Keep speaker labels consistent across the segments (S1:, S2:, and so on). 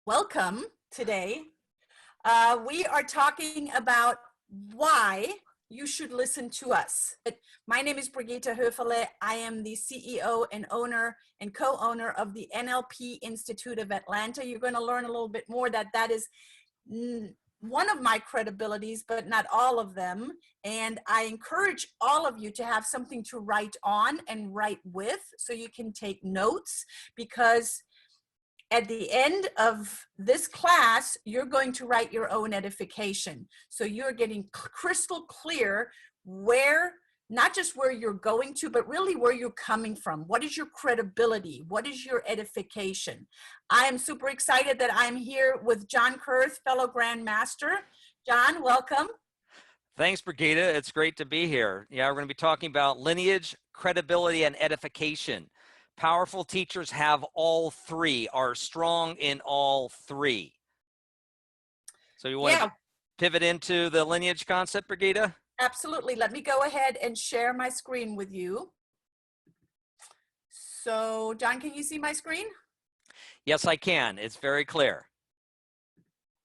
S1: Welcome today. We are talking about why you should listen to us. My name is Brigitta Höferle. I am the CEO and owner and co-owner of the NLP Institute of Atlanta. You're going to learn a little bit more that is one of my credibilities, but not all of them. And I encourage all of you to have something to write on and write with so you can take notes, because at the end of this class, you're going to write your own edification. So you're getting crystal clear where, not just where you're going to, but really where you're coming from. What is your credibility? What is your edification? I am super excited that I'm here with John Kurth, fellow Grandmaster. John, welcome.
S2: Thanks, Brigitta. It's great to be here. Yeah, we're going to be talking about lineage, credibility, and edification. Powerful teachers have all three, are strong in all three. So you want to pivot into the lineage concept, Brigitta?
S1: Absolutely. Let me go ahead and share my screen with you. So, John, can you see my screen?
S2: Yes, I can. It's very clear.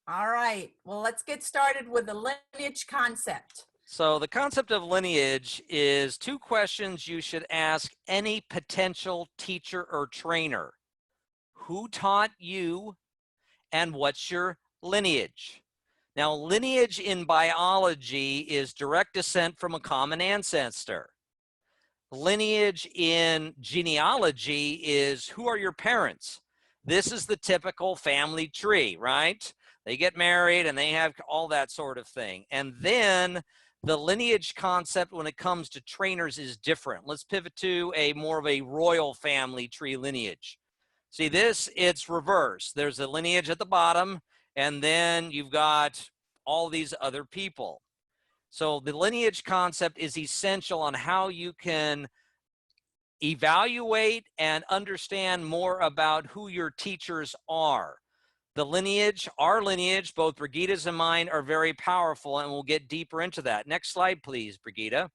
S1: All right. Well, let's get started with the lineage concept.
S2: So the concept of lineage is two questions you should ask any potential teacher or trainer. Who taught you, and what's your lineage? Now, lineage in biology is direct descent from a common ancestor. Lineage in genealogy is who are your parents? This is the typical family tree, right? They get married and they have all that sort of thing. And then the lineage concept when it comes to trainers is different. Let's pivot to more of a royal family tree lineage. See this, it's reverse. There's a lineage at the bottom, and then you've got all these other people. So the lineage concept is essential on how you can evaluate and understand more about who your teachers are. The lineage, our lineage, both Brigitta's and mine, are very powerful, and we'll get deeper into that. Next slide, please, Brigitta.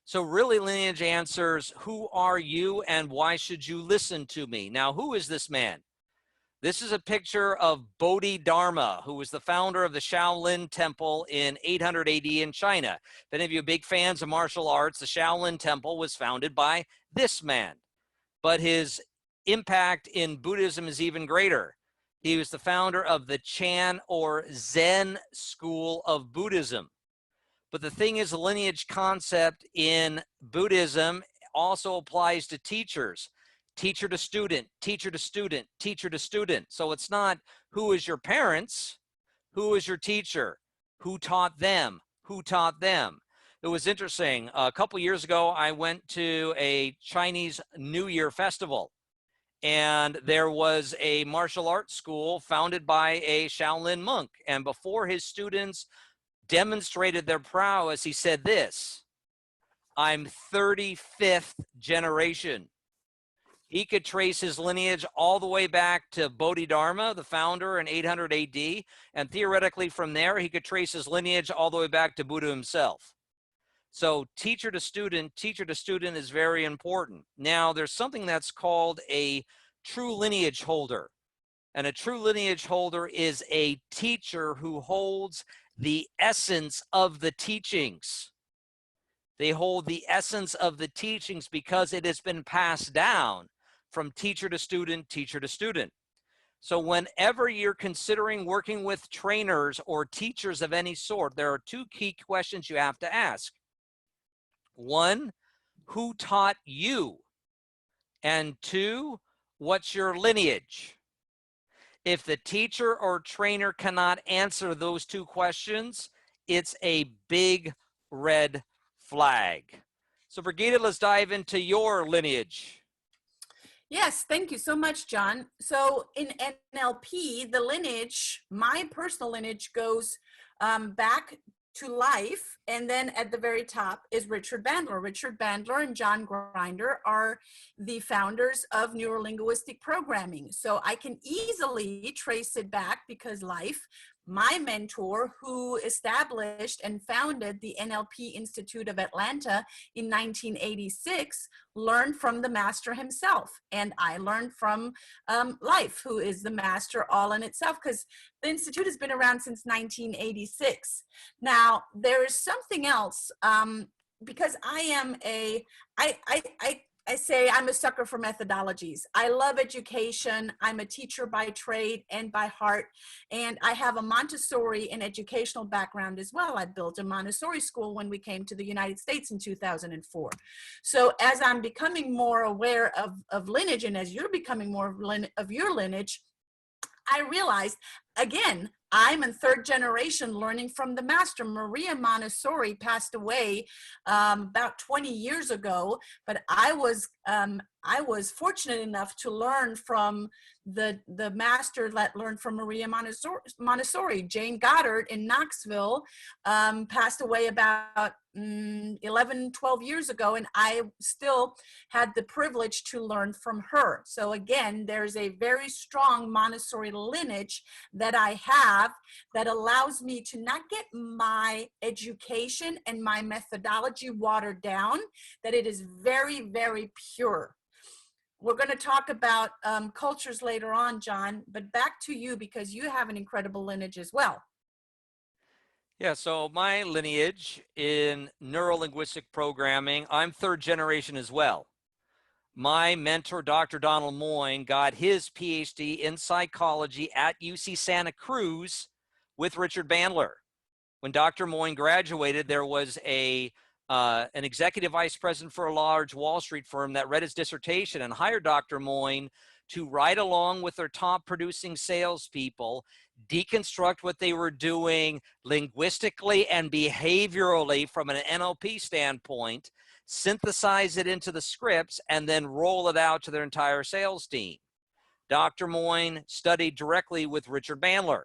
S2: So really, lineage answers, who are you and why should you listen to me? Now, who is this man? This is a picture of Bodhidharma, who was the founder of the Shaolin Temple in 800 AD in China. If any of you are big fans of martial arts, the Shaolin Temple was founded by this man. But his impact in Buddhism is even greater. He was the founder of the Chan or Zen school of Buddhism. But the thing is, the lineage concept in Buddhism also applies to teachers. Teacher to student, teacher to student, teacher to student. So it's not who is your parents, who is your teacher, who taught them, who taught them. It was interesting. A couple years ago, I went to a Chinese New Year festival, and there was a martial arts school founded by a Shaolin monk. And before his students demonstrated their prowess, he said this: I'm 35th generation. He could trace his lineage all the way back to Bodhidharma, the founder, in 800 AD. And theoretically from there, he could trace his lineage all the way back to Buddha himself. So teacher to student is very important. Now, there's something that's called a true lineage holder. And a true lineage holder is a teacher who holds the essence of the teachings. They hold the essence of the teachings because it has been passed down from teacher to student, teacher to student. So whenever you're considering working with trainers or teachers of any sort, there are two key questions you have to ask. One, who taught you? And two, what's your lineage? If the teacher or trainer cannot answer those two questions, it's a big red flag. So Brigitta, let's dive into your lineage.
S1: Yes, thank you so much, John. So in NLP, the lineage, my personal lineage goes back to life, and then at the very top is Richard Bandler. Richard Bandler and John Grinder are the founders of neurolinguistic programming. So I can easily trace it back because life, my mentor, who established and founded the NLP Institute of Atlanta in 1986, learned from the master himself. And I learned from Life, who is the master all in itself, because the Institute has been around since 1986. Now, there is something else, because I say I'm a sucker for methodologies. I love education. I'm a teacher by trade and by heart. And I have a Montessori and educational background as well. I built a Montessori school when we came to the United States in 2004. So as I'm becoming more aware of lineage, and as you're becoming more of your lineage, I realized, again, I'm in third generation learning from the master. Maria Montessori passed away about 20 years ago, but I was fortunate enough to learn from the master that learned from Maria Montessori. Jane Goddard in Knoxville passed away about 11, 12 years ago, and I still had the privilege to learn from her. So again, there's a very strong Montessori lineage that I have that allows me to not get my education and my methodology watered down, that it is very, very pure. We're going to talk about cultures later on, John, but back to you, because you have an incredible lineage as well.
S2: Yeah, so my lineage in neuro-linguistic programming, I'm third generation as well. My mentor, Dr. Donald Moyne, got his PhD in psychology at UC Santa Cruz with Richard Bandler. When Dr. Moyne graduated, there was an executive vice president for a large Wall Street firm that read his dissertation and hired Dr. Moyne to ride along with their top producing salespeople, deconstruct what they were doing linguistically and behaviorally from an NLP standpoint, synthesize it into the scripts, and then roll it out to their entire sales team. Dr. Moyne studied directly with Richard Bandler.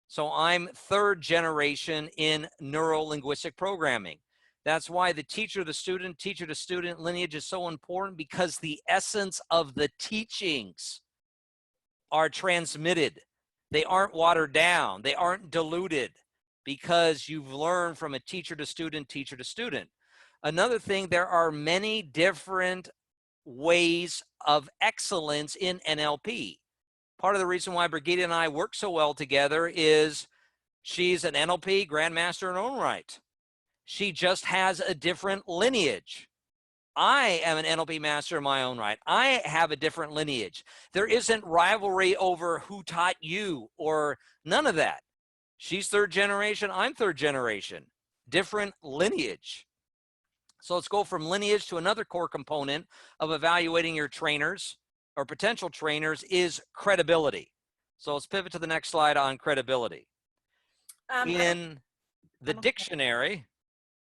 S2: So I'm third generation in neuro-linguistic programming. That's why the teacher to student lineage is so important, because the essence of the teachings are transmitted. They aren't watered down. They aren't diluted, because you've learned from a teacher to student. Another thing, there are many different ways of excellence in NLP. Part of the reason why Brigitta and I work so well together is she's an NLP grandmaster in her own right. She just has a different lineage. I am an NLP master in my own right. I have a different lineage. There isn't rivalry over who taught you or none of that. She's third generation, I'm third generation. Different lineage. So let's go from lineage to another core component of evaluating your trainers or potential trainers is credibility. So let's pivot to the next slide on credibility. In the dictionary,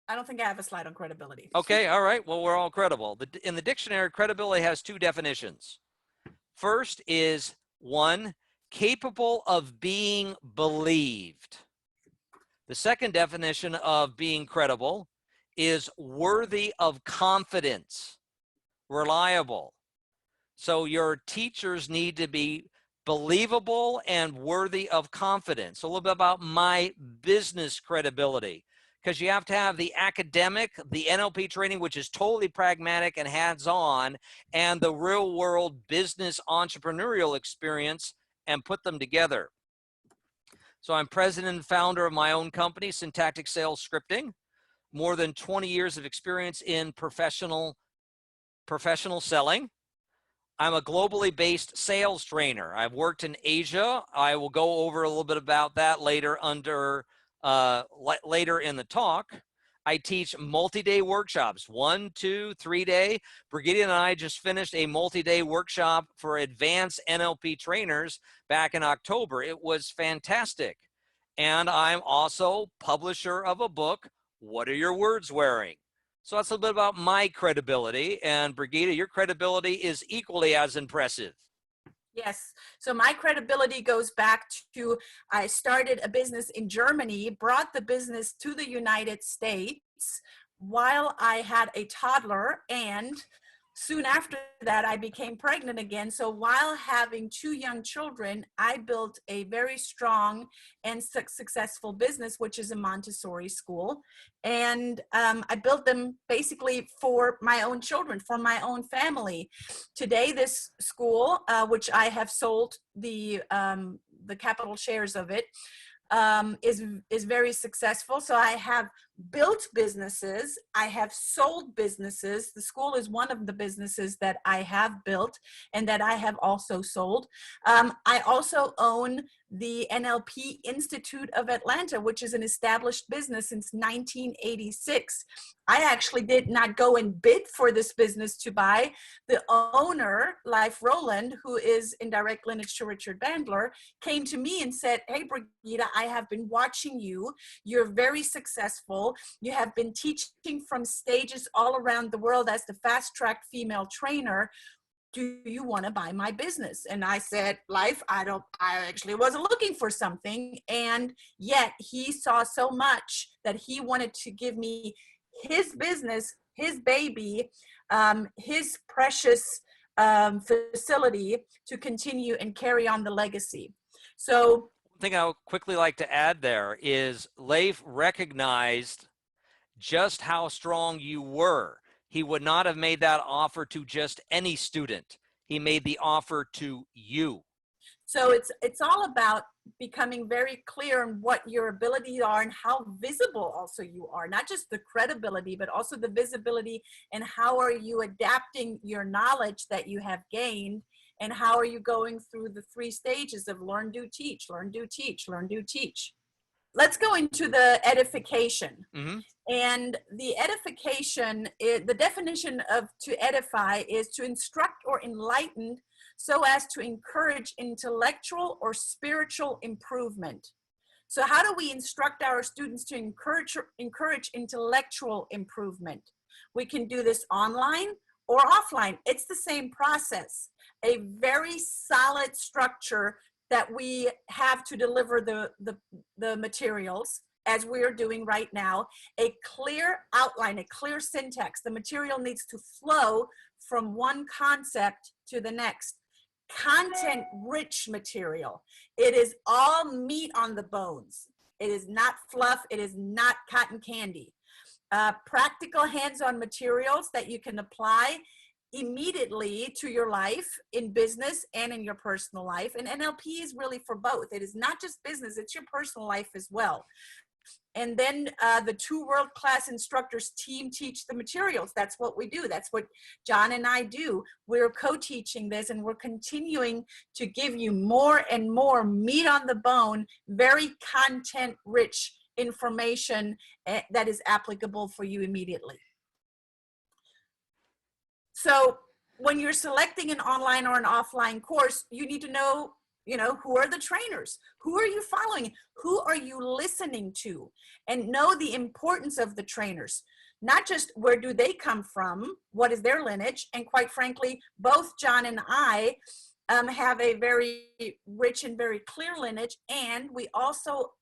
S1: I don't think I have a slide on credibility.
S2: Okay, all right. Well, we're all credible. In the dictionary, credibility has two definitions. First is, one, capable of being believed. The second definition of being credible is worthy of confidence, reliable. So your teachers need to be believable and worthy of confidence. A little bit about my business credibility, because you have to have the academic, the NLP training, which is totally pragmatic and hands-on, and the real-world business entrepreneurial experience, and put them together. So I'm president and founder of my own company, Syntactic Sales Scripting. More than 20 years of experience in professional selling. I'm a globally based sales trainer. I've worked in Asia. I will go over a little bit about that later later in the talk. I teach multi-day workshops, 1, 2, 3 day. Brigitta and I just finished a multi-day workshop for advanced NLP trainers back in October. It was fantastic. And I'm also publisher of a book, What Are Your Words Wearing? So that's a little bit about my credibility. And Brigitta, your credibility is equally as impressive.
S1: Yes. So my credibility goes back to, I started a business in Germany, brought the business to the United States while I had a toddler, and soon after that, I became pregnant again. So while having 2 young children, I built a very strong and successful business, which is a Montessori school. And I built them basically for my own children, for my own family. Today, this school, which I have sold the capital shares of it, is very successful. So I have built businesses, I have sold businesses. The school is one of the businesses that I have built and that I have also sold. I also own the NLP Institute of Atlanta, which is an established business since 1986. I actually did not go and bid for this business to buy. The owner, Leif Roland, who is in direct lineage to Richard Bandler, came to me and said, "Hey, Brigitta, I have been watching you. You're very successful. You have been teaching from stages all around the world as the fast-track female trainer. Do you want to buy my business?" And I said, "Life, I actually wasn't looking for something." And yet he saw so much that he wanted to give me his business, his baby, his precious facility to continue and carry on the legacy. So
S2: One thing I would quickly like to add there is Leif recognized just how strong you were. He would not have made that offer to just any student. He made the offer to you.
S1: So it's all about becoming very clear on what your abilities are and how visible also you are, not just the credibility, but also the visibility, and how are you adapting your knowledge that you have gained, and how are you going through the 3 stages of learn, do, teach, learn, do, teach, learn, do, teach. Let's go into the edification.
S2: Mm-hmm.
S1: And the edification, the definition of to edify is to instruct or enlighten so as to encourage intellectual or spiritual improvement. So how do we instruct our students to encourage intellectual improvement? We can do this online or offline. It's the same process, a very solid structure that we have to deliver the materials, as we are doing right now, a clear outline, a clear syntax. The material needs to flow from one concept to the next. Content-rich material. It is all meat on the bones. It is not fluff. It is not cotton candy. Practical hands-on materials that you can apply immediately to your life in business and in your personal life. And NLP is really for both. It is not just business, it's your personal life as well. And then the 2 world-class instructors team teach the materials. That's what we do. That's what John and I do. We're co-teaching this, and we're continuing to give you more and more meat on the bone, very content-rich information that is applicable for you immediately. So when you're selecting an online or an offline course, you need to know, who are the trainers? Who are you following? Who are you listening to? And know the importance of the trainers. Not just where do they come from, what is their lineage, and quite frankly, both John and I have a very rich and very clear lineage, and we also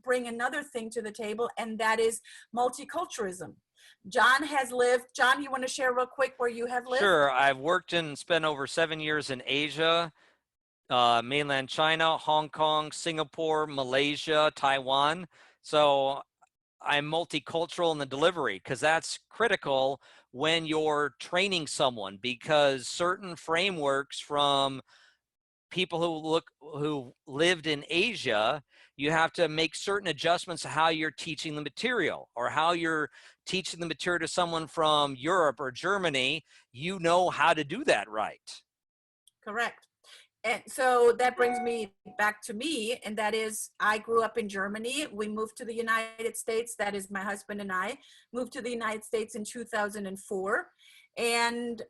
S1: bring another thing to the table, and that is multiculturalism. John, you want to share real quick where you have lived?
S2: Sure. I've worked and spent over 7 years in Asia, mainland China, Hong Kong, Singapore, Malaysia, Taiwan. So I'm multicultural in the delivery, because that's critical when you're training someone, because certain frameworks from people who lived in Asia, you have to make certain adjustments to how you're teaching the material, or how you're teaching the material to someone from Europe or Germany. You know how to do that right.
S1: Correct. And so that brings me back to me, and that is, I grew up in Germany. We moved to the United States. That is, my husband and I moved to the United States in 2004. And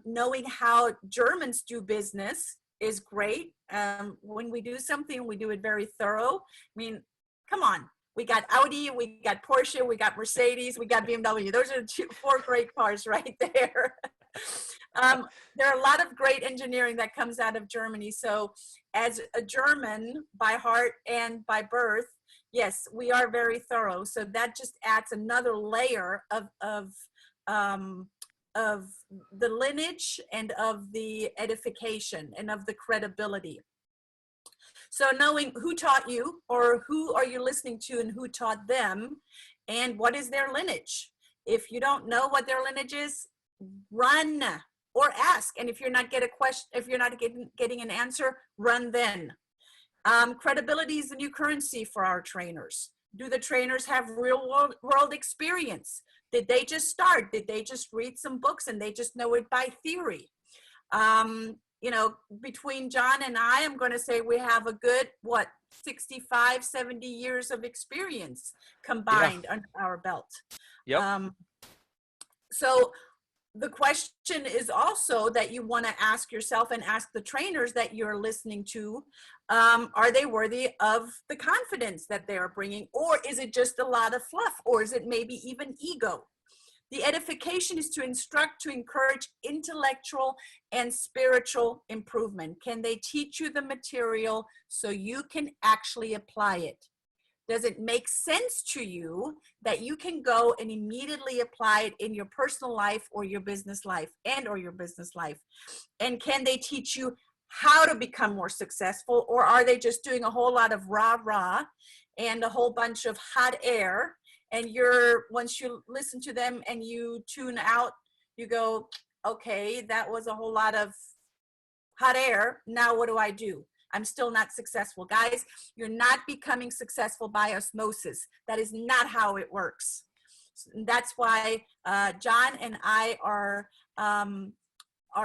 S1: knowing how Germans do business is great. When we do something, we do it very thorough. I mean, come on. We got Audi, we got Porsche, we got Mercedes, we got BMW. Those are 4 great cars right there. There are a lot of great engineering that comes out of Germany. So as a German by heart and by birth, yes, we are very thorough. So that just adds another layer of the lineage and of the edification and of the credibility. So knowing who taught you, or who are you listening to and who taught them, and what is their lineage. If you don't know what their lineage is, run or ask. And if you're not getting an answer, run then. Credibility is the new currency for our trainers. Do the trainers have real world experience? Did they just start? Did they just read some books and they just know it by theory? You know, between John and I, I'm going to say we have a good, 65, 70 years of experience combined under our belt.
S2: Yep.
S1: So the question is also that you want to ask yourself and ask the trainers that you're listening to, are they worthy of the confidence that they're bringing? Or is it just a lot of fluff? Or is it maybe even ego? The edification is to instruct, to encourage intellectual and spiritual improvement. Can they teach you the material so you can actually apply it? Does it make sense to you that you can go and immediately apply it in your personal life or your business life or your business life? And can they teach you how to become more successful? Or are they just doing a whole lot of rah-rah and a whole bunch of hot air? And once you listen to them and you tune out, you go, okay, that was a whole lot of hot air. Now what do I do? I'm still not successful. Guys, you're not becoming successful by osmosis. That is not how it works. That's why John and I are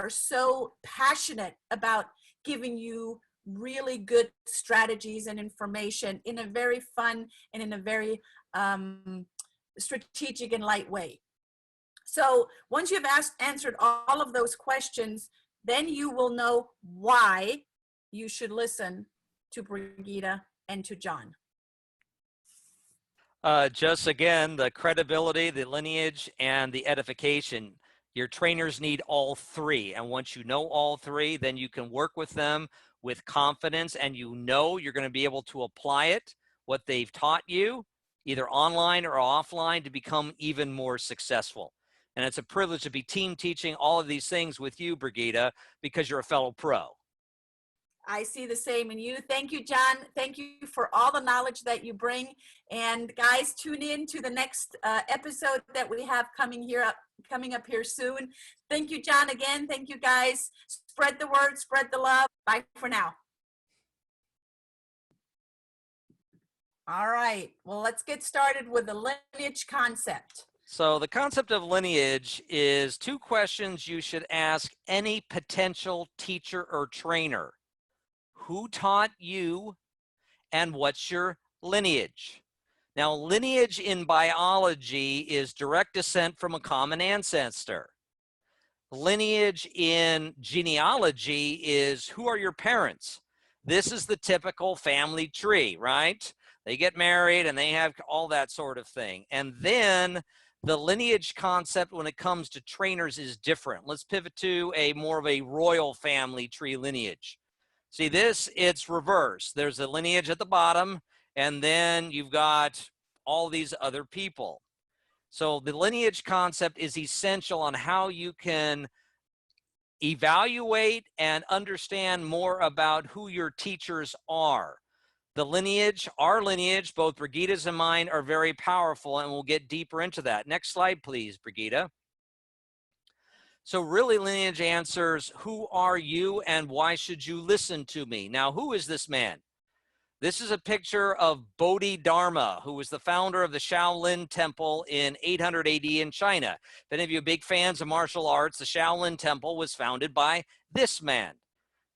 S1: so passionate about giving you really good strategies and information in a very fun and in a very strategic and light way. So once you've answered all of those questions, then you will know why you should listen to Brigitta and to John.
S2: Just again, the credibility, the lineage, and the edification. Your trainers need all three. And once you know all three, then you can work with them with confidence, and you know you're going to be able to apply it, what they've taught you, either online or offline, to become even more successful. And it's a privilege to be team teaching all of these things with you, Brigitta, because you're a fellow pro.
S1: I see the same in you. Thank you, John. Thank you for all the knowledge that you bring. And guys, tune in to the next episode that we have coming up here soon. Thank you, John, again. Thank you, guys. Spread the word, spread the love. Bye for now. All right. Well, let's get started with the lineage concept.
S2: So the concept of lineage is 2 questions you should ask any potential teacher or trainer. Who taught you, and what's your lineage? Now, lineage in biology is direct descent from a common ancestor. Lineage in genealogy is who are your parents? This is the typical family tree, right? They get married and they have all that sort of thing. And then the lineage concept when it comes to trainers is different. Let's pivot to more of a royal family tree lineage. See this, it's reverse. There's a lineage at the bottom, and then you've got all these other people. So the lineage concept is essential on how you can evaluate and understand more about who your teachers are. The lineage, our lineage, both Brigitta's and mine, are very powerful, and we'll get deeper into that. Next slide, please, Brigitta. So really, lineage answers, who are you and why should you listen to me? Now, who is this man? This is a picture of Bodhidharma, who was the founder of the Shaolin Temple in 800 AD in China. If any of you are big fans of martial arts, the Shaolin Temple was founded by this man.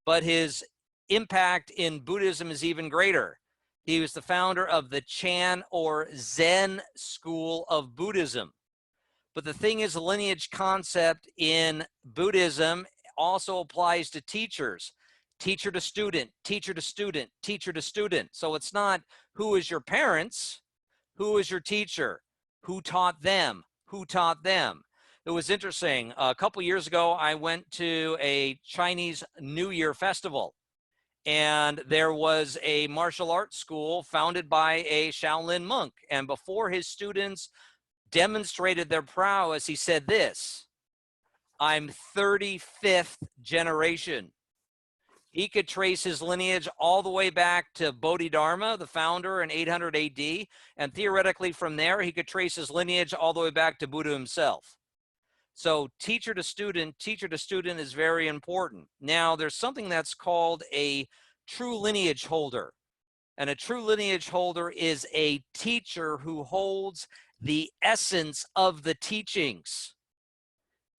S2: But his impact in Buddhism is even greater. He was the founder of the Chan or Zen school of Buddhism. But the thing is, the lineage concept in Buddhism also applies to teachers. Teacher to student, teacher to student, teacher to student. So it's not who is your parents, who is your teacher, who taught them, who taught them. It was interesting. A couple years ago, I went to a Chinese New Year festival, and there was a martial arts school founded by a Shaolin monk. And before his students demonstrated their prowess, he said this: I'm 35th generation. He could trace his lineage all the way back to Bodhidharma, the founder, in 800 AD. And theoretically from there, he could trace his lineage all the way back to Buddha himself. So teacher to student is very important. Now, there's something that's called a true lineage holder. And a true lineage holder is a teacher who holds the essence of the teachings.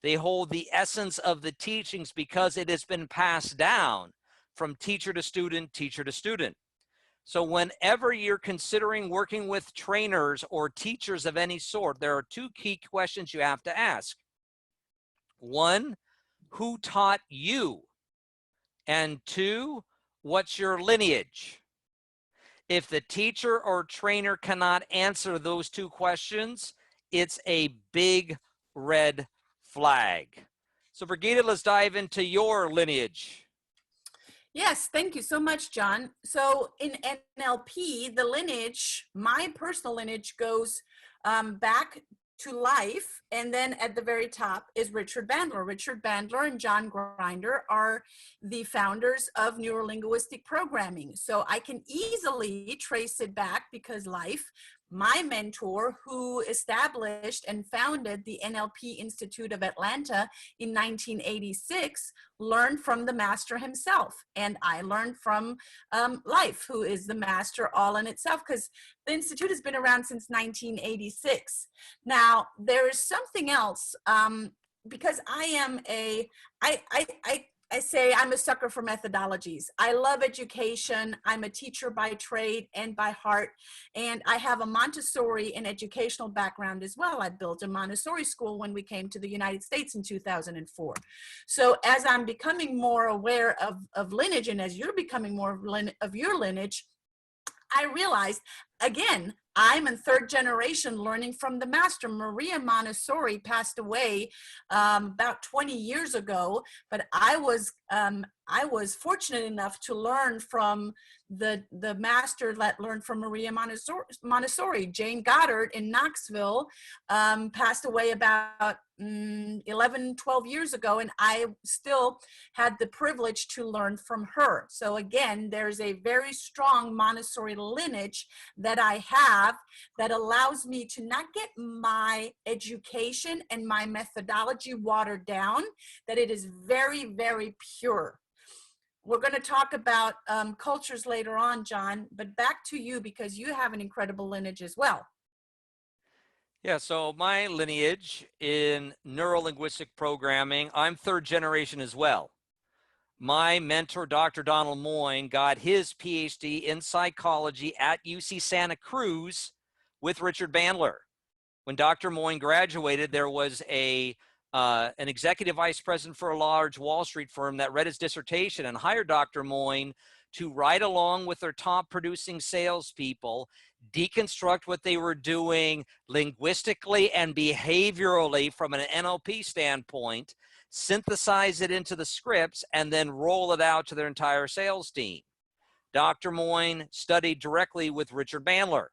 S2: They hold the essence of the teachings because it has been passed down from teacher to student, teacher to student. So whenever you're considering working with trainers or teachers of any sort, there are two key questions you have to ask. One, who taught you? And two, what's your lineage? If the teacher or trainer cannot answer those two questions, it's a big red flag. So Brigitta, let's dive into your lineage.
S1: Yes, thank you so much, John. So in NLP, the lineage, my personal lineage goes back to life. And then at the very top is Richard Bandler. Richard Bandler and John Grinder are the founders of neurolinguistic programming. So I can easily trace it back because life, my mentor who established and founded the NLP Institute of Atlanta in 1986, learned from the master himself. And I learned from Life, who is the master all in itself, because the Institute has been around since 1986. Now, there is something else, because I say I'm a sucker for methodologies. I love education. I'm a teacher by trade and by heart. And I have a Montessori and educational background as well. I built a Montessori school when we came to the United States in 2004. So as I'm becoming more aware of lineage, and as you're becoming more of your lineage, I realized, again, I'm in third generation learning from the master. Maria Montessori passed away about 20 years ago, but I was fortunate enough to learn from the master that learned from Maria Montessori. Jane Goddard in Knoxville passed away about 11, 12 years ago, and I still had the privilege to learn from her. So again, there's a very strong Montessori lineage that I have that allows me to not get my education and my methodology watered down, that it is very, very pure. We're going to talk about cultures later on, John, but back to you because you have an incredible lineage as well.
S2: Yeah, so my lineage in neurolinguistic programming, I'm third generation as well. My mentor, Dr. Donald Moyne, got his PhD in psychology at UC Santa Cruz with Richard Bandler. When Dr. Moyne graduated, there was an executive vice president for a large Wall Street firm that read his dissertation and hired Dr. Moyne to ride along with their top producing salespeople, deconstruct what they were doing linguistically and behaviorally from an NLP standpoint, synthesize it into the scripts, and then roll it out to their entire sales team. Dr. Moyne studied directly with Richard Bandler.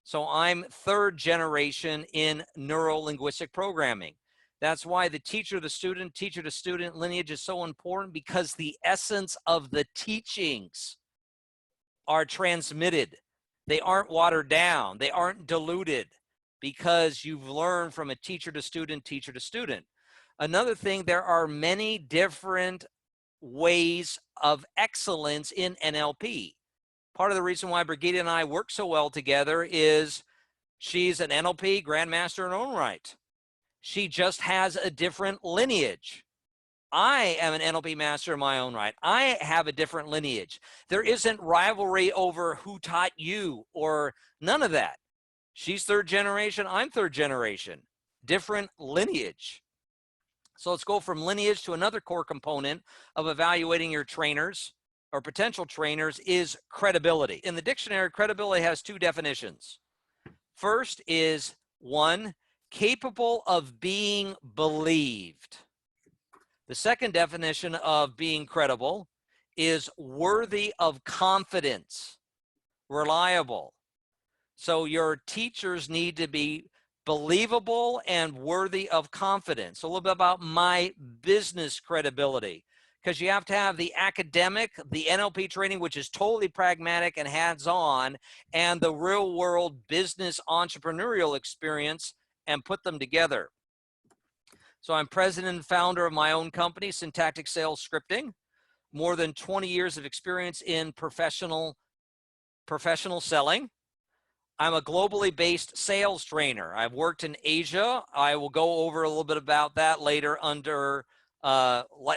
S2: So I'm third generation in neuro-linguistic programming. That's why the teacher to student lineage is so important, because the essence of the teachings are transmitted. They aren't watered down. They aren't diluted, because you've learned from a teacher to student. Another thing, there are many different ways of excellence in NLP. Part of the reason why Brigitta and I work so well together is she's an NLP grandmaster in her own right. She just has a different lineage. I am an NLP master in my own right. I have a different lineage. There isn't rivalry over who taught you or none of that. She's third generation, I'm third generation. Different lineage. So let's go from lineage to another core component of evaluating your trainers or potential trainers is credibility. In the dictionary, credibility has two definitions. First is, one, capable of being believed. The second definition of being credible is worthy of confidence, reliable. So your teachers need to be believable and worthy of confidence. A little bit about my business credibility, because you have to have the academic, the NLP training, which is totally pragmatic and hands-on, and the real-world business entrepreneurial experience, and put them together. So I'm president and founder of my own company, Syntactic Sales Scripting. More than 20 years of experience in professional selling. I'm a globally based sales trainer. I've worked in Asia. I will go over a little bit about that later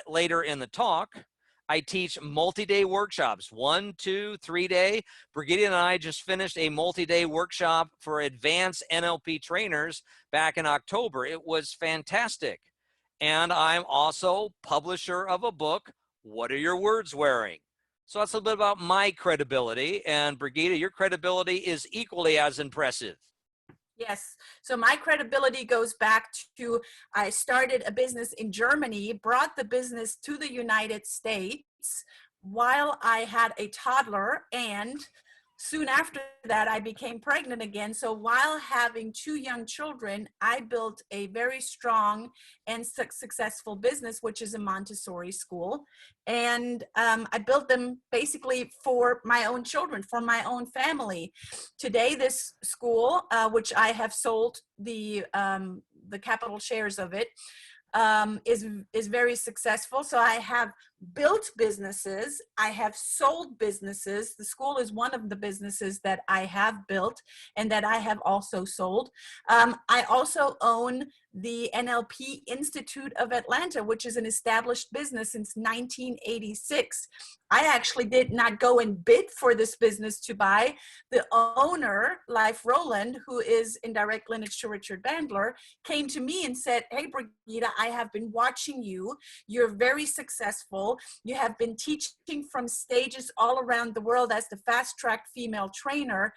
S2: later in the talk. I teach multi-day workshops, 1, 2, 3 day. Brigitta and I just finished a multi-day workshop for advanced NLP trainers back in October. It was fantastic. And I'm also publisher of a book, What Are Your Words Wearing? So that's a little bit about my credibility. And Brigitta, your credibility is equally as impressive.
S1: Yes. So my credibility goes back to, I started a business in Germany, brought the business to the United States while I had a toddler, and soon after that, I became pregnant again. So while having 2 young children, I built a very strong and successful business, which is a Montessori school. And I built them basically for my own children, for my own family. Today, this school, which I have sold the capital shares of it, is very successful. So I have built businesses, I have sold businesses. The school is one of the businesses that I have built and that I have also sold. I also own the NLP Institute of Atlanta, which is an established business since 1986. I actually did not go and bid for this business to buy. The owner, Leif Roland, who is in direct lineage to Richard Bandler, came to me and said, "Hey, Brigitta, I have been watching you. You're very successful. You have been teaching from stages all around the world as the fast-track female trainer.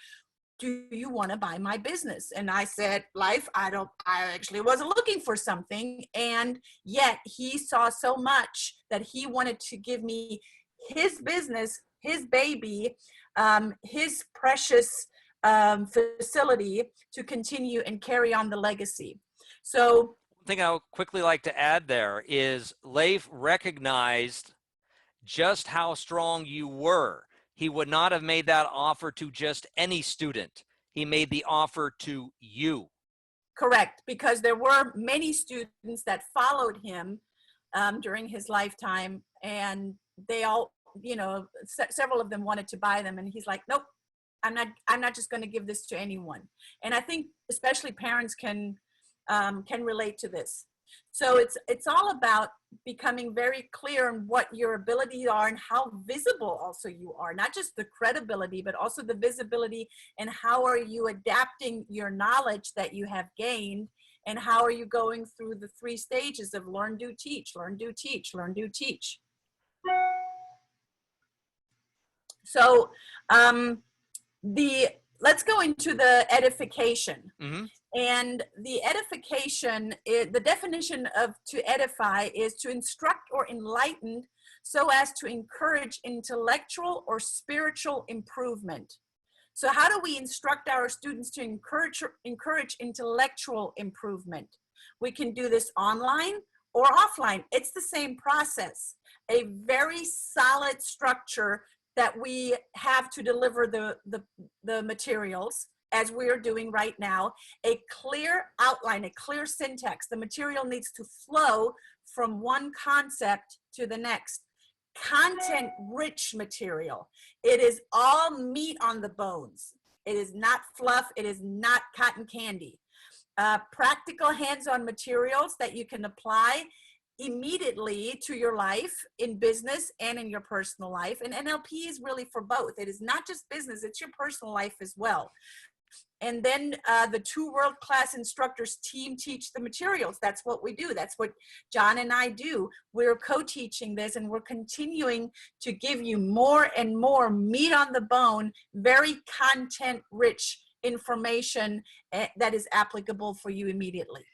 S1: Do you want to buy my business?" And I said, "Life, I actually wasn't looking for something." And yet he saw so much that he wanted to give me his business, his baby, his precious facility to continue and carry on the legacy. So
S2: One thing I would quickly like to add there is Leif recognized just how strong you were. He would not have made that offer to just any student. He made the offer to you.
S1: correct, because there were many students that followed him during his lifetime, and they all, several of them wanted to buy them, and he's like, "Nope, I'm not just going to give this to anyone." And I think especially parents can relate to this. So it's all about becoming very clear on what your abilities are and how visible also you are, not just the credibility, but also the visibility, and how are you adapting your knowledge that you have gained, and how are you going through the 3 stages of learn, do, teach, learn, do, teach, learn, do, teach. So let's go into the edification.
S2: Mm-hmm.
S1: And the edification, the definition of to edify is to instruct or enlighten so as to encourage intellectual or spiritual improvement. So how do we instruct our students to encourage intellectual improvement? We can do this online or offline. It's the same process, a very solid structure that we have to deliver the materials, as we are doing right now, a clear outline, a clear syntax. The material needs to flow from one concept to the next. Content-rich material. It is all meat on the bones. It is not fluff. It is not cotton candy. Practical hands-on materials that you can apply immediately to your life in business and in your personal life. And NLP is really for both. It is not just business, it's your personal life as well. And then the 2 world-class instructors team teach the materials. That's what we do. That's what John and I do. We're co-teaching this, and we're continuing to give you more and more meat on the bone, very content-rich information that is applicable for you immediately.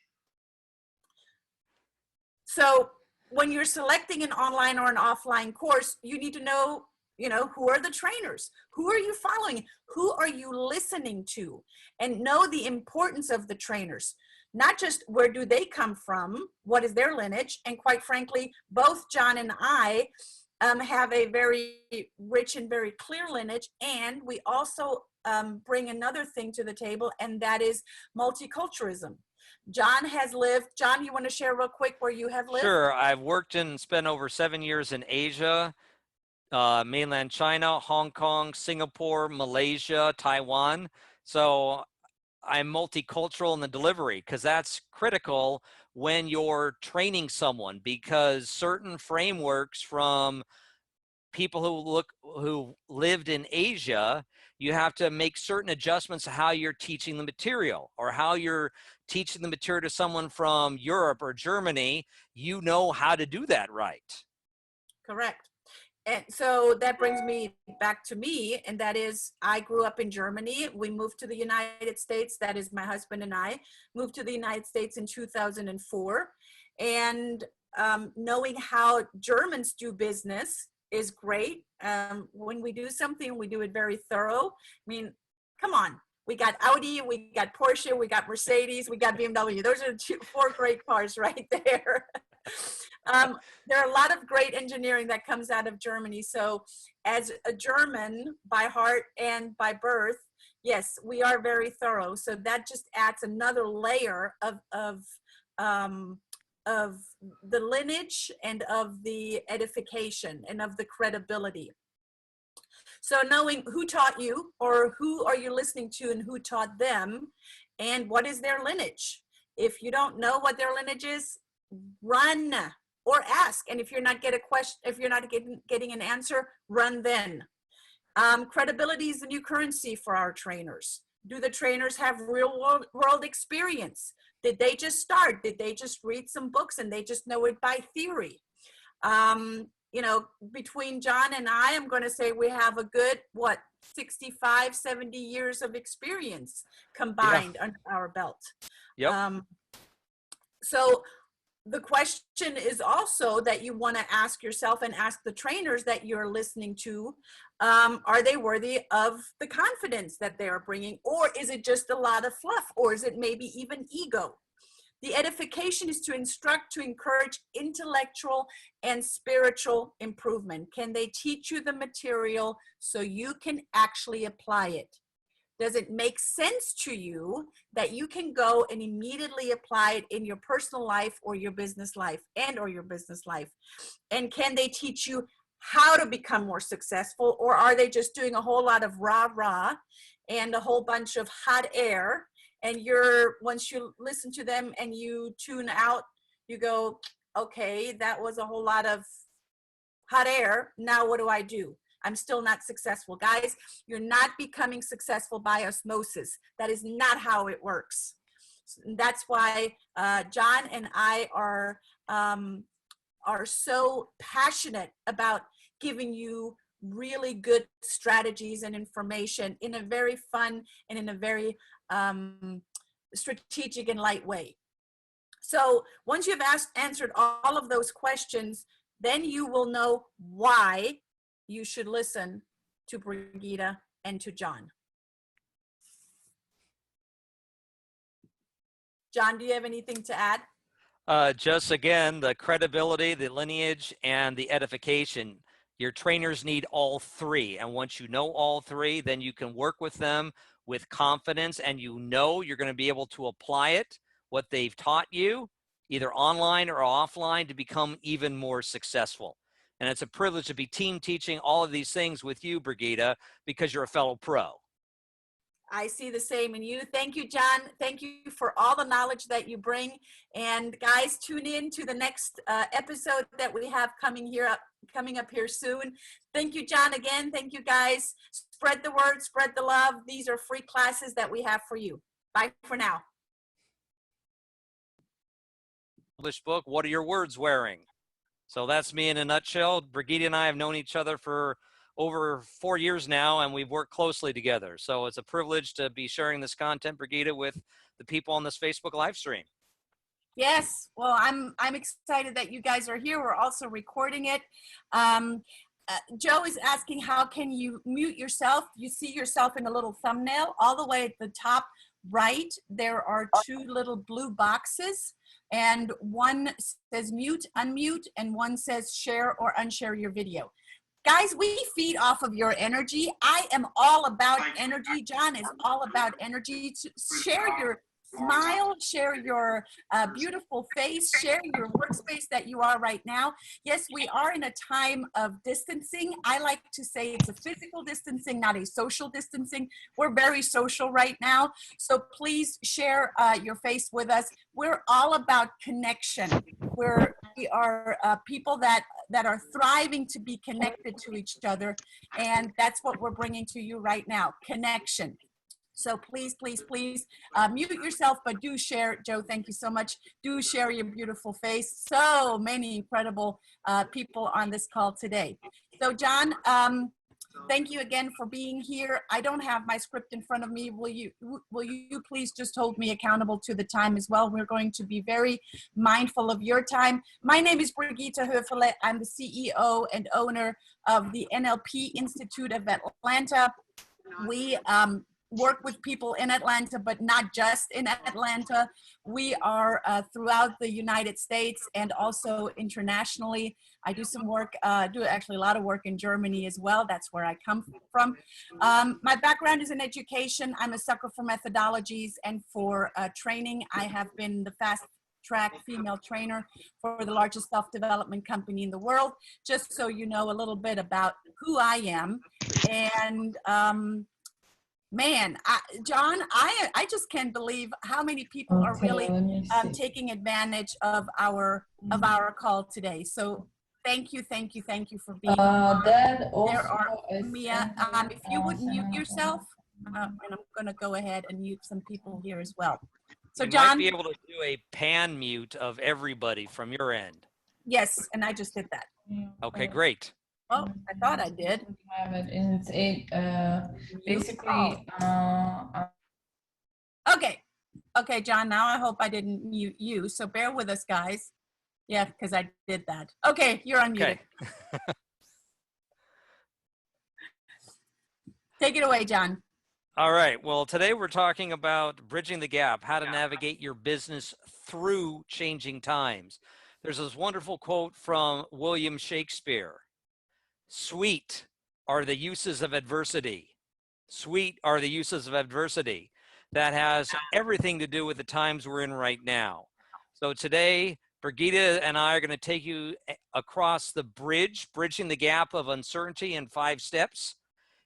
S1: So when you're selecting an online or an offline course, you need to know you know, who are the trainers? Who are you following? Who are you listening to? And know the importance of the trainers. Not just where do they come from, what is their lineage, and quite frankly, both John and I have a very rich and very clear lineage, and we also bring another thing to the table, and that is multiculturalism. John has lived. John, you want to share real quick where you have lived?
S2: Sure. I've worked and spent over 7 years in Asia, mainland China, Hong Kong, Singapore, Malaysia, Taiwan. So I'm multicultural in the delivery, because that's critical when you're training someone, because certain frameworks from people who lived in Asia, you have to make certain adjustments to how you're teaching the material, or how you're teaching the material to someone from Europe or Germany. You know how to do that right.
S1: Correct. And so that brings me back to me, and that is, I grew up in Germany. We moved to the United States. That is, my husband and I moved to the United States in 2004. And knowing how Germans do business is great. When we do something, we do it very thorough. I mean, come on. We got Audi, we got Porsche, we got Mercedes, we got BMW. Those are four great cars right there. There are a lot of great engineering that comes out of Germany. So as a German by heart and by birth, yes, we are very thorough. So that just adds another layer of the lineage and of the edification and of the credibility. So knowing who taught you, or who are you listening to, and who taught them, and what is their lineage. If you don't know what their lineage is, run or ask. And if you're not getting an answer, run then. Credibility is the new currency for our trainers. Do the trainers have real world experience? Did they just start? Did they just read some books and they just know it by theory? You know, between John and I, I'm going to say we have a good, 65, 70 years of experience combined under our belt.
S2: Yep.
S1: So the question is also that you want to ask yourself and ask the trainers that you're listening to, are they worthy of the confidence that they are bringing? Or is it just a lot of fluff? Or is it maybe even ego? The edification is to instruct, to encourage intellectual and spiritual improvement. Can they teach you the material so you can actually apply it? Does it make sense to you that you can go and immediately apply it in your personal life or your business life or your business life? And can they teach you how to become more successful? Or are they just doing a whole lot of rah-rah and a whole bunch of hot air? And once you listen to them and you tune out, you go, okay, that was a whole lot of hot air. Now what do I do? I'm still not successful. Guys, you're not becoming successful by osmosis. That is not how it works. That's why John and I are so passionate about giving you really good strategies and information in a very fun and in a very strategic and light way. So once you've answered all of those questions, then you will know why you should listen to Brigitta and to John. John, do you have anything to add?
S2: Just again, the credibility, the lineage, and the edification. Your trainers need all three. And once you know all three, then you can work with them with confidence, and you know you're going to be able to apply it, what they've taught you, either online or offline, to become even more successful. And it's a privilege to be team teaching all of these things with you, Brigitta, because you're a fellow pro.
S1: I see the same in you. Thank you, John. Thank you for all the knowledge that you bring. And guys, tune in to the next episode that we have coming up here soon. Thank you, John, again. Thank you, guys. Spread the word, spread the love. These are free classes that we have for you. Bye for now.
S2: Published book, What Are Your Words Wearing? So that's me in a nutshell. Brigitta and I have known each other for over 4 years now, and we've worked closely together. So it's a privilege to be sharing this content, Brigitta, with the people on this Facebook live stream.
S1: Yes, well, I'm excited that you guys are here. We're also recording it. Joe is asking, how can you mute yourself? You see yourself in a little thumbnail. All the way at the top right, there are two little blue boxes, and one says mute, unmute, and one says share or unshare your video. Guys, we feed off of your energy. I am all about energy. John is all about energy. Share your smile, share your beautiful face, share your workspace that you are right now. Yes, we are in a time of distancing. I like to say it's a physical distancing, not a social distancing. We're very social right now. So please share your face with us. We're all about connection. We are people that are thriving to be connected to each other. And that's what we're bringing to you right now, connection. So please, please, please mute yourself, but do share. Joe, thank you so much. Do share your beautiful face. So many incredible people on this call today. So John, thank you again for being here. I don't have my script in front of me. Will you please just hold me accountable to the time as well? We're going to be very mindful of your time. My name is Brigitta Höferle. I'm the CEO and owner of the NLP Institute of Atlanta. We work with people in Atlanta, but not just in Atlanta. We are throughout the United States and also internationally. I do some work, do actually a lot of work in Germany as well. That's where I come from. My background is in education. I'm a sucker for methodologies and for training. I have been the fast track female trainer for the largest self-development company in the world, just so you know a little bit about who I am. And man, John, I just can't believe how many people are really taking advantage of our call today. So thank you for being on. There are Mia. If you would mute yourself, and I'm going to go ahead and mute some people here as well. So
S2: you
S1: John,
S2: might be able to do a pan mute of everybody from your end.
S1: Yes, and I just did that.
S2: Okay, great.
S1: Oh, I thought I did.
S3: Have it in basically.
S1: Okay, John. Now I hope I didn't mute you. So bear with us, guys. Yeah, because I did that. Okay, you're unmuted.
S2: Okay.
S1: Take it away, John.
S2: All right. Well, today we're talking about bridging the gap, how to navigate your business through changing times. There's this wonderful quote from William Shakespeare. Sweet are the uses of adversity. Sweet are the uses of adversity. That has everything to do with the times we're in right now. So today, Brigitta and I are going to take you across the bridging the gap of uncertainty in 5 steps.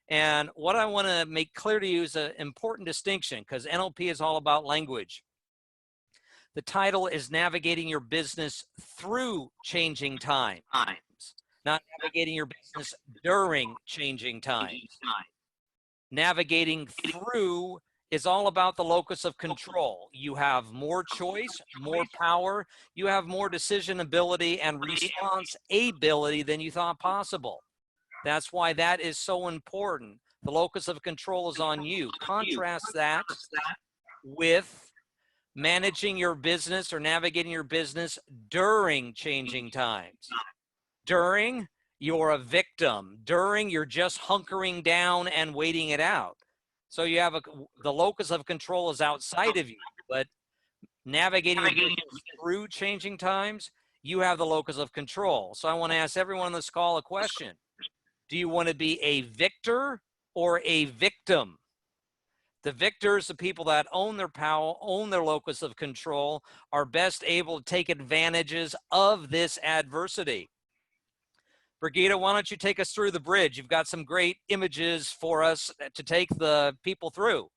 S2: And what I want to make clear to you is an important distinction, because NLP is all about language. The title is Navigating Your Business Through Changing Times, not navigating your business during changing times. Navigating through is all about the locus of control. You have more choice, more power, you have more decision ability and response ability than you thought possible. That's why that is so important. The locus of control is on you. Contrast that with managing your business or navigating your business during changing times. During, you're a victim. During, you're just hunkering down and waiting it out. So you have the locus of control is outside of you, but navigating your business through changing times, you have the locus of control. So I want to ask everyone on this call a question. Do you want to be a victor or a victim? The victors, the people that own their power, own their locus of control, are best able to take advantages of this adversity. Brigitta, why don't you take us through the bridge? You've got some great images for us to take the people through.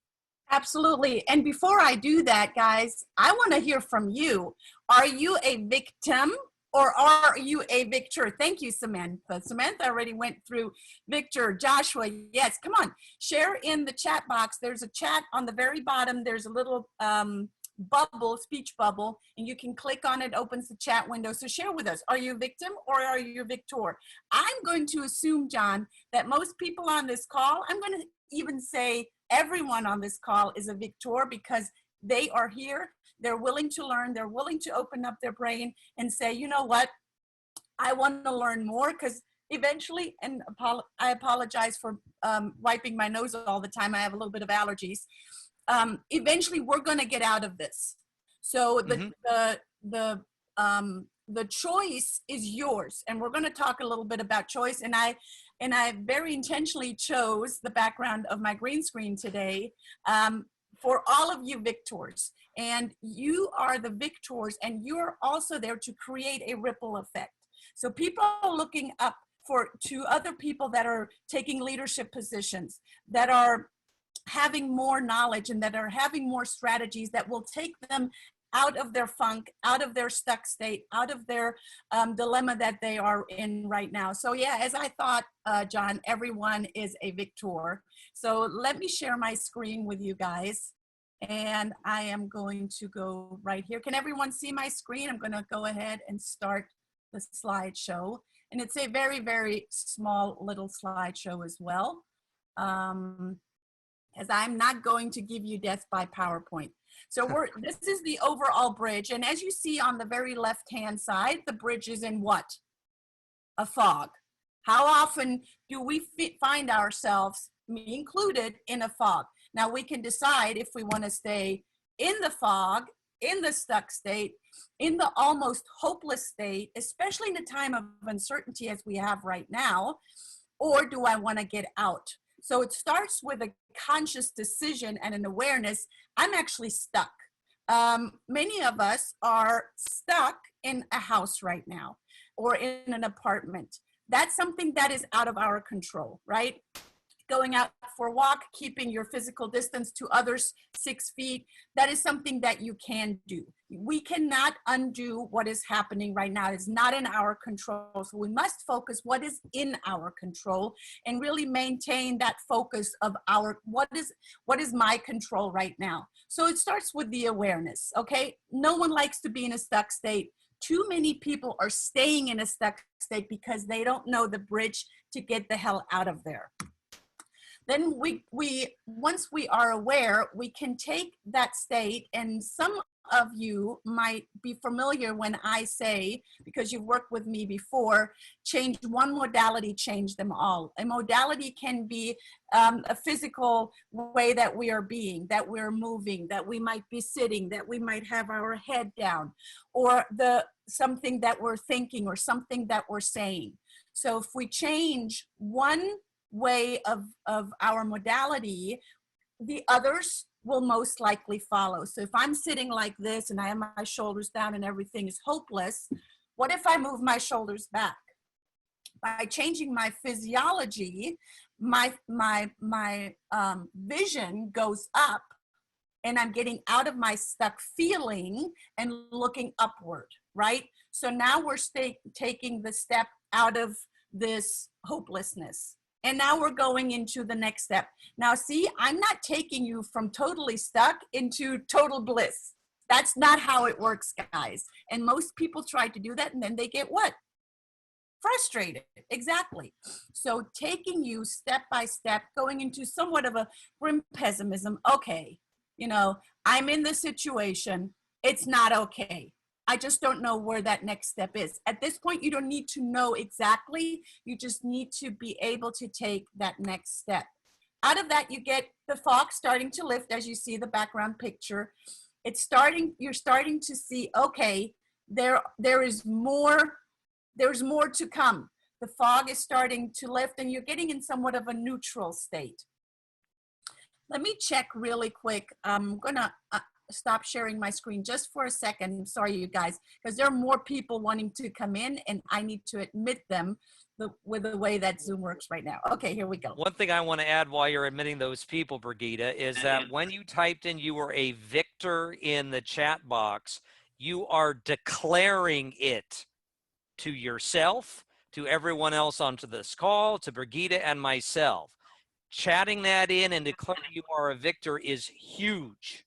S1: Absolutely. And before I do that, guys, I want to hear from you. Are you a victim or are you a victor? Thank you, Samantha. Samantha already went through Victor, Joshua. Yes, come on. Share in the chat box. There's a chat on the very bottom. There's a little bubble, speech bubble, and you can click on it, opens the chat window. So share with us. Are you a victim or are you a victor? I'm going to assume, John, that most people on this call, I'm going to even say everyone on this call is a victor because they are here. They're willing to learn. They're willing to open up their brain and say, you know what? I want to learn more, because eventually, and I apologize for wiping my nose all the time. I have a little bit of allergies. Eventually, we're going to get out of this. So the choice is yours, and we're going to talk a little bit about choice. And I very intentionally chose the background of my green screen today for all of you victors. And you are the victors, and you are also there to create a ripple effect. So people are looking up to other people that are taking leadership positions, that are having more knowledge, and that are having more strategies that will take them out of their funk, out of their stuck state, out of their dilemma that they are in right now. So yeah, as I thought, John, everyone is a victor. So let me share my screen with you guys. And I am going to go right here. Can everyone see my screen? I'm going to go ahead and start the slideshow. And it's a very, very small little slideshow as well. As I'm not going to give you death by PowerPoint. So this is the overall bridge. And as you see on the very left-hand side, the bridge is in what? A fog. How often do we find ourselves, me included, in a fog? Now we can decide if we want to stay in the fog, in the stuck state, in the almost hopeless state, especially in a time of uncertainty as we have right now, or do I want to get out? So it starts with a conscious decision and an awareness. I'm actually stuck. Many of us are stuck in a house right now or in an apartment. That's something that is out of our control, right? Going out for a walk, keeping your physical distance to others 6 feet, that is something that you can do. We cannot undo what is happening right now. It's not in our control. So we must focus what is in our control and really maintain that focus of what is my control right now. So it starts with the awareness, okay? No one likes to be in a stuck state. Too many people are staying in a stuck state because they don't know the bridge to get the hell out of there. Then once we are aware, we can take that state, and some of you might be familiar when I say, because you've worked with me before, change one modality, change them all. A modality can be a physical way that we are being, that we're moving, that we might be sitting, that we might have our head down, or something that we're thinking or something that we're saying. So if we change one way of our modality, the others will most likely follow. So if I'm sitting like this and I have my shoulders down and everything is hopeless, what if I move my shoulders back? By changing my physiology, my vision goes up, and I'm getting out of my stuck feeling and looking upward, right? So now we're taking the step out of this hopelessness. And now we're going into the next step. Now, see, I'm not taking you from totally stuck into total bliss. That's not how it works, guys. And most people try to do that, and then they get what? Frustrated. Exactly. So taking you step by step, going into somewhat of a grim pessimism. Okay, I'm in this situation. It's not okay. I just don't know where that next step is. At this point, you don't need to know exactly. You just need to be able to take that next step. Out of that, you get the fog starting to lift as you see the background picture. You're starting to see, okay, there's more to come. The fog is starting to lift, and you're getting in somewhat of a neutral state. Let me check really quick. I'm gonna stop sharing my screen just for a second. Sorry, you guys, because there are more people wanting to come in, and I need to admit them with the way that Zoom works right now. Okay, here we go.
S2: One thing I want to add while you're admitting those people, Brigitta, is that when you typed in you were a victor in the chat box, you are declaring it to yourself, to everyone else onto this call, to Brigitta and myself. Chatting that in and declaring you are a victor is huge.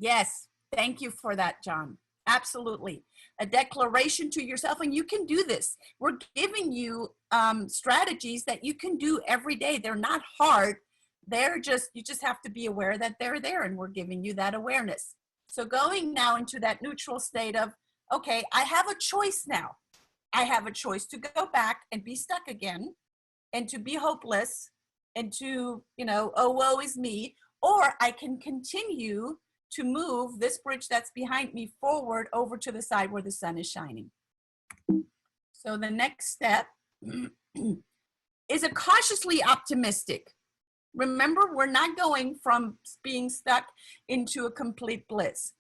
S1: Yes, thank you for that, John. Absolutely. A declaration to yourself, and you can do this. We're giving you strategies that you can do every day. They're not hard. You just have to be aware that they're there, and we're giving you that awareness. So going now into that neutral state of, okay, I have a choice now. I have a choice to go back and be stuck again and to be hopeless and to, oh, woe is me, or I can continue to move this bridge that's behind me forward over to the side where the sun is shining. So the next step is a cautiously optimistic. Remember, we're not going from being stuck into a complete bliss.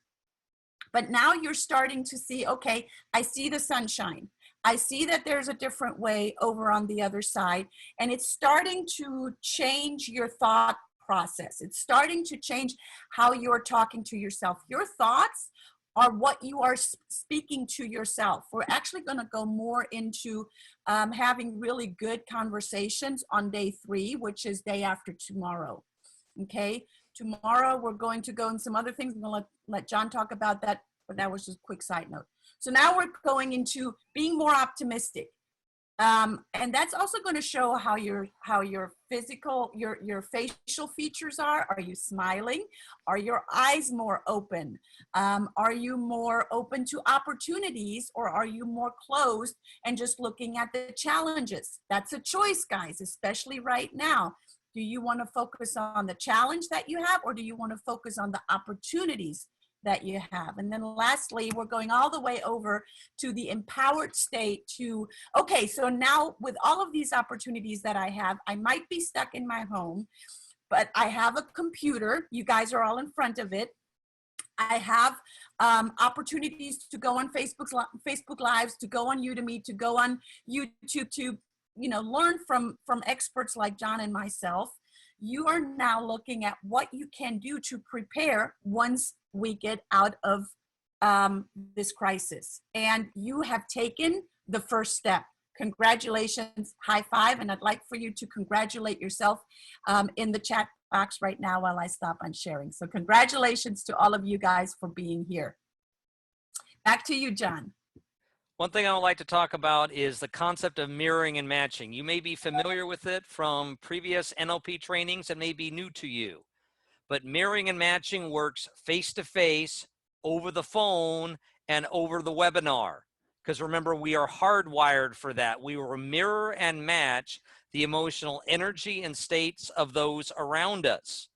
S1: But now you're starting to see, okay, I see the sunshine. I see that there's a different way over on the other side. And it's starting to change your thought process. It's starting to change how you're talking to yourself. Your thoughts are what you are speaking to yourself. We're actually going to go more into having really good conversations on day 3, which is day after tomorrow. Okay. Tomorrow, we're going to go in some other things. I'm going to let John talk about that, but that was just a quick side note. So now we're going into being more optimistic. And that's also going to show how your physical, your facial features are. Are you smiling? Are your eyes more open? Are you more open to opportunities, or are you more closed and just looking at the challenges? That's a choice, guys, especially right now. Do you want to focus on the challenge that you have, or do you want to focus on the opportunities that you have? And then lastly, we're going all the way over to the empowered state to, okay, so now with all of these opportunities that I have, I might be stuck in my home, but I have a computer. You guys are all in front of it. I have opportunities to go on Facebook Lives, to go on Udemy, to go on YouTube, to learn from experts like John and myself. You are now looking at what you can do to prepare once we get out of this crisis. And you have taken the first step. Congratulations, high five. And I'd like for you to congratulate yourself in the chat box right now while I stop on sharing. So congratulations to all of you guys for being here. Back to you, John.
S2: One thing I would like to talk about is the concept of mirroring and matching. You may be familiar with it from previous NLP trainings and may be new to you. But mirroring and matching works face-to-face, over the phone, and over the webinar. Because remember, we are hardwired for that. We will mirror and match the emotional energy and states of those around us.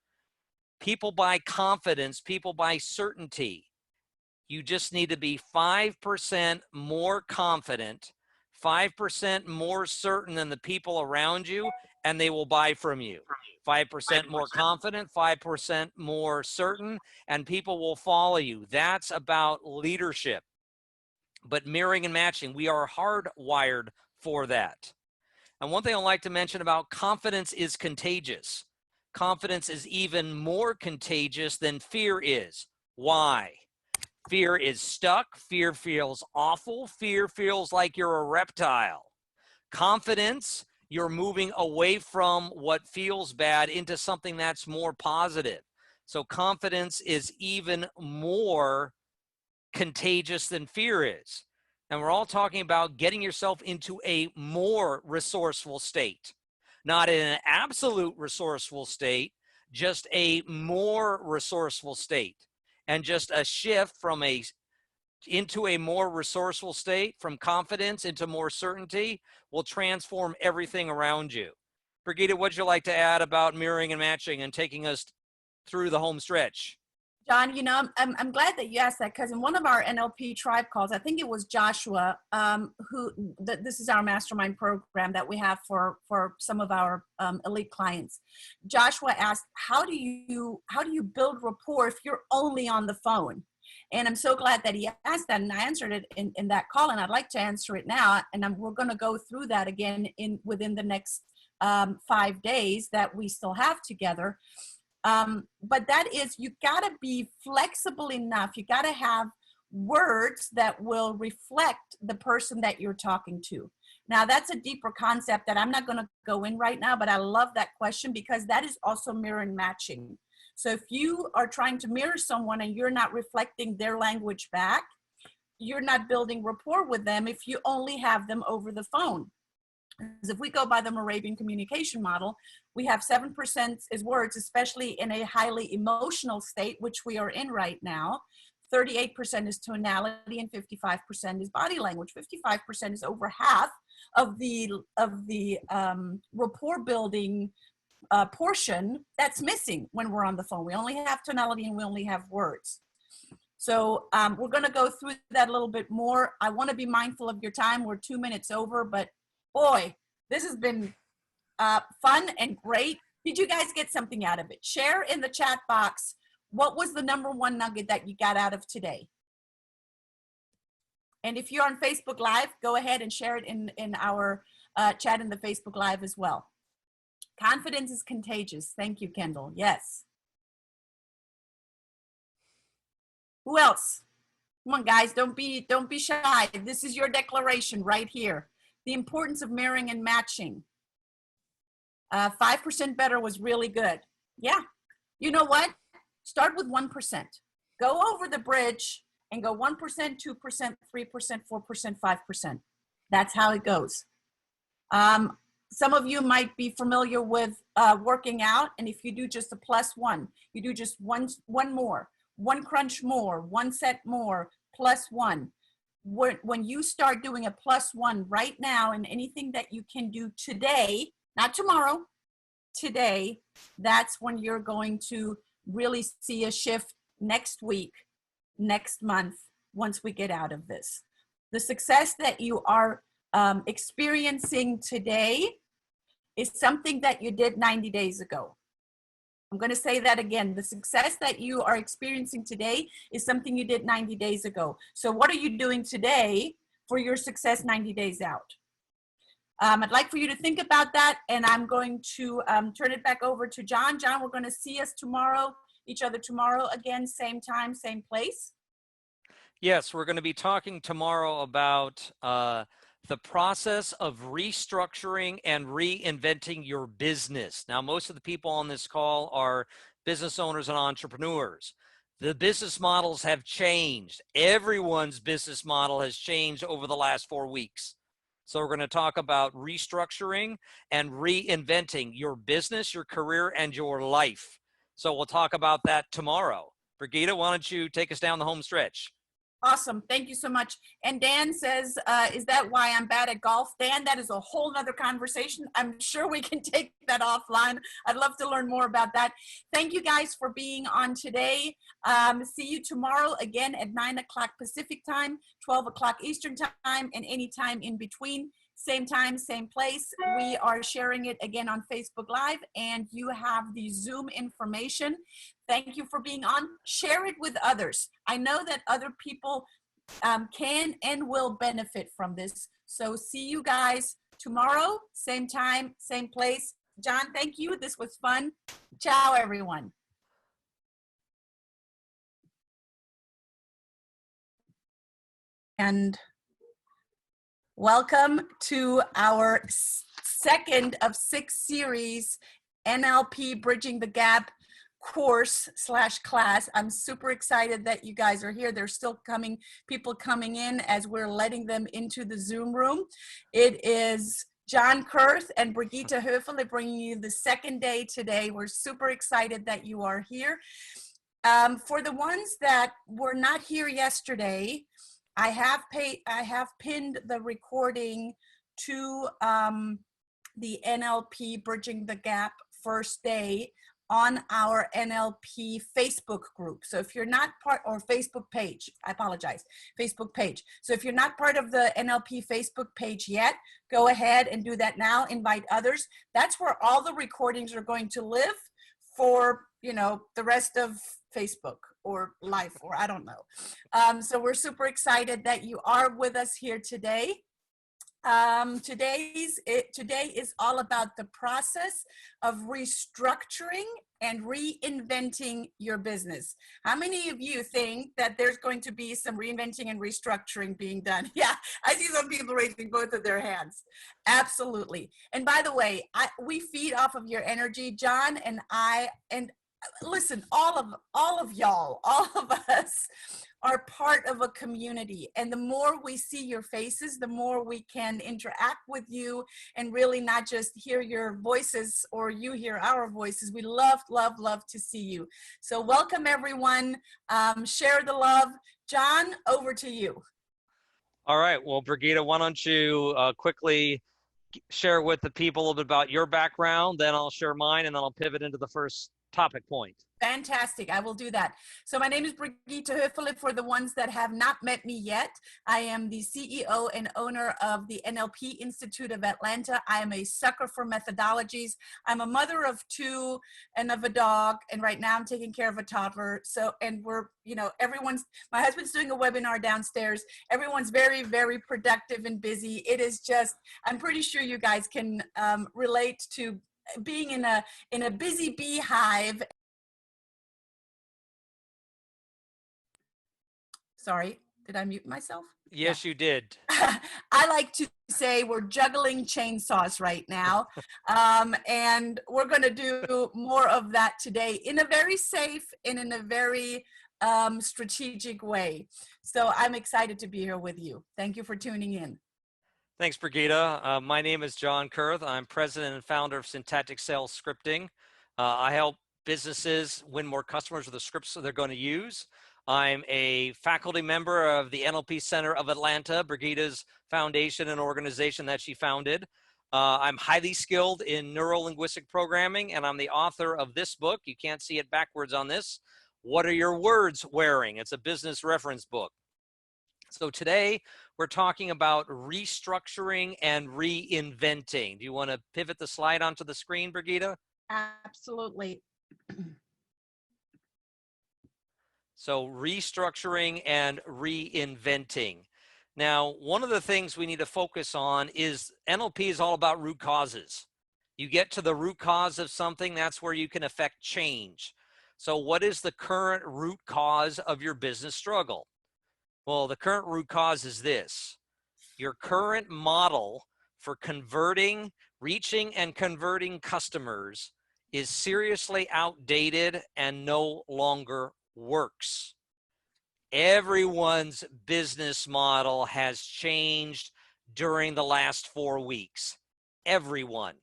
S2: People buy confidence, people buy certainty. You just need to be 5% more confident, 5% more certain than the people around you, and they will buy from you. 5% more confident, 5% more certain, and people will follow you. That's about leadership. But mirroring and matching, we are hardwired for that. And one thing I'd like to mention about confidence is contagious. Confidence is even more contagious than fear is. Why? Fear is stuck. Fear feels awful. Fear feels like you're a reptile. Confidence, you're moving away from what feels bad into something that's more positive. So confidence is even more contagious than fear is. And we're all talking about getting yourself into a more resourceful state, not in an absolute resourceful state, just a more resourceful state. And just a shift from into a more resourceful state, from confidence into more certainty, will transform everything around you. Brigitta, what'd you like to add about mirroring and matching and taking us through the home stretch?
S1: John, I'm glad that you asked that, because in one of our NLP tribe calls, I think it was Joshua, this is our mastermind program that we have for some of our elite clients. Joshua asked, how do you build rapport if you're only on the phone? And I'm so glad that he asked that, and I answered it in that call, and I'd like to answer it now. And we're going to go through that again within the next 5 days that we still have together. But that is, you got to be flexible enough. You got to have words that will reflect the person that you're talking to. Now, that's a deeper concept that I'm not going to go in right now, but I love that question, because that is also mirror and matching. So if you are trying to mirror someone and you're not reflecting their language back, you're not building rapport with them if you only have them over the phone. Because if we go by the Moravian communication model, we have 7% is words, especially in a highly emotional state, which we are in right now. 38% is tonality, and 55% is body language. 55% is over half of the rapport building portion that's missing when we're on the phone. We only have tonality and we only have words. So we're going to go through that a little bit more. I want to be mindful of your time. We're 2 minutes over, but boy, this has been fun and great. Did you guys get something out of it? Share in the chat box, what was the #1 nugget that you got out of today? And if you're on Facebook Live, go ahead and share it in our chat in the Facebook Live as well. Confidence is contagious. Thank you, Kendall. Yes. Who else? Come on, guys, don't be shy. This is your declaration right here. The importance of mirroring and matching. 5% better was really good. Yeah. You know what? Start with 1%. Go over the bridge and go 1%, 2%, 3%, 4%, 5%. That's how it goes. Some of you might be familiar with working out, and if you do just a +1, you do just one more, one crunch more, one set more, +1. When you start doing a +1 right now in anything that you can do today, not tomorrow, today, that's when you're going to really see a shift next week, next month, once we get out of this. The success that you are experiencing today is something that you did 90 days ago. I'm going to say that again. The success that you are experiencing today is something you did 90 days ago. So what are you doing today for your success 90 days out? I'd like for you to think about that, and I'm going to turn it back over to John. John, we're going to see each other tomorrow again, same time, same place.
S2: Yes, we're going to be talking tomorrow about the process of restructuring and reinventing your business. Now, most of the people on this call are business owners and entrepreneurs. The business models have changed. Everyone's business model has changed over the last 4 weeks. So we're going to talk about restructuring and reinventing your business, your career, and your life. So we'll talk about that tomorrow. Brigitta, why don't you take us down the home stretch?
S1: Awesome. Thank you so much. And Dan says, is that why I'm bad at golf? Dan, that is a whole nother conversation. I'm sure we can take that offline. I'd love to learn more about that. Thank you guys for being on today. See you tomorrow again at 9 o'clock Pacific time, 12 o'clock Eastern time, and any time in between. Same time, same place. We are sharing it again on Facebook Live, and you have the Zoom information. Thank you for being on. Share it with others. I know that other people can and will benefit from this. So see you guys tomorrow, same time, same place. John, thank you. This was fun. Ciao, everyone. And welcome to our second of 6 series NLP Bridging the Gap course/class. I'm super excited that you guys are here. There's still people coming in as we're letting them into the Zoom room. It is John Kurth and Brigitta Höfele bringing you the second day today. We're super excited that you are here. For the ones that were not here yesterday, I have pinned the recording to the NLP Bridging the Gap first day on our NLP Facebook group. So if you're not part, or Facebook page, I apologize, Facebook page. So if you're not part of the NLP Facebook page yet, go ahead and do that now, invite others. That's where all the recordings are going to live for, the rest of Facebook or life, or I don't know. So we're super excited that you are with us here today. Today is all about the process of restructuring and reinventing your business. How many of you think that there's going to be some reinventing and restructuring being done? Yeah, I see some people raising both of their hands. Absolutely. And by the way, we feed off of your energy, John and I, and listen, all of y'all, all of us are part of a community, and the more we see your faces, the more we can interact with you and really not just hear your voices or you hear our voices. We love to see you. So welcome everyone. Share the love. John, over to you.
S2: All right. Well, Brigitta, why don't you quickly share with the people a little bit about your background, then I'll share mine, and then I'll pivot into the first topic point.
S1: Fantastic. I will do that. So my name is Brigitta Höferle. For the ones that have not met me yet, I am the CEO and owner of the NLP Institute of Atlanta. I am a sucker for methodologies. I'm a mother of two and of a dog. And right now I'm taking care of a toddler. So, and we're, you know, my husband's doing a webinar downstairs. Everyone's very, very productive and busy. It is just, I'm pretty sure you guys can relate to being in a busy beehive. Sorry, did I mute myself?
S2: Yes, yeah. You did.
S1: I like to say we're juggling chainsaws right now. And we're going to do more of that today in a very safe and in a very strategic way. So I'm excited to be here with you. Thank you for tuning in.
S2: Thanks, Brigitta. My name is John Kurth. I'm president and founder of Syntactic Sales Scripting. I help businesses win more customers with the scripts that they're going to use. I'm a faculty member of the NLP Center of Atlanta, Brigitta's foundation and organization that she founded. I'm highly skilled in neuro-linguistic programming, and I'm the author of this book. You can't see it backwards on this. What are your words wearing? It's a business reference book. So today we're talking about restructuring and reinventing. Do you want to pivot the slide onto the screen, Brigitta?
S1: Absolutely.
S2: So restructuring and reinventing. Now, one of the things we need to focus on is NLP is all about root causes. You get to the root cause of something, that's where you can affect change. So what is the current root cause of your business struggle? Well, the current root cause is this. Your current model for reaching and converting customers is seriously outdated and no longer works. Everyone's business model has changed during the last 4 weeks. Everyone.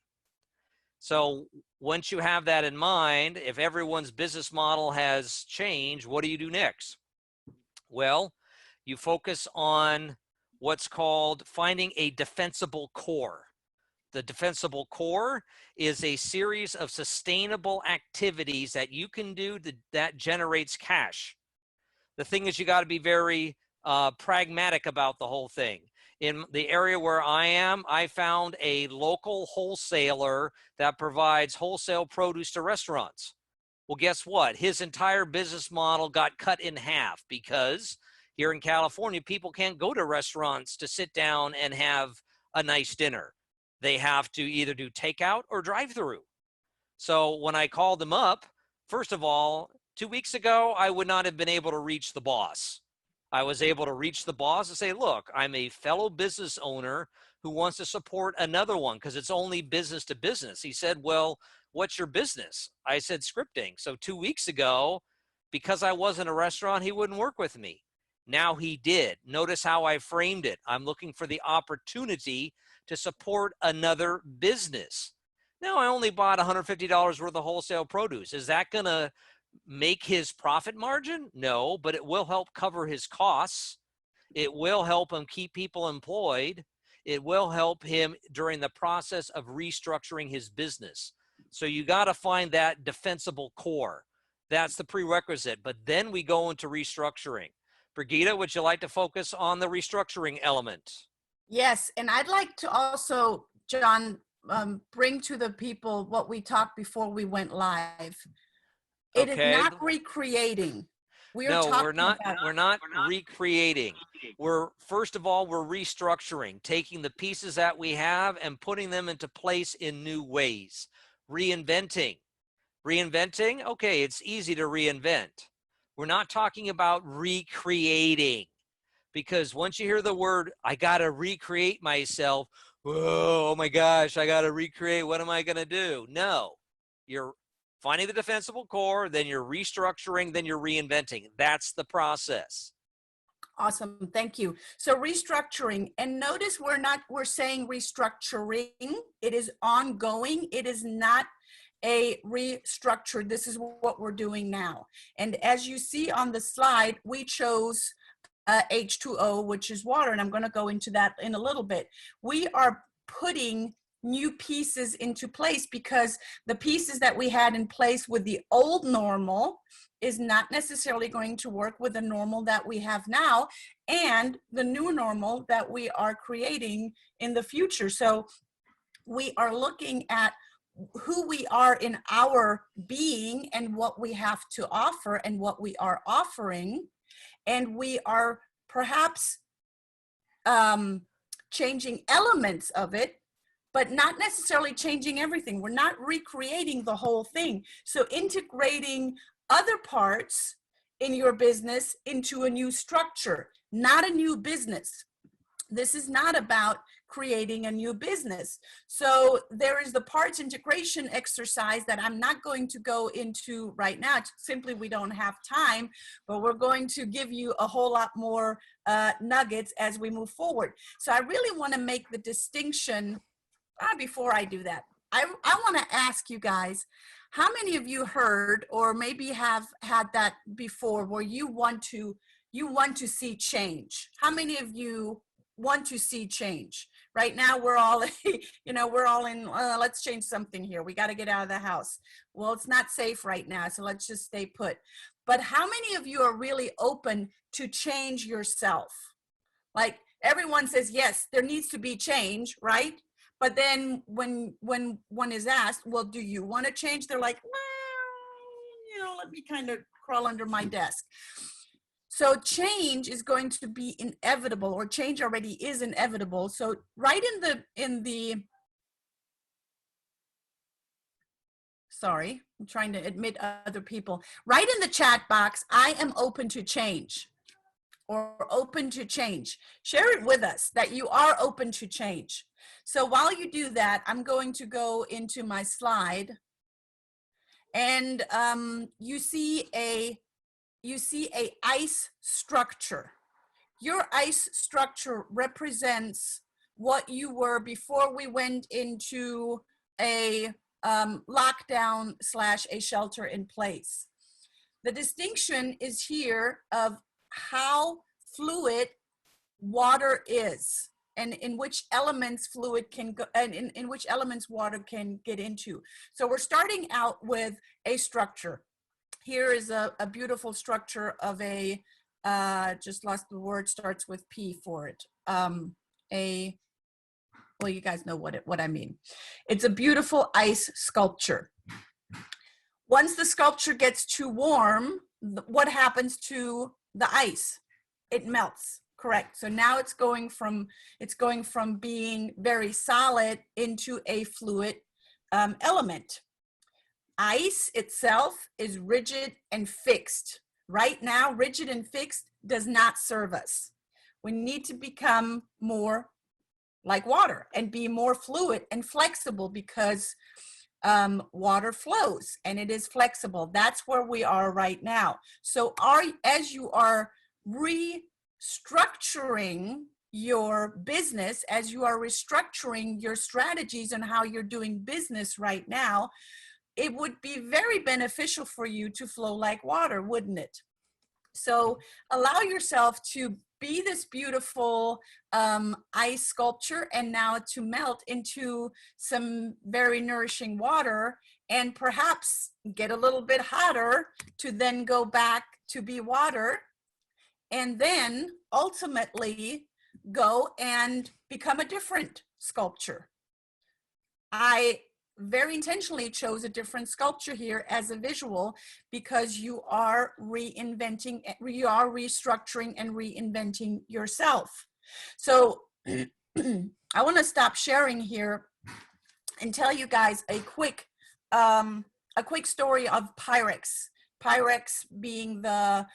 S2: So once you have that in mind, if everyone's business model has changed, what do you do next? Well, you focus on what's called finding a defensible core. The defensible core is a series of sustainable activities that you can do that generates cash. The thing is, you got to be very pragmatic about the whole thing. In the area where I am, I found a local wholesaler that provides wholesale produce to restaurants. Well, guess what? His entire business model got cut in half because here in California, people can't go to restaurants to sit down and have a nice dinner. They have to either do takeout or drive-through. So when I called them up, first of all, 2 weeks ago, I would not have been able to reach the boss. I was able to reach the boss and say, look, I'm a fellow business owner who wants to support another one because it's only business to business. He said, well, what's your business? I said, scripting. So 2 weeks ago, because I wasn't a restaurant, he wouldn't work with me. Now he did. Notice how I framed it. I'm looking for the opportunity to support another business. Now, I only bought $150 worth of wholesale produce. Is that going to make his profit margin? No, but it will help cover his costs. It will help him keep people employed. It will help him during the process of restructuring his business. So you got to find that defensible core. That's the prerequisite. But then we go into restructuring. Brigitta, would you like to focus on the restructuring element?
S1: Yes, and I'd like to also, John, bring to the people what we talked before we went live. It is not recreating.
S2: No, we're not recreating. First of all, we're restructuring, taking the pieces that we have and putting them into place in new ways. Reinventing. Reinventing, okay, it's easy to reinvent. We're not talking about recreating, because once you hear the word, I got to recreate myself, whoa, oh my gosh, I got to recreate, what am I going to do? No, you're finding the defensible core, then you're restructuring, then you're reinventing. That's the process.
S1: Awesome. Thank you. So restructuring, and notice we're saying restructuring. It is ongoing. It is not a restructure. This is what we're doing now. And as you see on the slide, we chose H2O, which is water. And I'm going to go into that in a little bit. We are putting new pieces into place because the pieces that we had in place with the old normal is not necessarily going to work with the normal that we have now and the new normal that we are creating in the future. So we are looking at who we are in our being and what we have to offer and what we are offering. And we are perhaps changing elements of it, but not necessarily changing everything. We're not recreating the whole thing. So integrating other parts in your business into a new structure, not a new business. This is not about creating a new business. So there is the parts integration exercise that I'm not going to go into right now. Simply, we don't have time, but we're going to give you a whole lot more nuggets as we move forward. So I really want to make the distinction. Before I do that, I want to ask you guys, how many of you heard or maybe have had that before where you want to see change? How many of you want to see change? Right now we're all we're all in let's change something here. We got to get out of the house. Well, it's not safe right now, so let's just stay put. But how many of you are really open to change yourself? Like everyone says, yes, there needs to be change, right? But then when one is asked, well, do you want to change? They're like, well, let me kind of crawl under my desk. So change is going to be inevitable, or change already is inevitable. So right in the sorry, I'm trying to admit other people. Right in the chat box, I am open to change, or open to change. Share it with us that you are open to change. So while you do that, I'm going to go into my slide, and you see a ice structure. Your ice structure represents what you were before we went into a lockdown / a shelter in place. The distinction is here of how fluid water is, and in which elements fluid can go, and in which elements water can get into. So we're starting out with a structure. Here is a beautiful structure of a, just lost the word, starts with P for it. Well, you guys know what I mean. It's a beautiful ice sculpture. Once the sculpture gets too warm, what happens to the ice? It melts. Correct. So now it's going from being very solid into a fluid element. Ice itself is rigid and fixed. Right now, rigid and fixed does not serve us. We need to become more like water and be more fluid and flexible, because water flows and it is flexible. That's where we are right now. So as you are restructuring your business, as you are restructuring your strategies and how you're doing business right now, it would be very beneficial for you to flow like water, wouldn't it? So allow yourself to be this beautiful ice sculpture, and now to melt into some very nourishing water, and perhaps get a little bit hotter to then go back to be water, and then ultimately go and become a different sculpture. I very intentionally chose a different sculpture here as a visual, because you are reinventing, you are restructuring and reinventing yourself. So I want to stop sharing here and tell you guys a quick story of Pyrex. Pyrex being the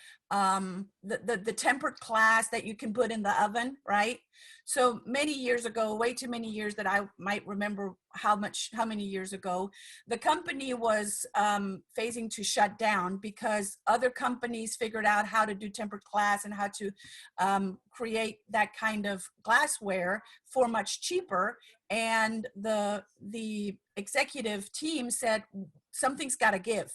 S1: tempered glass that you can put in the oven, right? So many years ago, way too many years that I might remember how many years ago, the company was phasing to shut down because other companies figured out how to do tempered glass and how to create that kind of glassware for much cheaper. And the executive team said, something's got to give.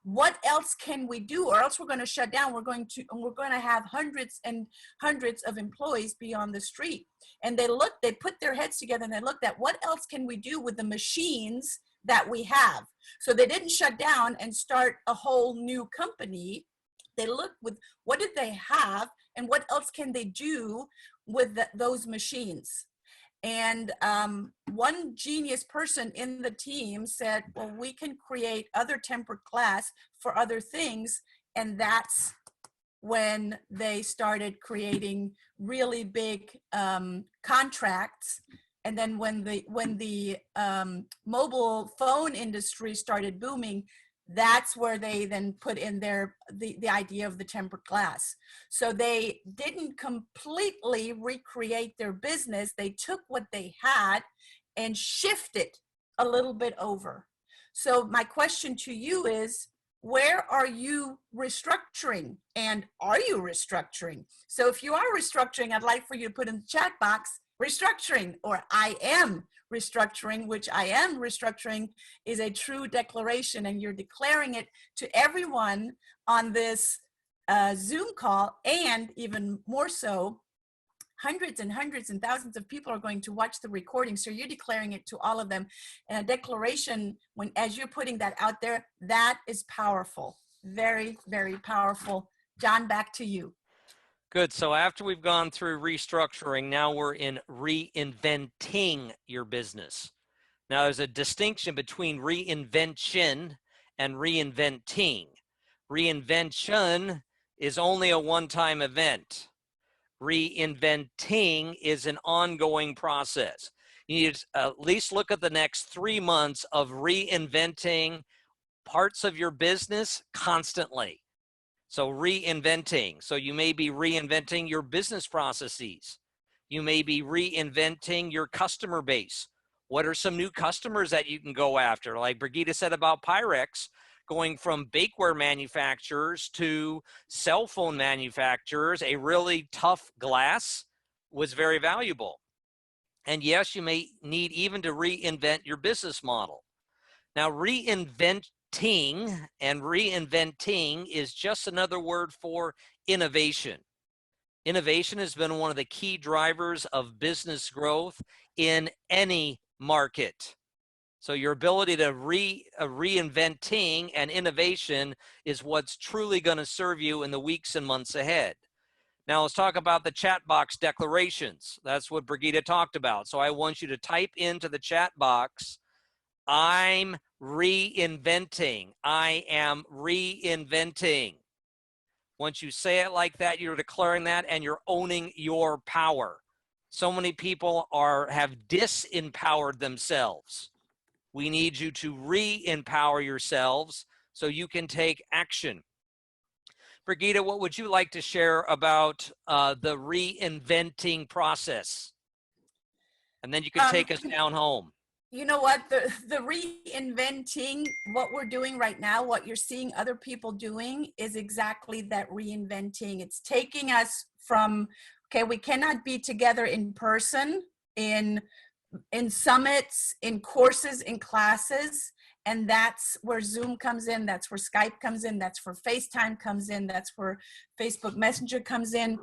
S1: What else can we do, or else we're going to shut down? We're going to have hundreds and hundreds of employees be on the street. And they put their heads together and they looked at what else can we do with the machines that we have. So they didn't shut down and start a whole new company. They looked with what did they have and what else can they do with those machines. And one genius person in the team said, well, we can create other tempered glass for other things. And that's when they started creating really big contracts. And then when the mobile phone industry started booming, that's where they then put in the idea of the tempered glass. So they didn't completely recreate their business. They took what they had and shifted a little bit over. So my question to you is, where are you restructuring, and are you restructuring? So if you are restructuring, I'd like for you to put in the chat box, restructuring, or I am restructuring, which I am restructuring is a true declaration, and you're declaring it to everyone on this Zoom call, and even more so, hundreds and hundreds and thousands of people are going to watch the recording. So you're declaring it to all of them. And a declaration, as you're putting that out there, that is powerful. Very, very powerful. John, back to you.
S2: Good. So after we've gone through restructuring, now we're in reinventing your business. Now there's a distinction between reinvention and reinventing. Reinvention is only a one-time event. Reinventing is an ongoing process. You need to at least look at the next 3 months of reinventing parts of your business constantly. So reinventing. So you may be reinventing your business processes. You may be reinventing your customer base. What are some new customers that you can go after? Like Brigitta said about Pyrex, going from bakeware manufacturers to cell phone manufacturers, a really tough glass was very valuable. And yes, you may need even to reinvent your business model. Now, reinventing and reinventing is just another word for innovation. Innovation has been one of the key drivers of business growth in any market. So your ability to reinventing and innovation is what's truly going to serve you in the weeks and months ahead. Now let's talk about the chat box declarations. That's what Brigitta talked about. So I want you to type into the chat box, I'm reinventing. I am reinventing. Once you say it like that, you're declaring that and you're owning your power. So many people have disempowered themselves. We need you to re-empower yourselves so you can take action. Brigitta, what would you like to share about the reinventing process? And then you can take us down home.
S1: You know what, the reinventing, what we're doing right now, what you're seeing other people doing is exactly that reinventing. It's taking us from, okay, we cannot be together in person, in summits, in courses, in classes, and that's where Zoom comes in, that's where Skype comes in, that's where FaceTime comes in, that's where Facebook Messenger comes in.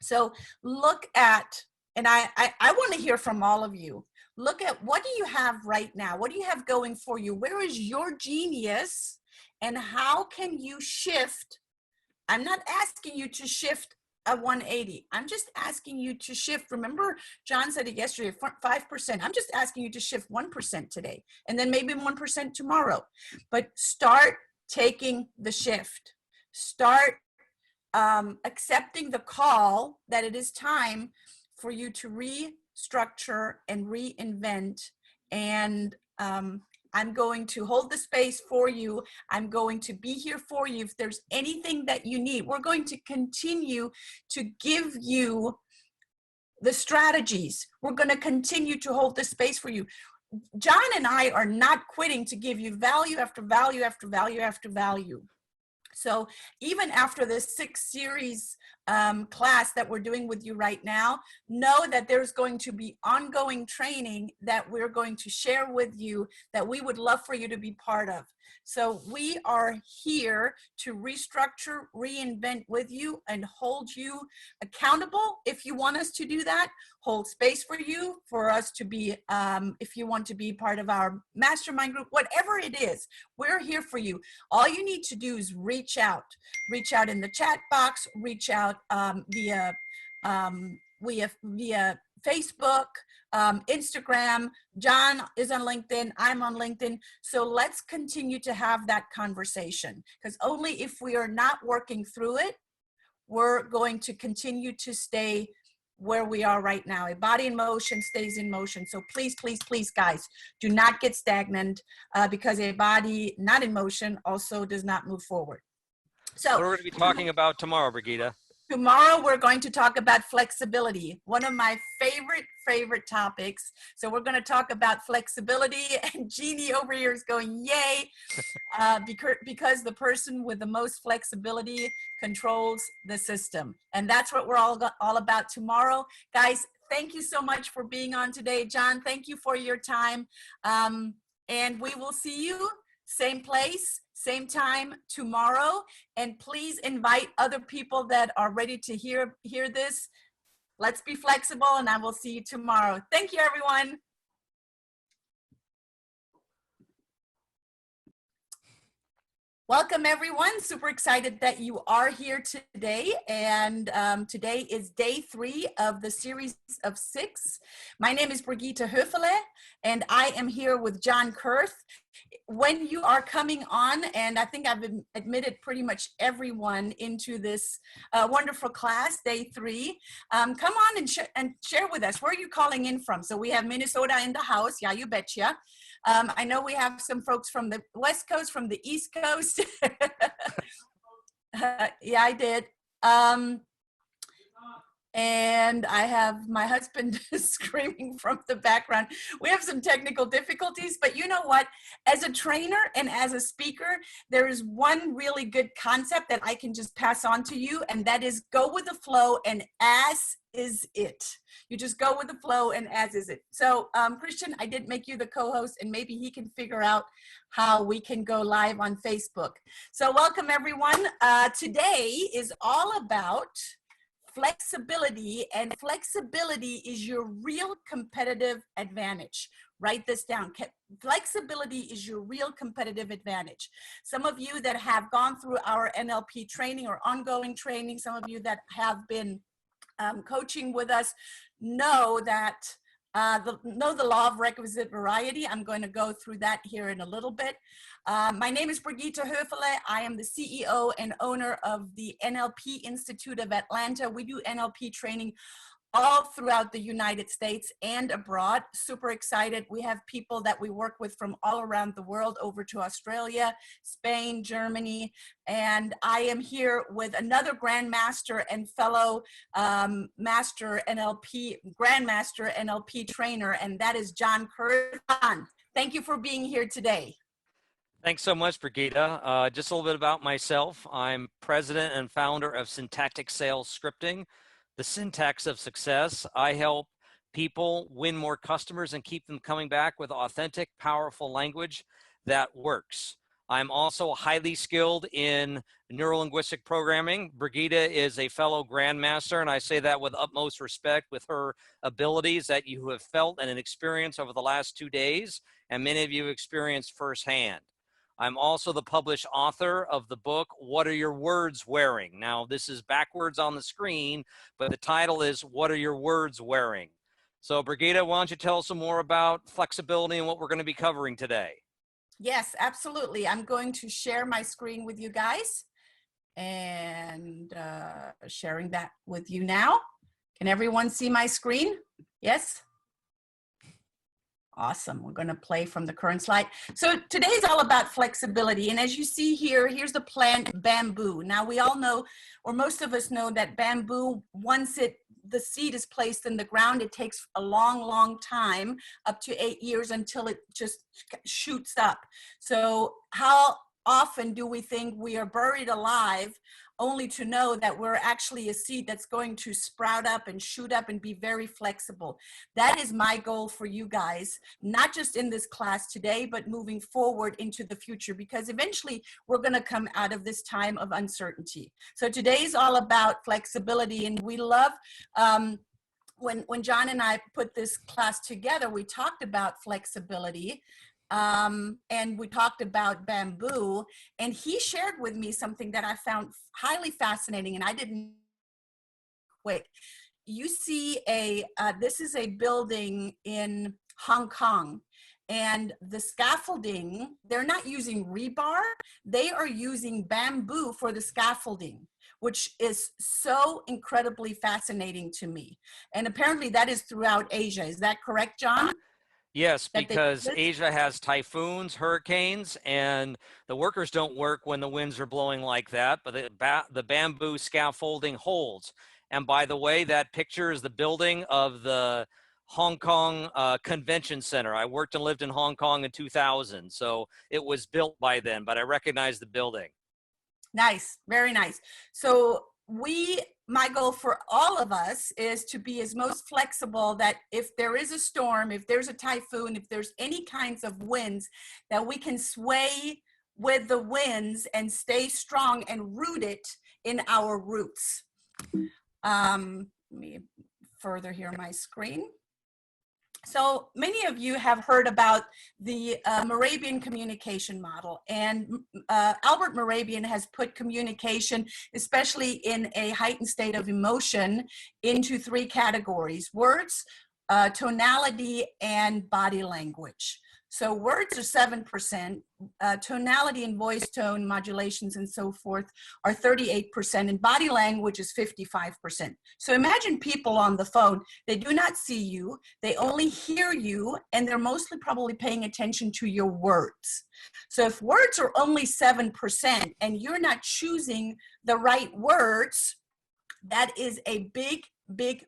S1: So look at, and I want to hear from all of you. Look at, what do you have right now? What do you have going for you? Where is your genius? And how can you shift? I'm not asking you to shift a 180. I'm just asking you to shift. Remember, John said it yesterday, 5%. I'm just asking you to shift 1% today, and then maybe 1% tomorrow. But start taking the shift. Start accepting the call that it is time for you to restructure and reinvent and I'm going to hold the space for you. I'm going to be here for you. If there's anything that you need, we're going to continue to give you the strategies. We're going to continue to hold the space for you. John and I are not quitting to give you value after value after value after value. So even after this 6-series class that we're doing with you right now, know that there's going to be ongoing training that we're going to share with you that we would love for you to be part of. So we are here to restructure, reinvent with you, and hold you accountable if you want us to do that. Hold space for you, for us to be, if you want to be part of our mastermind group, whatever it is, we're here for you. All you need to do is reach out in the chat box, reach out via Facebook, Instagram. John is on LinkedIn. I'm on LinkedIn. So let's continue to have that conversation, because only if we are not working through it, we're going to continue to stay where we are right now. A body in motion stays in motion. So please, please, please, guys, do not get stagnant, because a body not in motion also does not move forward. So
S2: what are we going to be talking about tomorrow, Brigitta?
S1: Tomorrow, we're going to talk about flexibility, one of my favorite topics. So we're going to talk about flexibility, and Jeannie over here is going, yay, because the person with the most flexibility controls the system. And that's what we're all about tomorrow. Guys, thank you so much for being on today. John, thank you for your time. And we will see you same place, same time tomorrow. And please invite other people that are ready to hear this. Let's be flexible, and I will see you tomorrow. Thank you, everyone. Welcome, everyone. Super excited that you are here today. And today is day 3 of the series of 6. My name is Brigitta Höfele, and I am here with John Kurth. When you are coming on, and I think I've admitted pretty much everyone into this wonderful class, day 3, come on and share with us. Where are you calling in from? So we have Minnesota in the house. Yeah, you betcha. I know we have some folks from the West Coast, from the East Coast. Yeah, I did. And I have my husband screaming from the background. We have some technical difficulties, but you know what? As a trainer and as a speaker, there is one really good concept that I can just pass on to you, and that is go with the flow, and as is it. You just go with the flow, and as is it. So Christian, I did make you the co-host, and maybe he can figure out how we can go live on Facebook. So welcome, everyone. Today is all about flexibility, and flexibility is your real competitive advantage. Write this down. Flexibility is your real competitive advantage. Some of you that have gone through our NLP training or ongoing training, some of you that have been coaching with us know that the law of requisite variety. I'm going to go through that here in a little bit. My name is Brigitta Höfele. I am the CEO and owner of the NLP Institute of Atlanta. We do NLP training all throughout the United States and abroad. Super excited. We have people that we work with from all around the world, over to Australia, Spain, Germany, and I am here with another Grandmaster and fellow Grandmaster NLP trainer, and that is John Kurth. Thank you for being here today.
S2: Thanks so much, Brigitta. Just a little bit about myself. I'm president and founder of Syntactic Sales Scripting, the syntax of success. I help people win more customers and keep them coming back with authentic, powerful language that works. I'm also highly skilled in neuro-linguistic programming. Brigitta is a fellow grandmaster, and I say that with utmost respect, with her abilities that you have felt and experienced over the last 2 days, and many of you experienced firsthand. I'm also the published author of the book, What Are Your Words Wearing? Now, this is backwards on the screen, but the title is What Are Your Words Wearing? So, Brigitta, why don't you tell us some more about flexibility and what we're going to be covering today?
S1: Yes, absolutely. I'm going to share my screen with you guys, and sharing that with you now. Can everyone see my screen? Yes? Awesome. We're going to play from the current slide. So today's all about flexibility. And as you see here, here's the plant bamboo. Now we all know, or most of us know, that bamboo, once the seed is placed in the ground, it takes a long, long time, up to 8 years, until it just shoots up. So how often do we think we are buried alive, only to know that we're actually a seed that's going to sprout up and shoot up and be very flexible? That is my goal for you guys, not just in this class today, but moving forward into the future, because eventually we're going to come out of this time of uncertainty. So today's all about flexibility, and we love, when John and I put this class together, we talked about flexibility. And we talked about bamboo, and he shared with me something that I found highly fascinating, and I didn't quick. You see this is a building in Hong Kong, and the scaffolding, they're not using rebar, they are using bamboo for the scaffolding, which is so incredibly fascinating to me. And apparently that is throughout Asia. Is that correct, John?
S2: Yes, because Asia has typhoons, hurricanes, and the workers don't work when the winds are blowing like that, but the bamboo scaffolding holds. And by the way, that picture is the building of the Hong Kong Convention Center. I worked and lived in Hong Kong in 2000, so it was built by then, but I recognize the building.
S1: Nice, very nice. So my goal for all of us is to be as most flexible, that if there is a storm, if there's a typhoon, if there's any kinds of winds, that we can sway with the winds and stay strong and rooted in our roots. Let me further here my screen. So many of you have heard about the Moravian communication model, and Albert Moravian has put communication, especially in a heightened state of emotion, into 3 categories: words, tonality, and body language. So words are 7%, tonality and voice tone modulations and so forth are 38%, and body language is 55%. So imagine people on the phone, they do not see you, they only hear you, and they're mostly probably paying attention to your words. So if words are only 7% and you're not choosing the right words, that is a big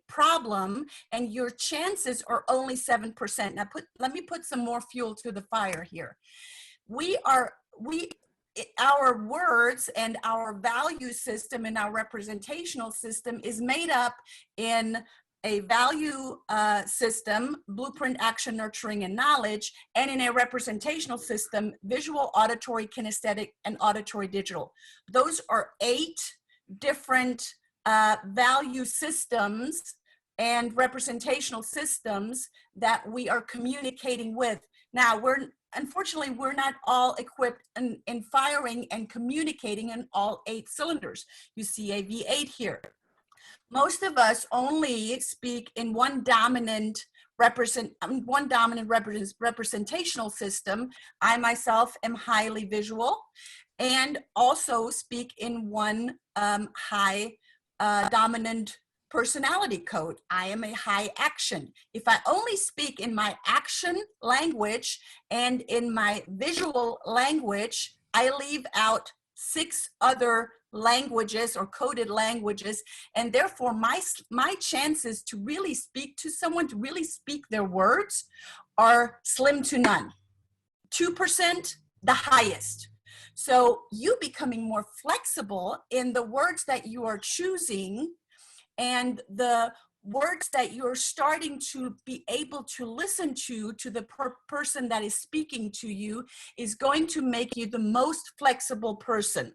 S1: problem, and your chances are only 7%. Now let me put some more fuel to the fire here. Our words and our value system and our representational system is made up in a value system, blueprint, action, nurturing, and knowledge, and in a representational system, visual, auditory, kinesthetic, and auditory digital. Those are 8 different value systems and representational systems that we are communicating with. Now, unfortunately, we're not all equipped in firing and communicating in all 8 cylinders. You see a V8 here. Most of us only speak in one dominant representational system. I myself am highly visual, and also speak in one high dominant personality code. I am a high action. If I only speak in my action language and in my visual language, I leave out 6 other languages or coded languages, and therefore my chances to really speak to someone, to really speak their words, are slim to none. 2%, the highest. So you becoming more flexible in the words that you are choosing and the words that you're starting to be able to listen to the person that is speaking to you, is going to make you the most flexible person.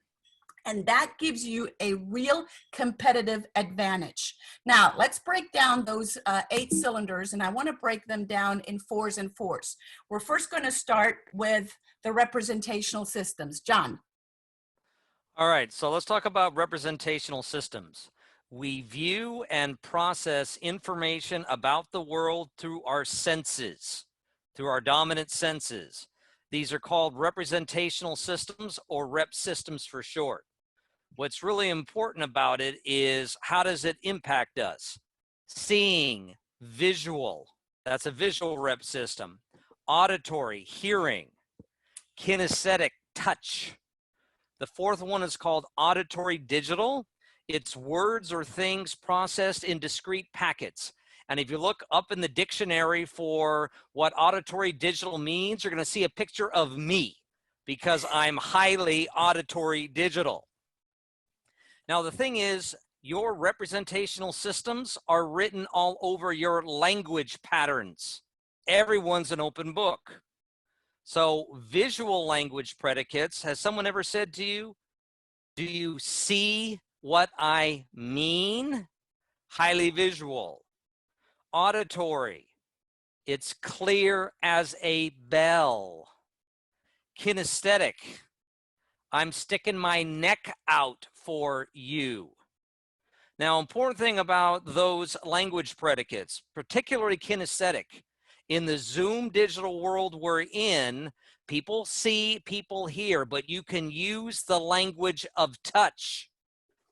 S1: And that gives you a real competitive advantage. Now, let's break down those 8 cylinders, and I want to break them down in 4s and 4s. We're first going to start with the representational systems. John.
S2: All right, so let's talk about representational systems. We view and process information about the world through our senses, through our dominant senses. These are called representational systems, or rep systems for short. What's really important about it is, how does it impact us? Seeing, visual, that's a visual rep system. auditory, hearing, kinesthetic, touch. The fourth one is called auditory digital. It's words or things processed in discrete packets. And if you look up in the dictionary for what auditory digital means, you're going to see a picture of me because I'm highly auditory digital. Now, the thing is, your representational systems are written all over your language patterns. Everyone's an open book. So visual language predicates, has someone ever said to you, do you see what I mean? Highly visual. Auditory, it's clear as a bell. Kinesthetic, I'm sticking my neck out for you. Now, important thing about those language predicates, particularly kinesthetic, in the Zoom digital world we're in, people see, people hear, but you can use the language of touch.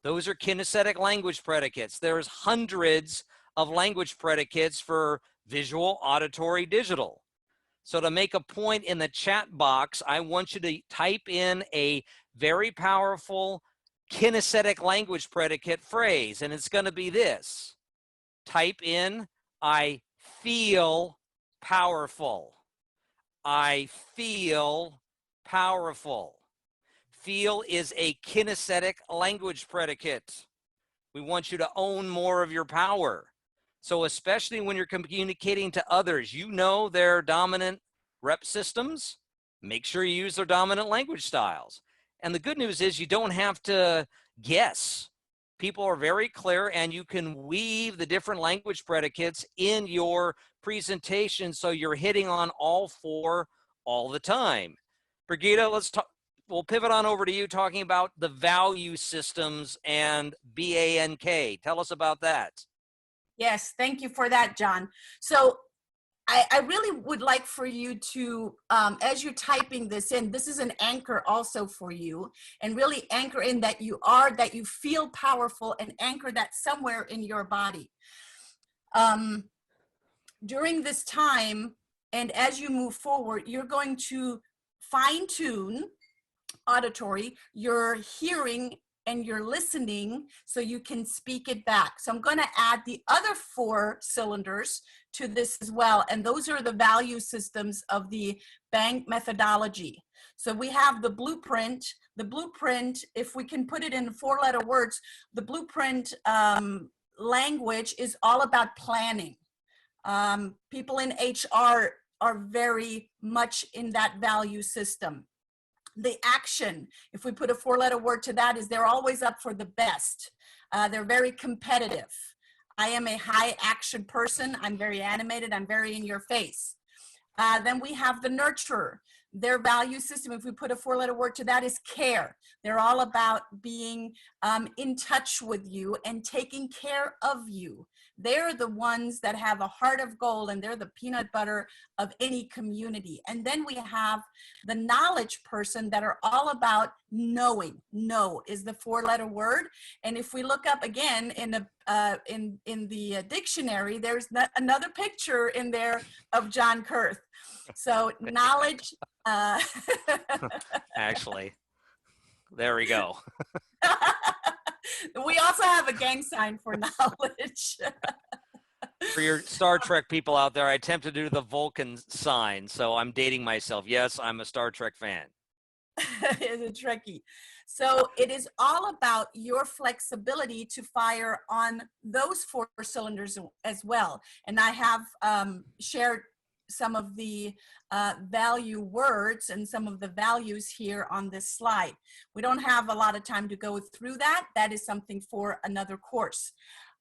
S2: Those are kinesthetic language predicates. There's hundreds of language predicates for visual, auditory, digital. So to make a point in the chat box, I want you to type in a very powerful kinesthetic language predicate phrase, and it's going to be this. Type in, I feel powerful. I feel powerful. Feel is a kinesthetic language predicate. We want you to own more of your power. So especially when you're communicating to others, you know their dominant rep systems, make sure you use their dominant language styles. And the good news is you don't have to guess. People are very clear, and you can weave the different language predicates in your presentation so you're hitting on all four all the time. Brigitta, let's talk. We'll pivot on over to you talking about the value systems and BANK. Tell us about that.
S1: Yes, thank you for that, John. So I really would like for you to, as you're typing this in, this is an anchor also for you, and really anchor in that you feel powerful, and anchor that somewhere in your body. During this time, and as you move forward, you're going to fine tune auditory, your hearing, and your listening so you can speak it back. So I'm going to add the other 4 cylinders to this as well. And those are the value systems of the BANK methodology. So we have the blueprint. The blueprint, if we can put it in 4-letter words, the blueprint language is all about planning. People in HR are very much in that value system. The action, if we put a 4-letter word to that, is they're always up for the best. They're very competitive. I am a high action person. I'm very animated. I'm very in your face. Then we have the nurturer. Their value system, if we put a 4-letter word to that, is care. They're all about being in touch with you and taking care of you. They're the ones that have a heart of gold, and they're the peanut butter of any community. And then we have the knowledge person that are all about knowing. Know is the 4-letter word. And if we look up again in the dictionary, there's another picture in there of John Kurth. So knowledge.
S2: Actually, there we go.
S1: We also have a gang sign for knowledge.
S2: For your Star Trek people out there, I attempted to do the Vulcan sign, so I'm dating myself. Yes, I'm a Star Trek fan.
S1: It's a Trekkie. So it is all about your flexibility to fire on those 4 cylinders as well. And I have shared some of the value words and some of the values here on this slide. We don't have a lot of time to go through that. That is something for another course.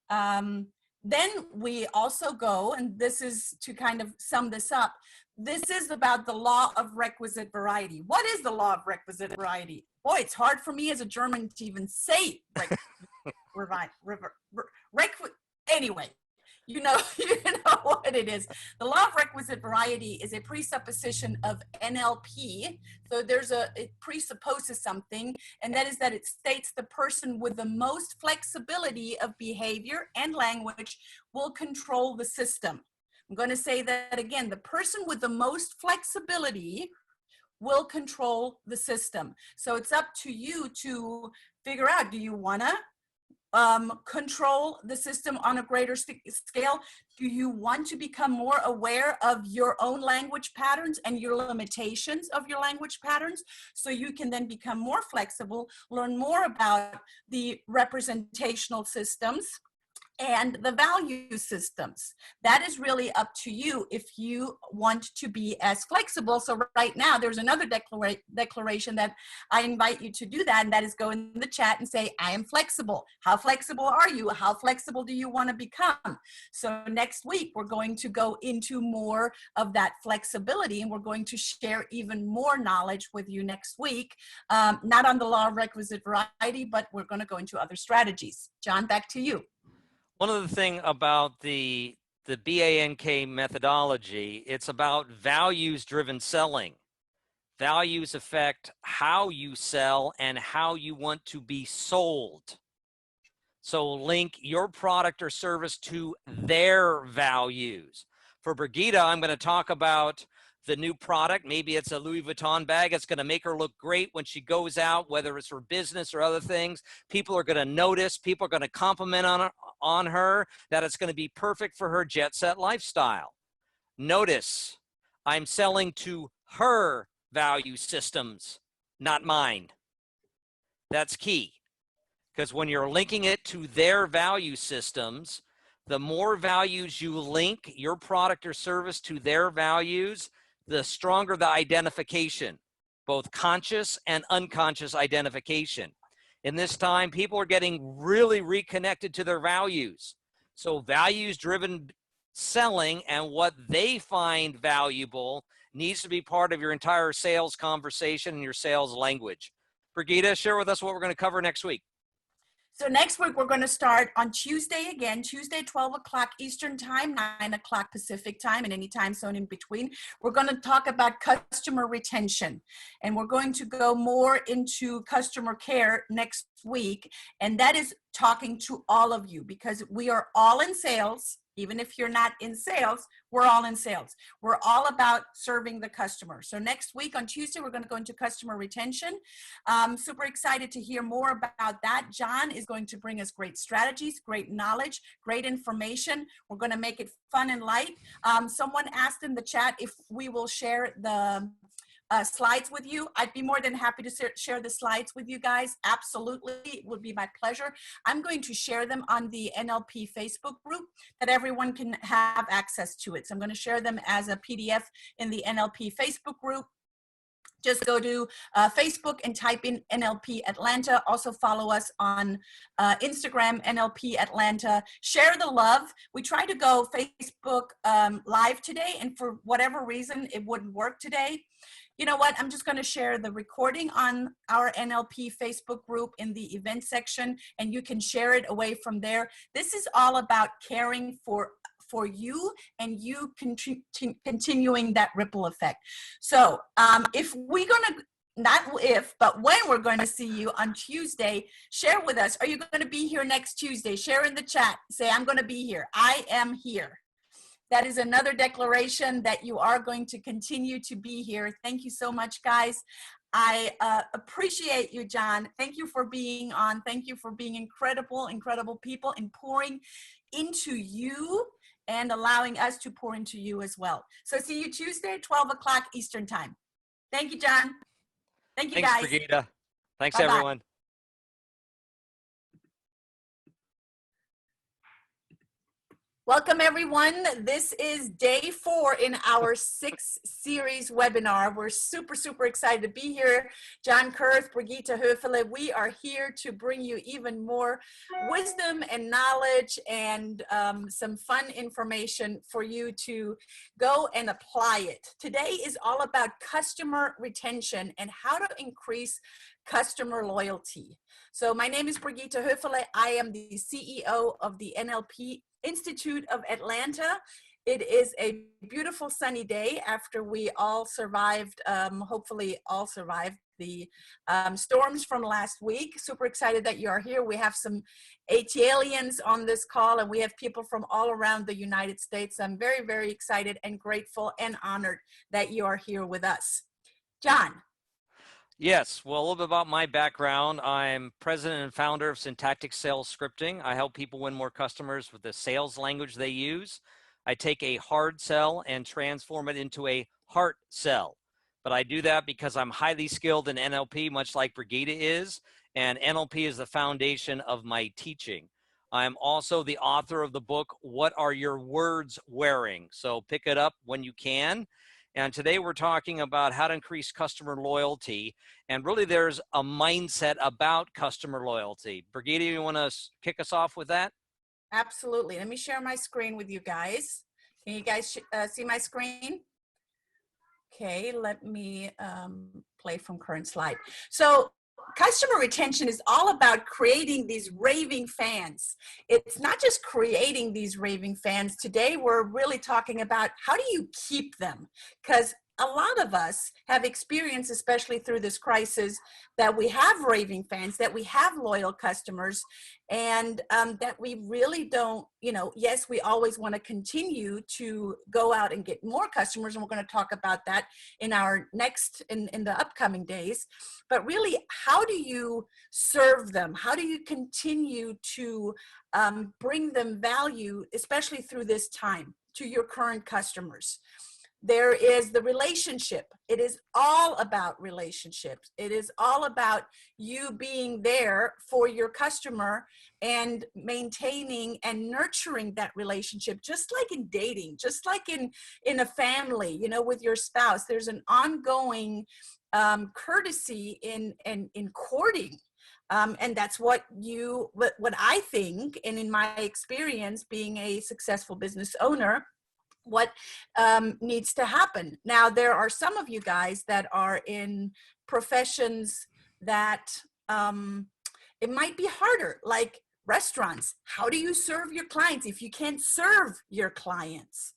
S1: Then we also go, and this is to kind of sum this up, this is about the law of requisite variety. What is the law of requisite variety? Boy, it's hard for me as a German to even say anyway. You know what it is. The law of requisite variety is a presupposition of NLP. So it presupposes something, and that is that it states the person with the most flexibility of behavior and language will control the system. I'm going to say that again. The person with the most flexibility will control the system. So it's up to you to figure out, do you want to control the system on a greater scale? Do you want to become more aware of your own language patterns and your limitations of your language patterns, so you can then become more flexible, learn more about the representational systems and the value systems? That is really up to you if you want to be as flexible. So right now, there's another declaration that I invite you to do that, and that is go in the chat and say, I am flexible. How flexible are you? How flexible do you want to become? So next week, we're going to go into more of that flexibility, and we're going to share even more knowledge with you next week, not on the law of requisite variety, but we're going to go into other strategies. John, back to you.
S2: One of the things about the BANK methodology, it's about values-driven selling. Values affect how you sell and how you want to be sold. So link your product or service to their values. For Brigitta, I'm going to talk about the new product. Maybe it's a Louis Vuitton bag. It's going to make her look great when she goes out, whether it's for business or other things. People are going to notice. People are going to compliment on her, that it's going to be perfect for her jet set lifestyle. Notice, I'm selling to her value systems, not mine. That's key, because when you're linking it to their value systems, the more values you link your product or service to their values, the stronger the identification, both conscious and unconscious identification. In this time, people are getting really reconnected to their values. So values-driven selling and what they find valuable needs to be part of your entire sales conversation and your sales language. Brigitta, share with us what we're going to cover next week.
S1: So next week, we're going to start on Tuesday again, Tuesday, 12 o'clock Eastern time, 9 o'clock Pacific time, and any time zone in between. We're going to talk about customer retention, and we're going to go more into customer care next week. And that is talking to all of you, because we are all in sales. Even if you're not in sales, we're all in sales. We're all about serving the customer. So next week on Tuesday, we're going to go into customer retention. Super excited to hear more about that. John is going to bring us great strategies, great knowledge, great information. We're going to make it fun and light. Someone asked in the chat if we will share the slides with you. I'd be more than happy to share the slides with you guys. Absolutely, it would be my pleasure. I'm going to share them on the NLP Facebook group that everyone can have access to it. So I'm going to share them as a PDF in the NLP Facebook group. Just go to Facebook and type in NLP Atlanta. Also follow us on Instagram, NLP Atlanta. Share the love. We tried to go Facebook live today, and for whatever reason, it wouldn't work today. You know what? I'm just going to share the recording on our NLP Facebook group in the event section, and you can share it away from there. This is all about caring for you and you continuing that ripple effect. So if we're going to, not if, but when we're going to see you on Tuesday, share with us. Are you going to be here next Tuesday? Share in the chat. Say, I'm going to be here. I am here. That is another declaration that you are going to continue to be here. Thank you so much, guys. I appreciate you, John. Thank you for being on. Thank you for being incredible, incredible people and pouring into you and allowing us to pour into you as well. So see you Tuesday, 12 o'clock Eastern time. Thank you, John. Thank you, guys.
S2: Thanks, Brigitta. Thanks,
S1: Bye-bye.
S2: everyone.
S1: Welcome, everyone. This is day 4 in our 6 series webinar. We're super, super excited to be here. John Kurth, Brigitta Höfele, we are here to bring you even more wisdom and knowledge and some fun information for you to go and apply it. Today is all about customer retention and how to increase customer loyalty. So my name is Brigitta Höfele. I am the CEO of the NLP Institute of Atlanta, It is a beautiful sunny day after we all survived, hopefully all survived the storms from last week. Super excited that you are here. We have some ATLians on this call, and we have people from all around the United States. I'm very, very excited and grateful and honored that you are here with us. John.
S2: Yes, well, a little bit about my background. I'm president and founder of Syntactic Sales Scripting. I help people win more customers with the sales language they use. I take a hard sell and transform it into a heart sell. But I do that because I'm highly skilled in NLP, much like Brigitta is, and NLP is the foundation of my teaching. I'm also the author of the book, What Are Your Words Wearing? So pick it up when you can. And today we're talking about how to increase customer loyalty. And really there's a mindset about customer loyalty. Brigitta, you want to kick us off with that?
S1: Absolutely. Let me share my screen with you guys. Can you guys see my screen? Okay, let me play from current slide. So customer retention is all about creating these raving fans. It's not just creating these raving fans. Today, we're really talking about how do you keep them? Because a lot of us have experienced, especially through this crisis, that we have raving fans, that we have loyal customers, and that we really don't, yes, we always want to continue to go out and get more customers, and we're going to talk about that in our in the upcoming days. But really, how do you serve them? How do you continue to bring them value, especially through this time, to your current customers? There is the relationship. It is all about relationships. It is all about you being there for your customer and maintaining and nurturing that relationship, just like in dating, just like in a family, with your spouse. There's an ongoing courtesy in courting. And that's what I think, and in my experience being a successful business owner, what needs to happen. Now, there are some of you guys that are in professions that it might be harder, like restaurants. How do you serve your clients if you can't serve your clients?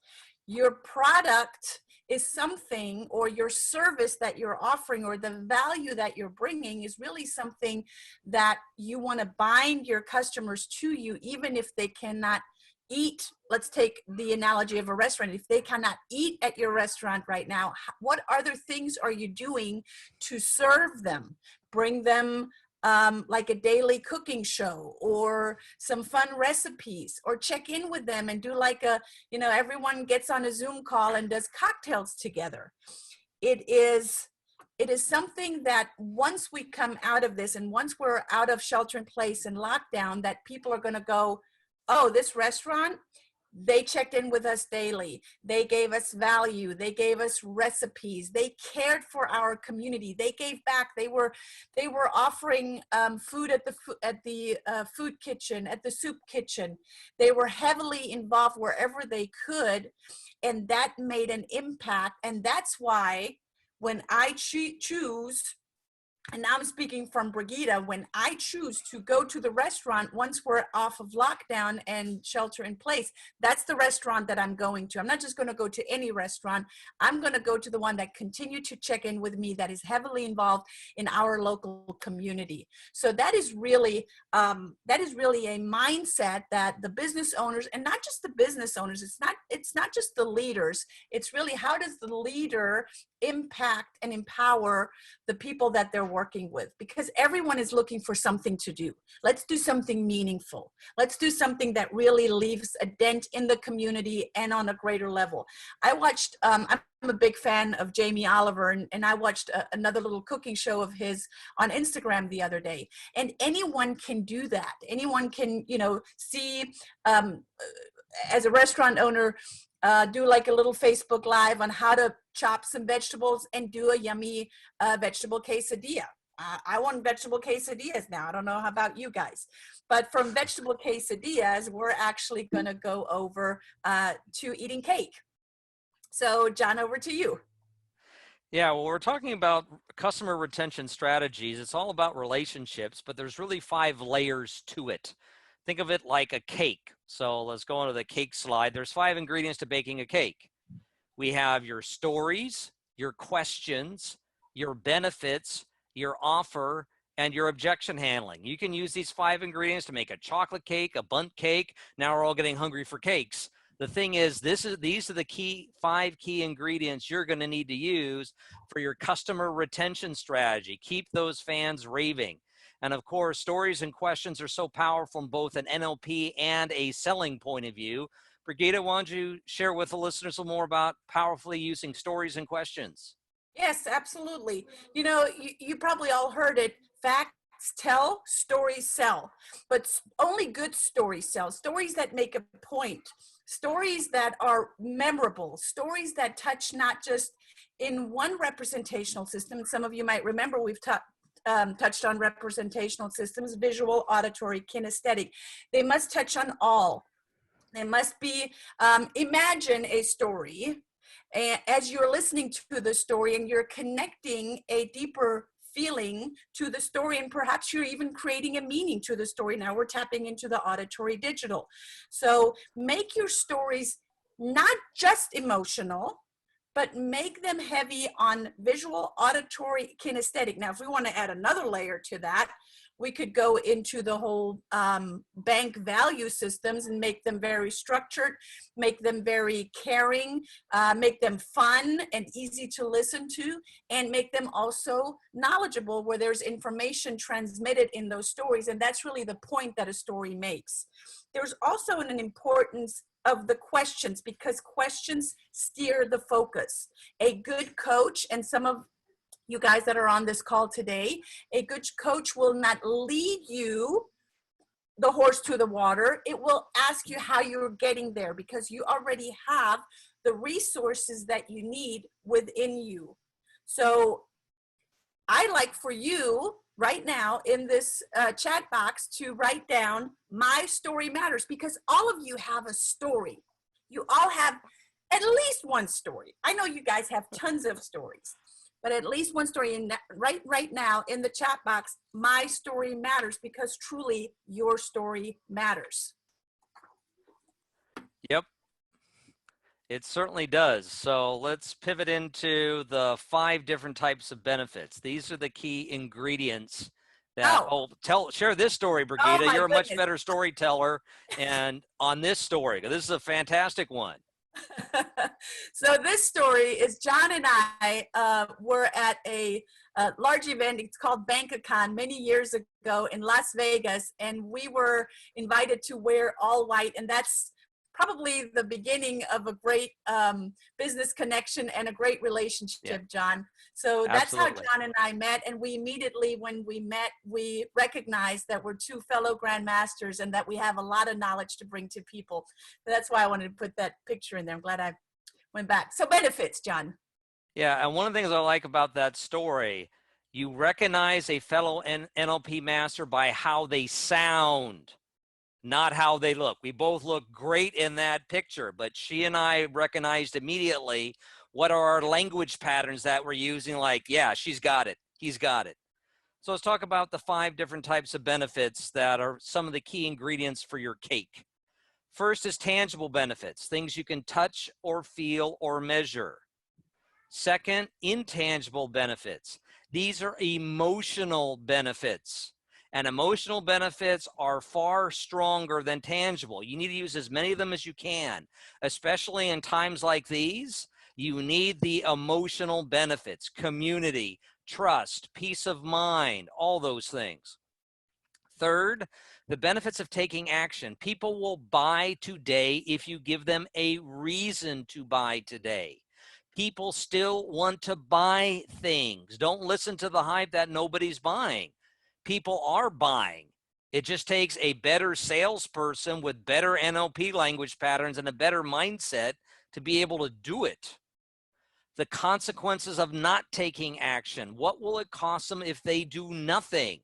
S1: Your product is something, or your service that you're offering, or the value that you're bringing is really something that you want to bind your customers to you, even if they cannot eat. Let's take the analogy of a restaurant. If they cannot eat at your restaurant right now, what other things are you doing to serve them? Bring them like a daily cooking show, or some fun recipes, or check in with them and do like everyone gets on a Zoom call and does cocktails together. It is something that once we come out of this, and once we're out of shelter in place and lockdown, that people are going to go, oh, this restaurant, they checked in with us daily. They gave us value. They gave us recipes. They cared for our community. They gave back. They were offering food at the food kitchen, at the soup kitchen. They were heavily involved wherever they could, and that made an impact. And that's why when I choose, and now I'm speaking from Brigitta, when I choose to go to the restaurant once we're off of lockdown and shelter in place, that's the restaurant that I'm going to. I'm not just going to go to any restaurant. I'm going to go to the one that continued to check in with me, that is heavily involved in our local community. So that is really a mindset that the business owners, and not just the business owners, it's not just the leaders. It's really, how does the leader impact and empower the people that they're working with? Because everyone is looking for something to do. Let's do something meaningful. Let's do something that really leaves a dent in the community and on a greater level. I watched, I'm a big fan of Jamie Oliver, and I watched another little cooking show of his on Instagram the other day. And anyone can do that. Anyone can, see, as a restaurant owner, do like a little Facebook Live on how to chop some vegetables and do a yummy vegetable quesadilla. I want vegetable quesadillas now. I don't know how about you guys, but from vegetable quesadillas, we're actually going to go over to eating cake. So John, over to you.
S2: Yeah, well, we're talking about customer retention strategies. It's all about relationships, but there's really 5 layers to it. think of it like a cake. So let's go on to the cake slide. There's 5 ingredients to baking a cake. We have your stories, your questions, your benefits, your offer, and your objection handling. You can use these 5 ingredients to make a chocolate cake, a bundt cake. Now we're all getting hungry for cakes. The thing is, these are the 5 key ingredients you're going to need to use for your customer retention strategy. Keep those fans raving. And of course, stories and questions are so powerful from both an NLP and a selling point of view. Brigitta, why don't you share with the listeners a little more about powerfully using stories and questions?
S1: Yes, absolutely. You know, you probably all heard it. Facts tell, stories sell. But only good stories sell. Stories that make a point. Stories that are memorable. Stories that touch not just in one representational system. Some of you might remember we've touched on representational systems: visual, auditory, kinesthetic. They must touch on all. They must be, imagine a story, and as you're listening to the story and you're connecting a deeper feeling to the story, and perhaps you're even creating a meaning to the story. Now we're tapping into the auditory digital. So make your stories not just emotional, but make them heavy on visual, auditory, kinesthetic. Now, if we want to add another layer to that, we could go into the whole bank value systems and make them very structured, make them very caring, make them fun and easy to listen to, and make them also knowledgeable, where there's information transmitted in those stories. And that's really the point that a story makes. There's also an importance of the questions, because questions steer the focus. A good coach, and some of you guys that are on this call today, a good coach will not lead you the horse to the water. It will ask you how you're getting there, because you already have the resources that you need within you. So I like for you right now in this chat box to write down "My story matters," because all of you have a story. You all have at least one story. I know you guys have tons of stories, but at least one story. And right now in the chat box, "My story matters," because truly your story matters.
S2: Yep, it certainly does. So let's pivot into the 5 different types of benefits. These are the key ingredients that, share this story, Brigitta. You're a much better storyteller and on this story. This is a fantastic one.
S1: So this story is John and I were at a large event. It's called BankaCon many years ago in Las Vegas, and we were invited to wear all white, and that's probably the beginning of a great business connection and a great relationship, John. So that's how John and I met, and we immediately, when we met, we recognized that we're 2 fellow grandmasters and that we have a lot of knowledge to bring to people. So that's why I wanted to put that picture in there. I'm glad I went back. So benefits, John.
S2: Yeah, and one of the things I like about that story, you recognize a fellow NLP master by how they sound, not how they look. We both look great in that picture, but she and I recognized immediately what are our language patterns that we're using, like, yeah, she's got it, he's got it. So let's talk about the 5 different types of benefits that are some of the key ingredients for your cake. First is tangible benefits, things you can touch or feel or measure. Second, intangible benefits. These are emotional benefits. And emotional benefits are far stronger than tangible. You need to use as many of them as you can, especially in times like these. You need the emotional benefits: community, trust, peace of mind, all those things. Third, the benefits of taking action. People will buy today if you give them a reason to buy today. People still want to buy things. Don't listen to the hype that nobody's buying. People are buying. It just takes a better salesperson with better NLP language patterns and a better mindset to be able to do it. The consequences of not taking action. What will it cost them if they do nothing?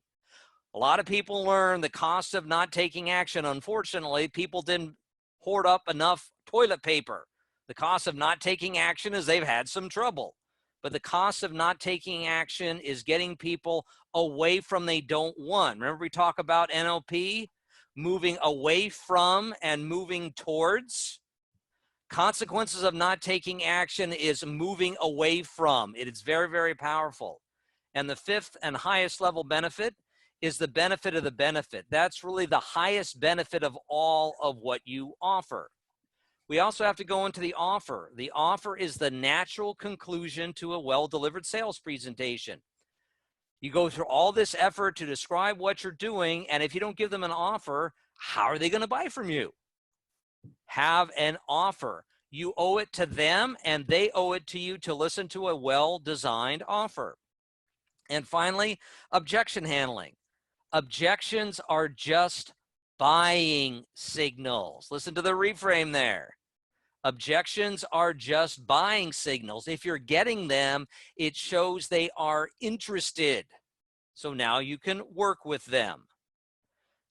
S2: A lot of people learn the cost of not taking action. Unfortunately, people didn't hoard up enough toilet paper. The cost of not taking action is they've had some trouble. But the cost of not taking action is getting people away from they don't want. Remember we talk about NLP? moving away from and moving towards. Consequences of not taking action is moving away from. It is very, very powerful. And the fifth and highest level benefit is the benefit of the benefit. That's really the highest benefit of all of what you offer. We also have to go into the offer. The offer is the natural conclusion to a well-delivered sales presentation. You go through all this effort to describe what you're doing, and if you don't give them an offer, how are they going to buy from you? Have an offer. You owe it to them, and they owe it to you to listen to a well-designed offer. And finally, objection handling. Objections are just buying signals. Listen to the reframe there. Objections are just buying signals. If you're getting them, it shows they are interested. So now you can work with them.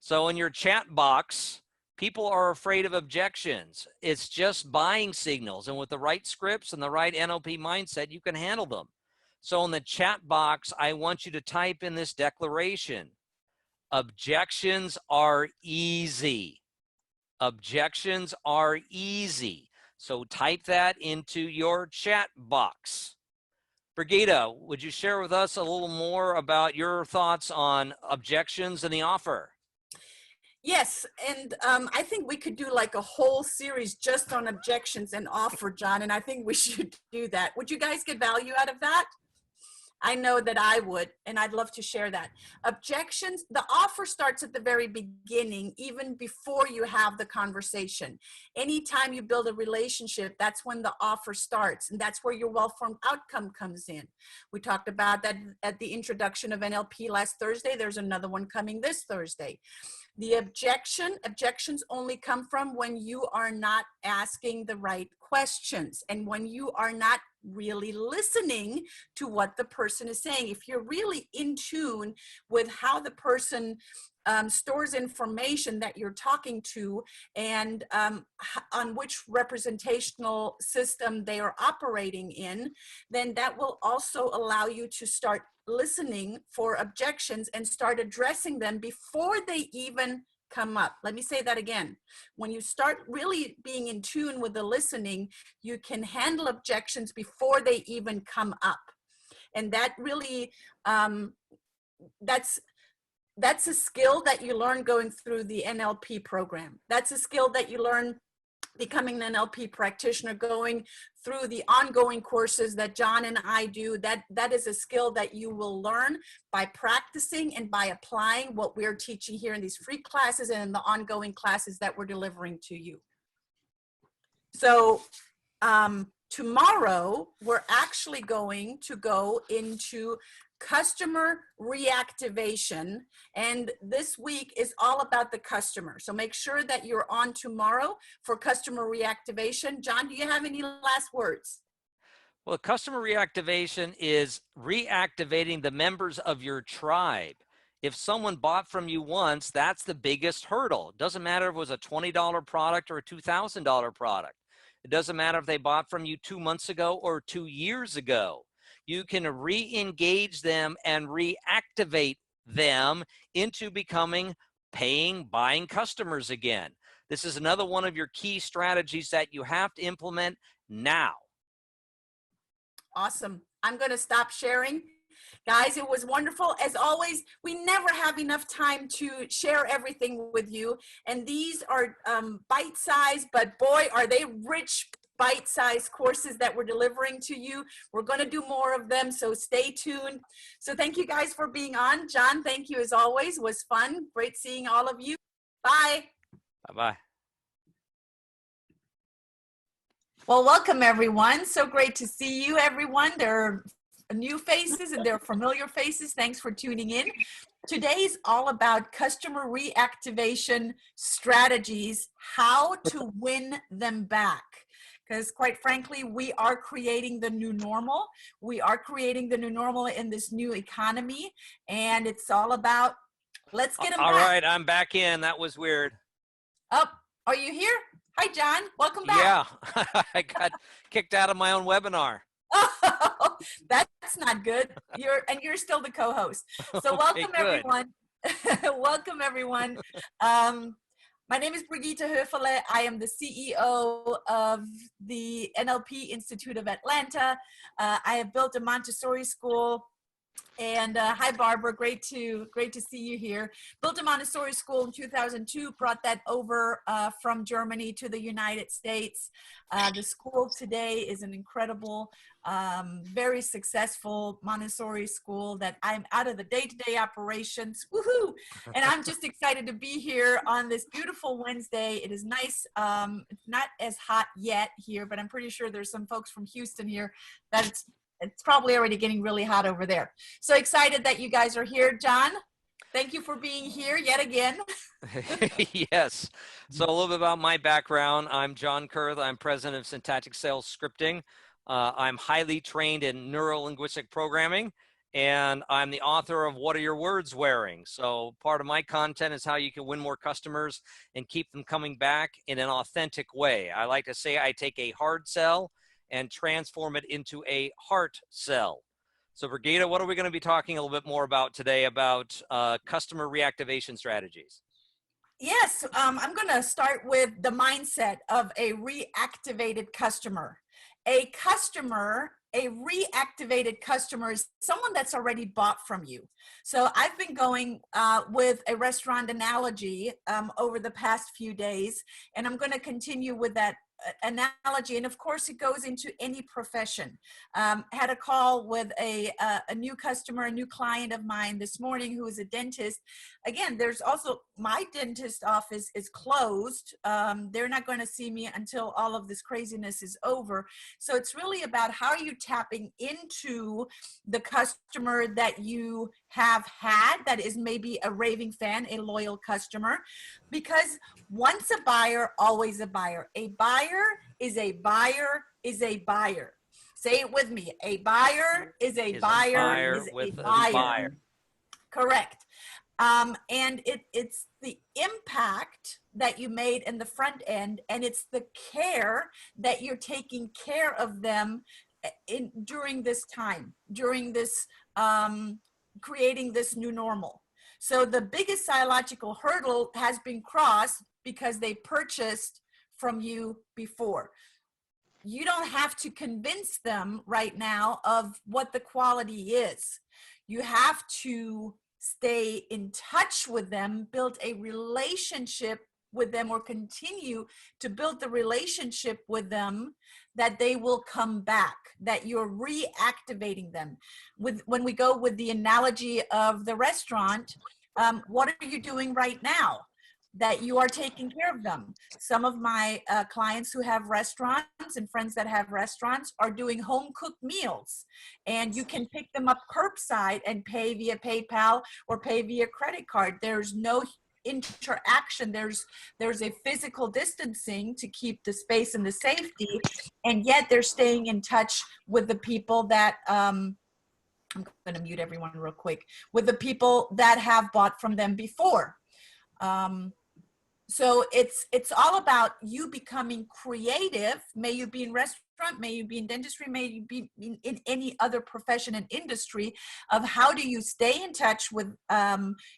S2: So in your chat box, people are afraid of objections. It's just buying signals. And with the right scripts and the right NLP mindset, you can handle them. So in the chat box, I want you to type in this declaration. Objections are easy. Objections are easy. So type that into your chat box. Brigitta, would you share with us a little more about your thoughts on objections and the offer?
S1: Yes, and I think we could do like a whole series just on objections and offer, John, and I think we should do that. Would you guys get value out of that? I know that I would, and I'd love to share that. Objections, the offer starts at the very beginning, even before you have the conversation. Anytime you build a relationship, that's when the offer starts, and that's where your well-formed outcome comes in. We talked about that at the introduction of NLP last Thursday. There's another one coming this Thursday. The objections only come from when you are not asking the right questions and when you are not really listening to what the person is saying. If you're really in tune with how the person stores information that you're talking to and on which representational system they are operating in, then that will also allow you to start listening for objections and start addressing them before they even come up. Let me say that again. When you start really being in tune with the listening, you can handle objections before they even come up. And that really, that's a skill that you learn going through the NLP program. That's a skill that you learn becoming an NLP practitioner, going through the ongoing courses that John and I do. That is a skill that you will learn by practicing and by applying what we're teaching here in these free classes and in the ongoing classes that we're delivering to you. So tomorrow, we're actually going to go into customer reactivation, and this week is all about the customer. So make sure that you're on tomorrow for customer reactivation. John, do you have any last words?
S2: Well, customer reactivation is reactivating the members of your tribe. If someone bought from you once, that's the biggest hurdle. It doesn't matter if it was a $20 product or a $2,000 product. It doesn't matter if they bought from you 2 months ago or 2 years ago. You can re-engage them and reactivate them into becoming paying, buying customers again. This is another one of your key strategies that you have to implement now.
S1: Awesome. I'm going to stop sharing. Guys, it was wonderful. As always, we never have enough time to share everything with you. And these are bite-sized, but boy, are they rich bite-sized courses that we're delivering to you. We're going to do more of them, so stay tuned. So thank you guys for being on. John, thank you as always. It was fun. Great seeing all of you. Bye.
S2: Bye-bye.
S1: Well, welcome everyone. So great to see you, everyone. There are new faces and there are familiar faces. Thanks for tuning in. Today's all about customer reactivation strategies, how to win them back. Because quite frankly, we are creating the new normal. We are creating the new normal in this new economy. And it's all about, let's get them back.
S2: All right, I'm back in. That was weird.
S1: Oh, are you here? Hi, John. Welcome back.
S2: Yeah, I got kicked out of my own webinar.
S1: Oh, that's not good. You're still the co-host. So welcome everyone. Welcome, everyone. My name is Brigitta Höferle. I am the CEO of the NLP Institute of Atlanta. I have built a Montessori school. And hi, Barbara. Great to see you here. Built a Montessori school in 2002. Brought that over from Germany to the United States. The school today is an incredible, very successful Montessori school that I'm out of the day-to-day operations. Woohoo! And I'm just excited to be here on this beautiful Wednesday. It is nice. It's not as hot yet here, but I'm pretty sure there's some folks from Houston here that it's probably already getting really hot over there. So excited that you guys are here. John, thank you for being here yet again.
S2: Yes. So a little bit about my background. I'm John Kurth. I'm president of Syntactic Sales Scripting. I'm highly trained in neuro-linguistic programming, and I'm the author of What Are Your Words Wearing? So part of my content is how you can win more customers and keep them coming back in an authentic way. I like to say I take a hard sell and transform it into a heart sell. So Brigitta, what are we going to be talking a little bit more about today about customer reactivation strategies?
S1: Yes, I'm going to start with the mindset of a reactivated customer. A reactivated customer is someone that's already bought from you. So I've been going with a restaurant analogy over the past few days, and I'm going to continue with that analogy, and of course it goes into any profession. Had a call with a new customer, a new client of mine this morning who is a dentist. Again, there's also my dentist office is closed. They're not going to see me until all of this craziness is over. So it's really about how are you tapping into the customer that you have had that is maybe a raving fan, a loyal customer, because once a buyer, always a buyer. A buyer is a buyer is a buyer. Say it with me. A buyer is a buyer is a buyer. Correct. And it's the impact that you made in the front end, and it's the care that you're taking care of them during this time, during this creating this new normal. So the biggest psychological hurdle has been crossed because they purchased from you before. You don't have to convince them right now of what the quality is. You have to stay in touch with them, build a relationship with them, or continue to build the relationship with them that they will come back, that you're reactivating them. When we go with the analogy of the restaurant, what are you doing right now that you are taking care of them? Some of my clients who have restaurants and friends that have restaurants are doing home cooked meals, and you can pick them up curbside and pay via PayPal or pay via credit card. There's no interaction. There's a physical distancing to keep the space and the safety, and yet they're staying in touch with the people that I'm going to mute everyone real quick, with the people that have bought from them before. So it's all about you becoming creative. May you be in restaurant, may you be in dentistry, may you be in any other profession and industry, of how do you stay in touch with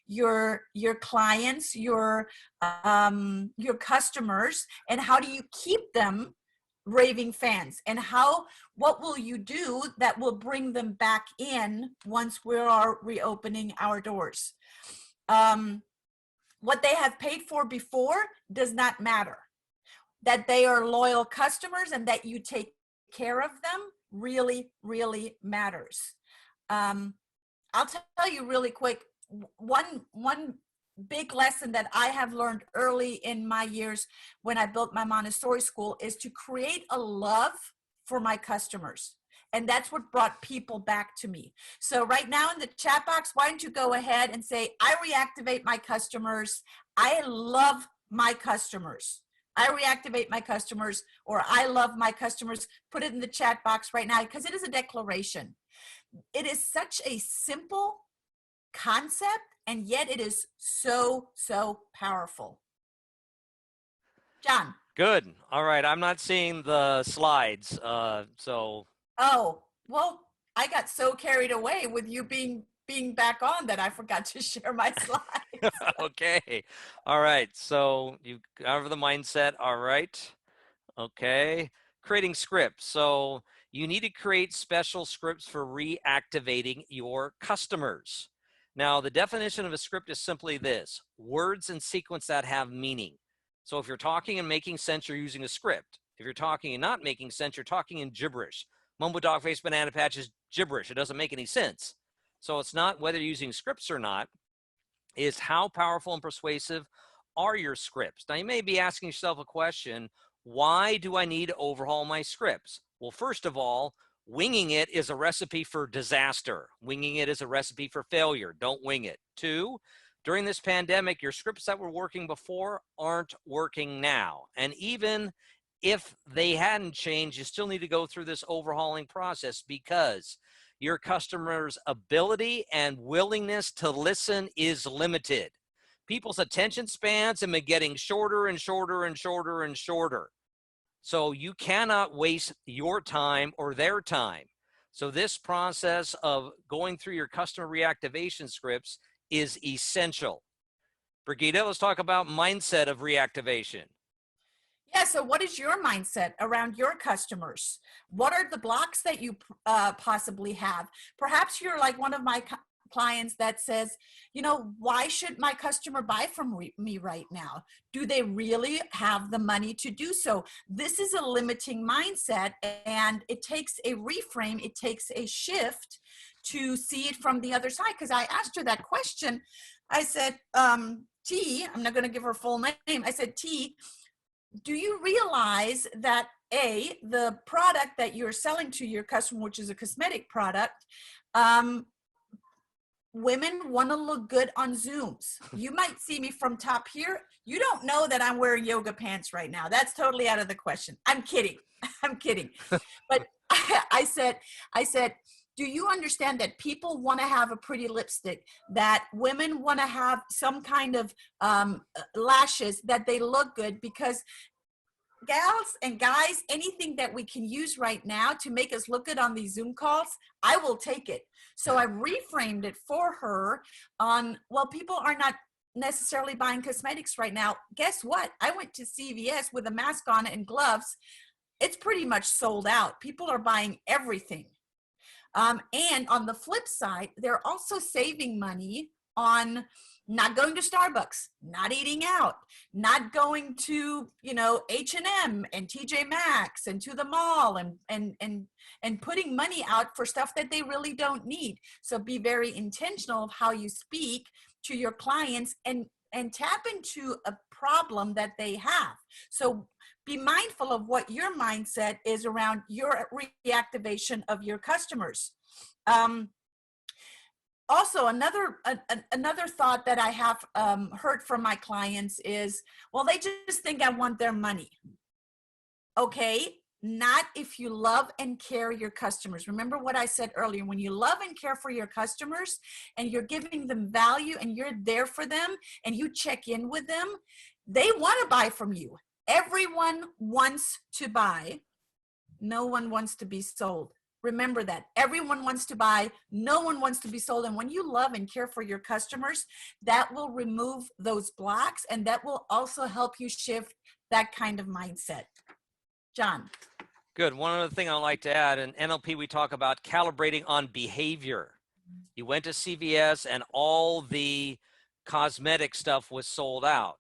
S1: your clients, your customers, and how do you keep them raving fans, and what will you do that will bring them back in once we are reopening our doors? What they have paid for before does not matter. That they are loyal customers and that you take care of them really, really matters. I'll tell you really quick, one big lesson that I have learned early in my years when I built my Montessori school is to create a love for my customers. And that's what brought people back to me. So right now in the chat box, why don't you go ahead and say, I reactivate my customers. I love my customers. I reactivate my customers, or I love my customers. Put it in the chat box right now, because it is a declaration. It is such a simple concept, and yet it is so, so powerful. John.
S2: Good. All right. I'm not seeing the slides.
S1: Oh, well, I got so carried away with you being being back on that I forgot to share my slides.
S2: Okay. All right. So you cover the mindset. All right. Okay. Creating scripts. So you need to create special scripts for reactivating your customers. Now, the definition of a script is simply this: words and sequence that have meaning. So if you're talking and making sense, you're using a script. If you're talking and not making sense, you're talking in gibberish. Mumbo dog face banana patch is gibberish. It doesn't make any sense. So it's not whether you're using scripts or not, is how powerful and persuasive are your scripts? Now, you may be asking yourself a question: why do I need to overhaul my scripts? Well, first of all, winging it is a recipe for disaster. Winging it is a recipe for failure. Don't wing it. Two, during this pandemic, your scripts that were working before aren't working now. And even if they hadn't changed, you still need to go through this overhauling process, because your customer's ability and willingness to listen is limited. People's attention spans have been getting shorter and shorter and shorter and shorter. So you cannot waste your time or their time. So this process of going through your customer reactivation scripts is essential. Brigitta, let's talk about mindset of reactivation.
S1: Yeah, so what is your mindset around your customers? What are the blocks that you possibly have? Perhaps you're like one of my clients that says, you know, why should my customer buy from me right now? Do they really have the money to do so? This is a limiting mindset, and it takes a reframe, it takes a shift to see it from the other side. Because I asked her that question. I said, T, I'm not going to give her full name. I said, T, do you realize that the product that you're selling to your customer, which is a cosmetic product, women want to look good on Zooms. You might see me from top here. You don't know that I'm wearing yoga pants right now. That's totally out of the question. I'm kidding. I'm kidding. But I said, do you understand that people want to have a pretty lipstick, that women want to have some kind of lashes, that they look good? Because gals and guys, anything that we can use right now to make us look good on these Zoom calls, I will take it. So I reframed it for her on, well, people are not necessarily buying cosmetics right now. Guess what? I went to CVS with a mask on and gloves. It's pretty much sold out. People are buying everything. And on the flip side, they're also saving money on not going to Starbucks, not eating out, not going to, you know, H&M and TJ Maxx and to the mall, and putting money out for stuff that they really don't need. So be very intentional of how you speak to your clients, and tap into a problem that they have. So be mindful of what your mindset is around your reactivation of your customers. Also, another thought that I have heard from my clients is, well, they just think I want their money. Okay, not if you love and care your customers. Remember what I said earlier: when you love and care for your customers and you're giving them value and you're there for them and you check in with them, they want to buy from you. Everyone wants to buy. No one wants to be sold. Remember that. Everyone wants to buy. No one wants to be sold. And when you love and care for your customers, that will remove those blocks, and that will also help you shift that kind of mindset. John.
S2: Good. One other thing I'd like to add: in NLP, we talk about calibrating on behavior. You went to CVS and all the cosmetic stuff was sold out.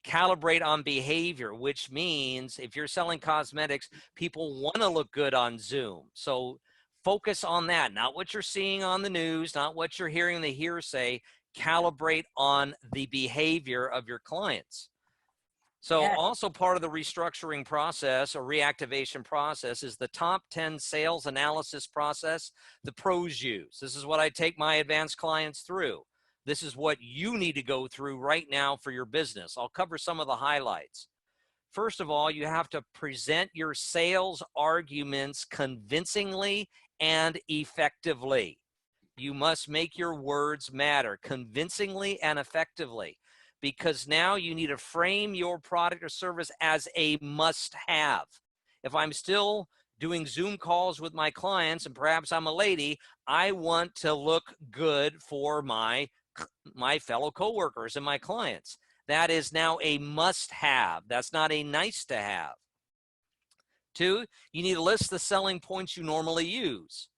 S2: Calibrate on behavior, which means if you're selling cosmetics, people want to look good on Zoom. So focus on that, not what you're seeing on the news, not what you're hearing the hearsay. Calibrate on the behavior of your clients. So
S1: Yes.
S2: Also part of the restructuring process or reactivation process is the top 10 sales analysis process the pros use. This is what I take my advanced clients through. This is what you need to go through right now for your business. I'll cover some of the highlights. First of all, you have to present your sales arguments convincingly and effectively. You must make your words matter convincingly and effectively, because now you need to frame your product or service as a must-have. If I'm still doing Zoom calls with my clients, and perhaps I'm a lady, I want to look good for my fellow coworkers and my clients. That is now a must-have. That's not a nice-to-have. 2, you need to list the selling points you normally use.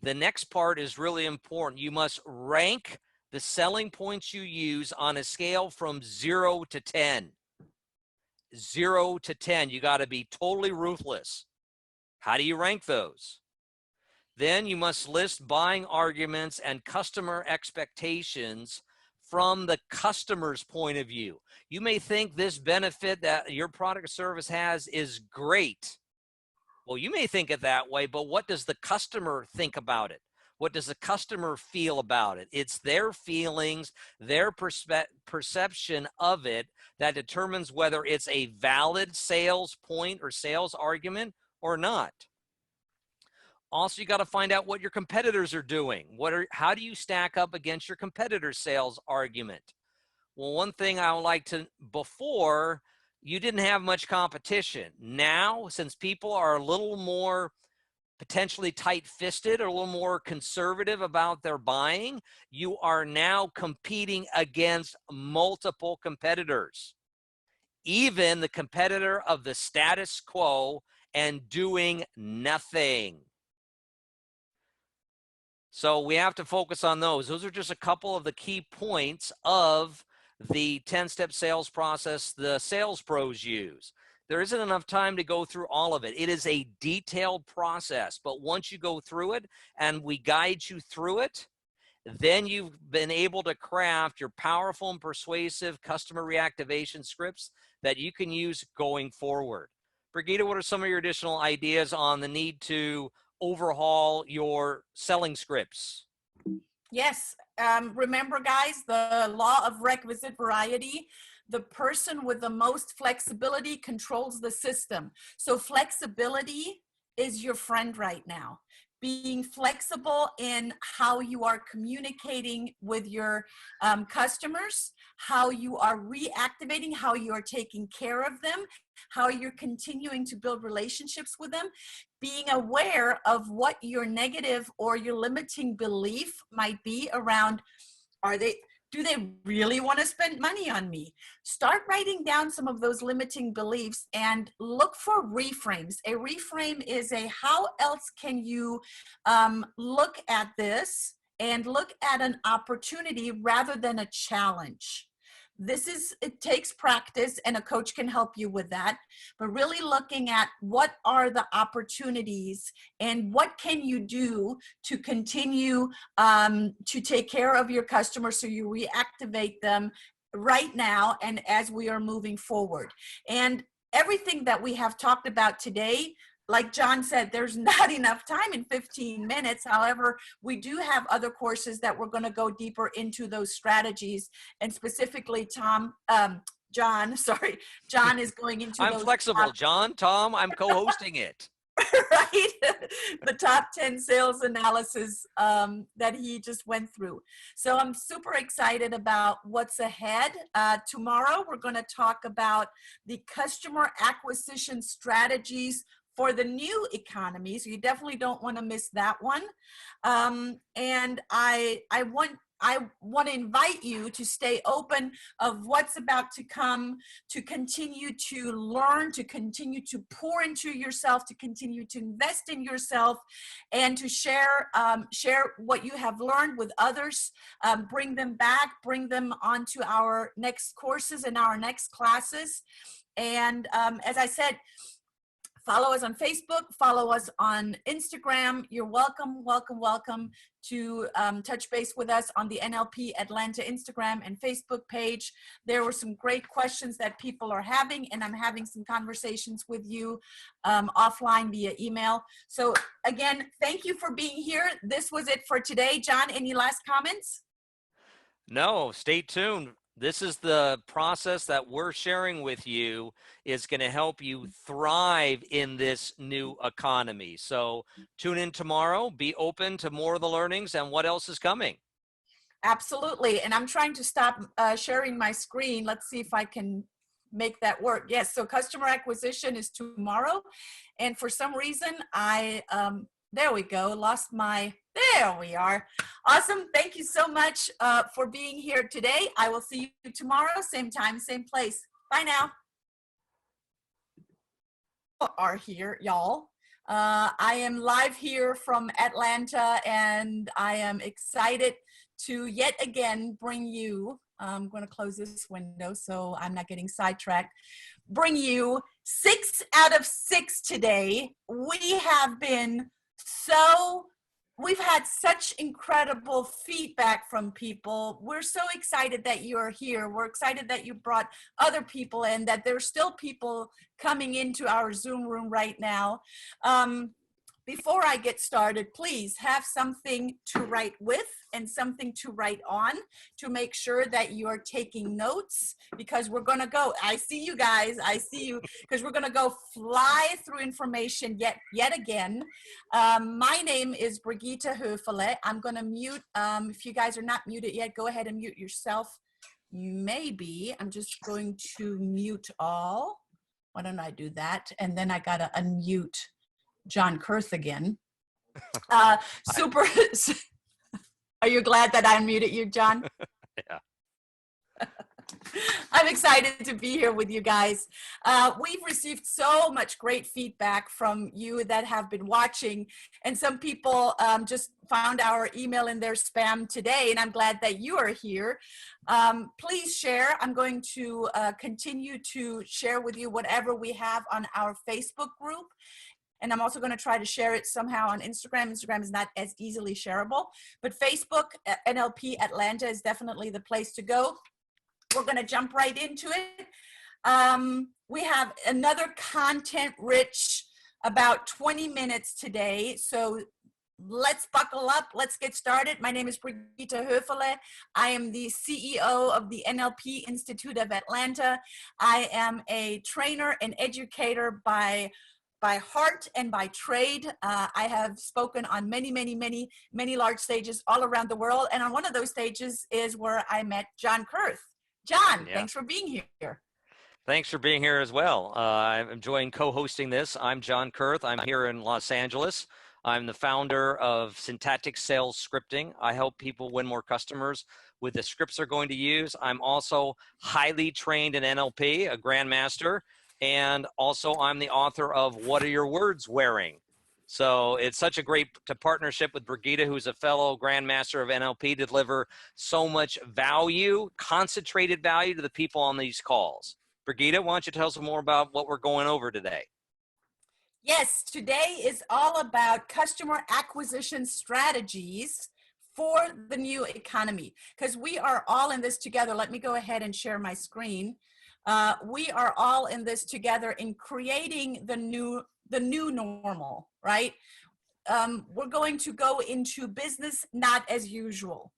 S2: The next part is really important. You must rank the selling points you use on a scale from 0 to 10. 0 to 10. You got to be totally ruthless. How do you rank those? Then you must list buying arguments and customer expectations from the customer's point of view. You may think this benefit that your product or service has is great. Well, you may think it that way, but what does the customer think about it? What does the customer feel about it? It's their feelings, their perception of it that determines whether it's a valid sales point or sales argument or not. Also, you got to find out what your competitors are doing. How do you stack up against your competitor's sales argument? Well, one thing I would like to, before, you didn't have much competition. Now, since people are a little more potentially tight-fisted or a little more conservative about their buying, you are now competing against multiple competitors, even the competitor of the status quo, and doing nothing. So we have to focus on those. Those are just a couple of the key points of the 10-step sales process the sales pros use. There isn't enough time to go through all of it. It is a detailed process, but once you go through it and we guide you through it, then you've been able to craft your powerful and persuasive customer reactivation scripts that you can use going forward. Brigitta, what are some of your additional ideas on the need to overhaul your selling scripts?
S1: Yes. Remember, guys, the law of requisite variety. The person with the most flexibility controls the system. So flexibility is your friend right now. Being flexible in how you are communicating with your customers, how you are reactivating, how you are taking care of them, how you're continuing to build relationships with them, being aware of what your negative or your limiting belief might be around, do they really want to spend money on me? Start writing down some of those limiting beliefs and look for reframes. A reframe is how else can you look at this and look at an opportunity rather than a challenge. It takes practice, and a coach can help you with that, but really looking at what are the opportunities and what can you do to continue to take care of your customers so you reactivate them right now and as we are moving forward. And everything that we have talked about today, like John said, there's not enough time in 15 minutes. However, we do have other courses that we're going to go deeper into those strategies. And specifically, John is going into
S2: I'm flexible, John, Tom, I'm co-hosting it.
S1: Right? The top 10 sales analysis that he just went through. So I'm super excited about what's ahead. Tomorrow, we're going to talk about the customer acquisition strategies for the new economy. So you definitely don't want to miss that one. And I want to invite you to stay open of what's about to come, to continue to learn, to continue to pour into yourself, to continue to invest in yourself, and to share what you have learned with others. Bring them back, bring them onto our next courses and our next classes. And as I said, follow us on Facebook, follow us on Instagram. You're welcome to touch base with us on the NLP Atlanta Instagram and Facebook page. There were some great questions that people are having, and I'm having some conversations with you offline via email. So again, thank you for being here. This was it for today. John, any last comments?
S2: No, stay tuned. This is the process that we're sharing with you is going to help you thrive in this new economy. So tune in tomorrow, be open to more of the learnings and what else is coming.
S1: Absolutely. And I'm trying to stop sharing my screen. Let's see if I can make that work. Yes, so customer acquisition is tomorrow. And for some reason, there we go, there we are. Awesome. Thank you so much for being here today. I will see you tomorrow, same time, same place. Bye now. Are here, y'all. I am live here from Atlanta, and I am excited to yet again bring you, I'm going to close this window so I'm not getting sidetracked, bring you 6 out of 6 today. We've had such incredible feedback from people. We're so excited that you are here. We're excited that you brought other people in, that there's still people coming into our Zoom room right now. Before I get started, please have something to write with and something to write on to make sure that you are taking notes, because we're going to go, I see you guys, I see you, because we're going to go fly through information yet again. My name is Brigitta Höfele. I'm going to mute, if you guys are not muted yet, go ahead and mute yourself. Maybe I'm just going to mute all. Why don't I do that? And then I got to unmute John Kurth again. Super. Are you glad that I unmuted you, John?
S2: Yeah.
S1: I'm excited to be here with you guys. We've received so much great feedback from you that have been watching, and some people just found our email in their spam today, and I'm glad that you are here. Please share. I'm going to continue to share with you whatever we have on our Facebook group. And I'm also going to try to share it somehow on Instagram. Instagram is not as easily shareable, but Facebook, NLP Atlanta is definitely the place to go. We're going to jump right into it. We have another content-rich about 20 minutes today. So let's buckle up. Let's get started. My name is Brigitta Höfele. I am the CEO of the NLP Institute of Atlanta. I am a trainer and educator by heart and by trade. I have spoken on many large stages all around the world. And on one of those stages is where I met John Kurth. John,
S2: Yeah.
S1: Thanks for being here.
S2: Thanks for being here as well. I'm enjoying co-hosting this. I'm John Kurth. I'm here in Los Angeles. I'm the founder of Syntactic Sales Scripting. I help people win more customers with the scripts they're going to use. I'm also highly trained in NLP, a grandmaster. And also, I'm the author of What Are Your Words Wearing? So it's such a great partnership with Brigitta, who's a fellow grandmaster of NLP, to deliver so much value, concentrated value to the people on these calls. Brigitta, why don't you tell us more about what we're going over today?
S1: Yes, today is all about customer acquisition strategies for the new economy, because we are all in this together. Let me go ahead and share my screen. We are all in this together in creating the new normal, right? We're going to go into business not as usual.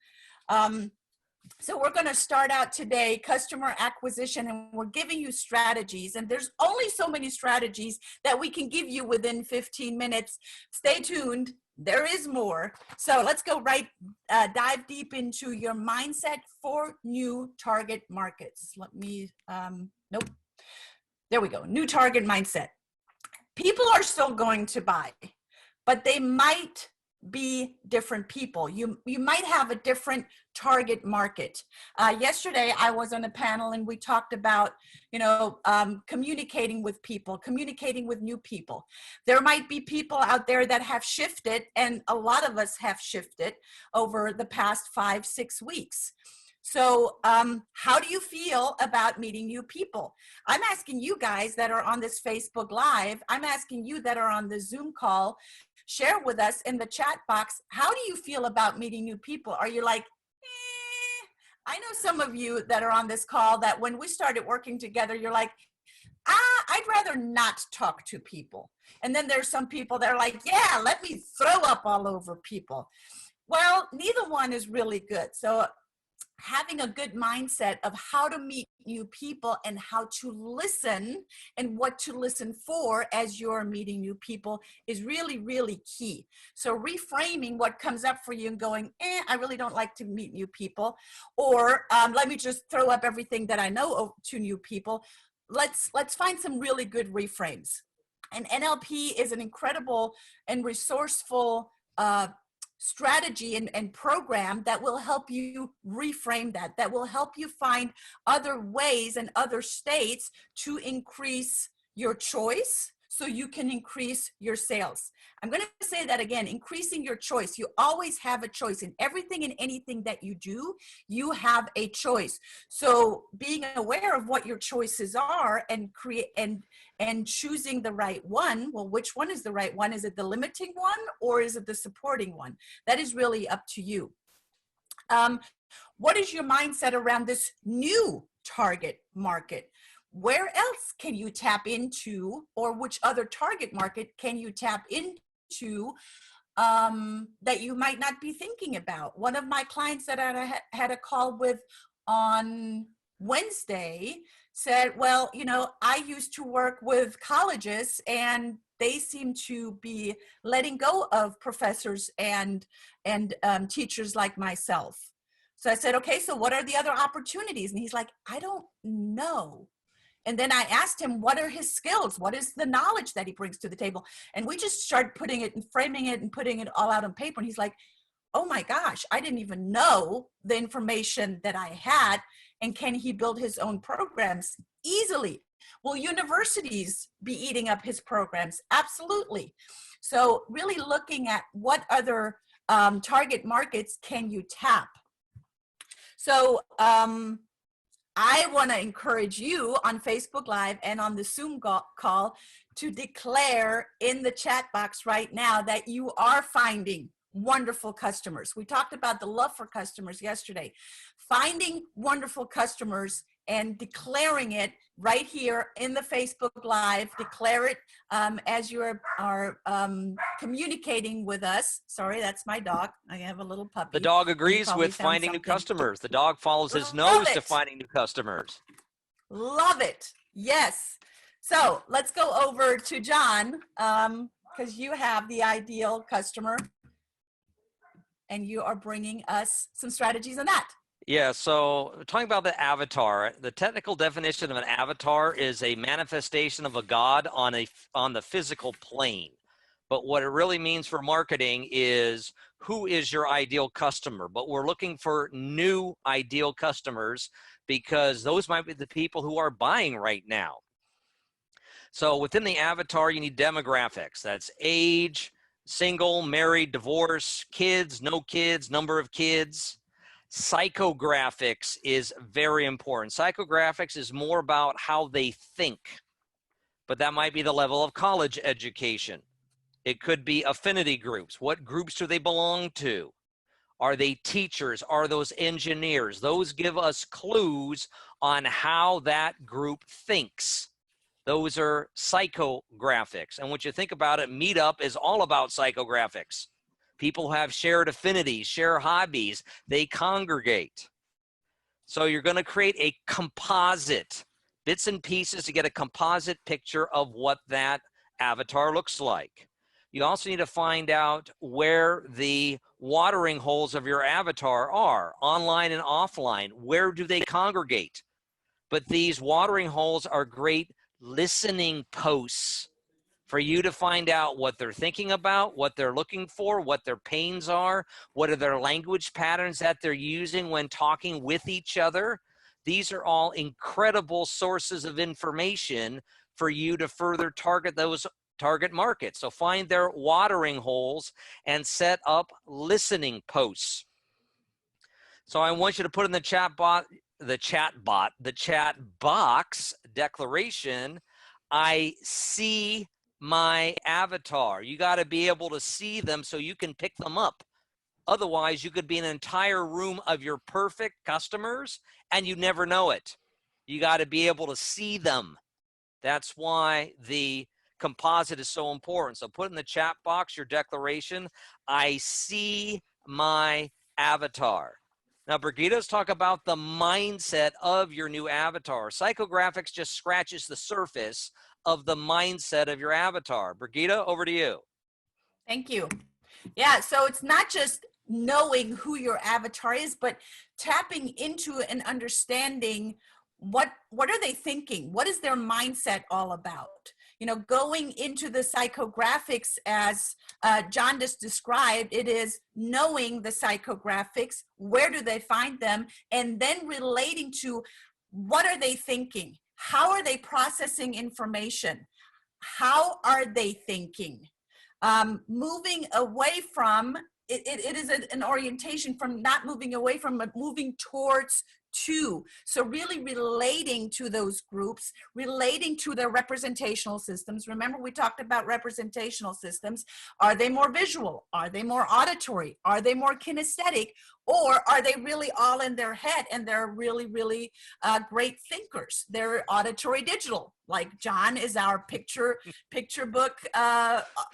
S1: So we're going to start out today, customer acquisition, and we're giving you strategies. And there's only so many strategies that we can give you within 15 minutes. Stay tuned. There is more. So let's go dive deep into your mindset for new target markets. Let me, nope. There we go. New target mindset. People are still going to buy, but they might be different people. You might have a different target market. Yesterday, I was on a panel and we talked about, communicating with people, communicating with new people. There might be people out there that have shifted, and a lot of us have shifted over the past 5-6 weeks. So how do you feel about meeting new people? I'm asking you guys that are on this Facebook Live, I'm asking you that are on the Zoom call, share with us in the chat box, how do you feel about meeting new people? Are you like, I know some of you that are on this call that when we started working together, you're like, I'd rather not talk to people. And then there's some people that are like, yeah, let me throw up all over people. Well, neither one is really good. So having a good mindset of how to meet new people and how to listen and what to listen for as you're meeting new people is really, really key. So reframing what comes up for you and going, I really don't like to meet new people, or let me just throw up everything that I know to new people. let's find some really good reframes. And NLP is an incredible and resourceful strategy and program that will help you reframe that will help you find other ways and other states to increase your choice so you can increase your sales. I'm going to say that again, increasing your choice. You always have a choice in everything and anything that you do. You have a choice. So being aware of what your choices are and create and choosing the right one. Well, which one is the right one? Is it the limiting one or is it the supporting one? That is really up to you. What is your mindset around this new target market? Where else can you tap into, or which other target market can you tap into that you might not be thinking about? One of my clients that I had a call with on Wednesday said, well, you know, I used to work with colleges and they seem to be letting go of professors and teachers like myself. So I said, okay, so what are the other opportunities? And he's like, I don't know. And then I asked him, what are his skills? What is the knowledge that he brings to the table? And we just started putting it and framing it and putting it all out on paper. And he's like, oh my gosh, I didn't even know the information that I had. And can he build his own programs easily? Will universities be eating up his programs? Absolutely. So really looking at what other target markets can you tap? So I want to encourage you on Facebook Live and on the Zoom call to declare in the chat box right now that you are finding wonderful customers. We talked about the love for customers yesterday. Finding wonderful customers and declaring it right here in the Facebook Live. Declare it as you are communicating with us. Sorry, that's my dog. I have a little puppy.
S2: The dog agrees with finding new customers. The dog follows his nose to finding new customers.
S1: Love it. Yes. So let's go over to John because you have the ideal customer and you are bringing us some strategies on that.
S2: Yeah, so talking about the avatar, the technical definition of an avatar is a manifestation of a god on the physical plane. But what it really means for marketing is who is your ideal customer. But we're looking for new ideal customers because those might be the people who are buying right now. So within the avatar, you need demographics. That's age, single, married, divorce, kids, no kids, number of kids. Psychographics is very important. Psychographics is more about how they think, but that might be the level of college education. It could be affinity groups. What groups do they belong to? Are they teachers? Are those engineers? Those give us clues on how that group thinks. Those are psychographics. And when you think about it, Meetup is all about psychographics. People have shared affinities, share hobbies, they congregate. So you're going to create a composite, bits and pieces to get a composite picture of what that avatar looks like. You also need to find out where the watering holes of your avatar are, online and offline. Where do they congregate? But these watering holes are great listening posts for you to find out what they're thinking about, what they're looking for, what their pains are, what are their language patterns that they're using when talking with each other. These are all incredible sources of information for you to further target those target markets. So find their watering holes and set up listening posts. So I want you to put in the chat box declaration, I see my avatar. You got to be able to see them so you can pick them up. Otherwise, you could be an entire room of your perfect customers and you never know it. You got to be able to see them. That's why the composite is so important. So put in the chat box your declaration, I see my avatar. Now, Brigitta's talk about the mindset of your new avatar. Psychographics just scratches the surface of the mindset of your avatar. Brigitta, over to you.
S1: Thank you. Yeah, so it's not just knowing who your avatar is, but tapping into and understanding what are they thinking? What is their mindset all about? You know, going into the psychographics as John just described, it is knowing the psychographics, where do they find them, and then relating to what are they thinking? How are they processing information? How are they thinking? Moving away from, it is an orientation from not moving away from, but moving towards to. So really relating to those groups, relating to their representational systems. Remember, we talked about representational systems. Are they more visual? Are they more auditory? Are they more kinesthetic? Or are they really all in their head and they're really, really great thinkers? They're auditory digital. Like John is our picture book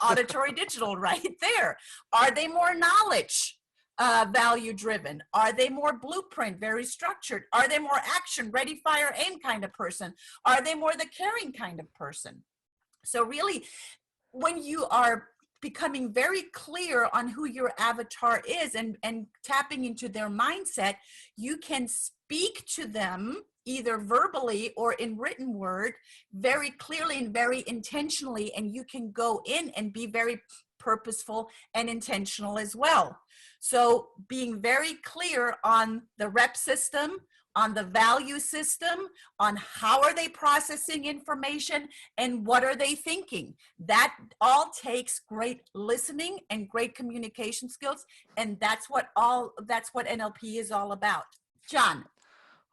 S1: auditory digital right there. Are they more knowledge? Value driven? Are they more blueprint, very structured? Are they more action, ready, fire, aim kind of person? Are they more the caring kind of person? So really, when you are becoming very clear on who your avatar is and tapping into their mindset, you can speak to them either verbally or in written word very clearly and very intentionally, and you can go in and be very purposeful and intentional as well. So being very clear on the rep system, on the value system, on how are they processing information and what are they thinking. That all takes great listening and great communication skills, and that's what NLP is all about. John.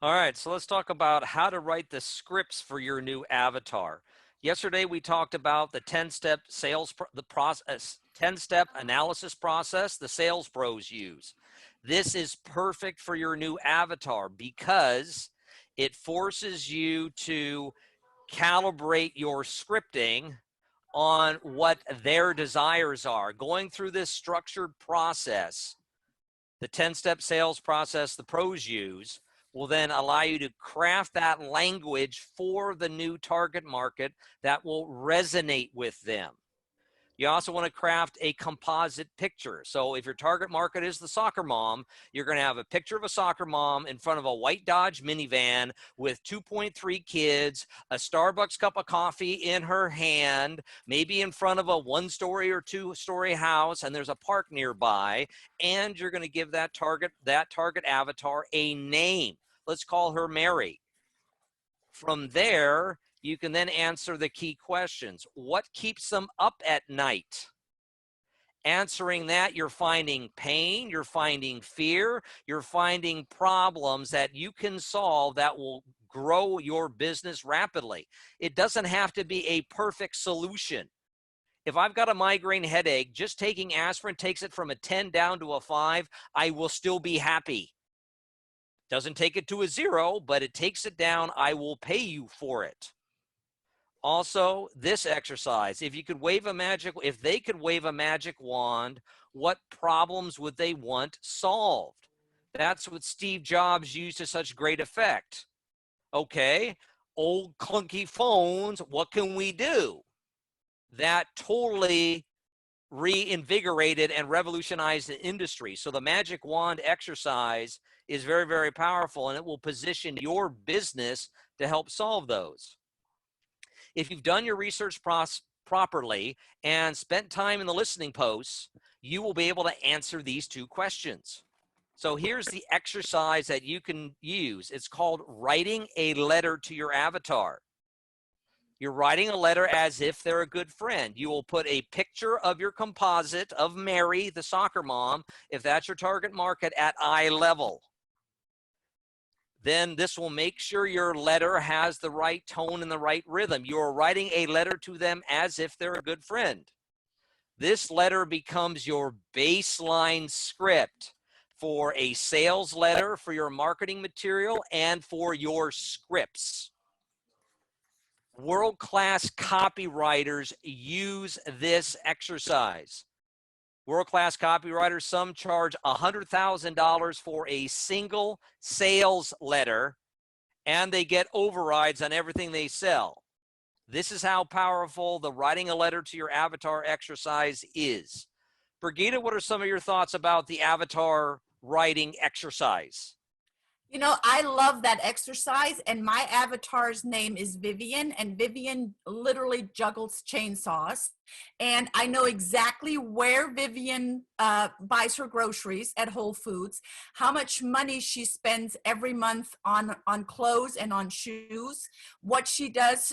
S2: All right, so let's talk about how to write the scripts for your new avatar. Yesterday, we talked about the 10-step process, 10-step analysis process the sales pros use. This is perfect for your new avatar because it forces you to calibrate your scripting on what their desires are. Going through this structured process, the 10-step sales process the pros use, will then allow you to craft that language for the new target market that will resonate with them. You also want to craft a composite picture. So if your target market is the soccer mom, you're going to have a picture of a soccer mom in front of a white Dodge minivan with 2.3 kids, a Starbucks cup of coffee in her hand, maybe in front of a 1-story or 2-story house, and there's a park nearby, and you're going to give that target avatar a name. Let's call her Mary. From there, you can then answer the key questions. What keeps them up at night? Answering that, you're finding pain, you're finding fear, you're finding problems that you can solve that will grow your business rapidly. It doesn't have to be a perfect solution. If I've got a migraine headache, just taking aspirin takes it from a 10 down to a 5, I will still be happy. Doesn't take it to a 0, but it takes it down. I will pay you for it. Also, this exercise, if they could wave a magic wand, what problems would they want solved? That's what Steve Jobs used to such great effect. Okay, old clunky phones, what can we do? That totally reinvigorated and revolutionized the industry. So the magic wand exercise is very, very powerful, and it will position your business to help solve those. If you've done your research properly and spent time in the listening posts, you will be able to answer these 2 questions. So here's the exercise that you can use. It's called writing a letter to your avatar. You're writing a letter as if they're a good friend. You will put a picture of your composite of Mary, the soccer mom, if that's your target market, at eye level. Then this will make sure your letter has the right tone and the right rhythm. You're writing a letter to them as if they're a good friend. This letter becomes your baseline script for a sales letter, for your marketing material, and for your scripts. World-class copywriters use this exercise. World-class copywriters, some charge $100,000 for a single sales letter, and they get overrides on everything they sell. This is how powerful the writing a letter to your avatar exercise is. Brigitta, what are some of your thoughts about the avatar writing exercise?
S1: You know, I love that exercise, and my avatar's name is Vivian, and Vivian literally juggles chainsaws. And I know exactly where Vivian buys her groceries at Whole Foods, how much money she spends every month on clothes and on shoes, what she does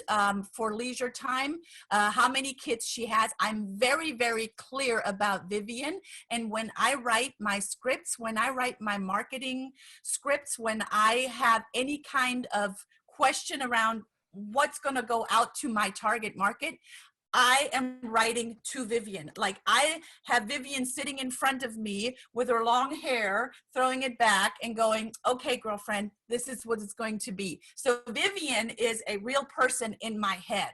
S1: for leisure time, how many kids she has. I'm very, very clear about Vivian. And when I write my scripts, when I write my marketing scripts, when I have any kind of question around what's going to go out to my target market, I am writing to Vivian. Like, I have Vivian sitting in front of me with her long hair, throwing it back and going, okay, girlfriend, this is what it's going to be. So Vivian is a real person in my head.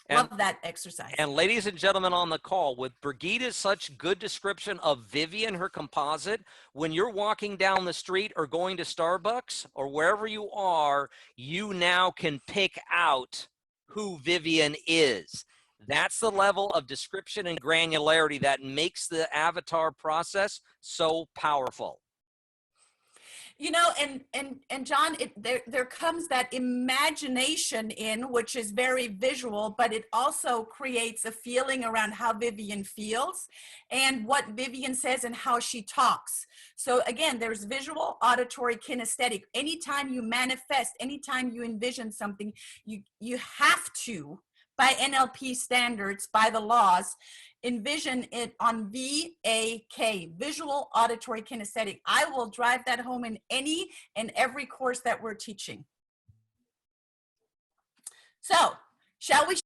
S2: And
S1: love that exercise.
S2: And ladies and gentlemen on the call, with Brigitta's such good description of Vivian, her composite, when you're walking down the street or going to Starbucks or wherever you are, you now can pick out who Vivian is. That's the level of description and granularity that makes the avatar process so powerful.
S1: You know, and John, there comes that imagination in, which is very visual, but it also creates a feeling around how Vivian feels and what Vivian says and how she talks. So again, there's visual, auditory, kinesthetic. Anytime you manifest, anytime you envision something, you have to, by NLP standards, by the laws, envision it on VAK, visual, auditory, kinesthetic. I will drive that home in any and every course that we're teaching. So, shall we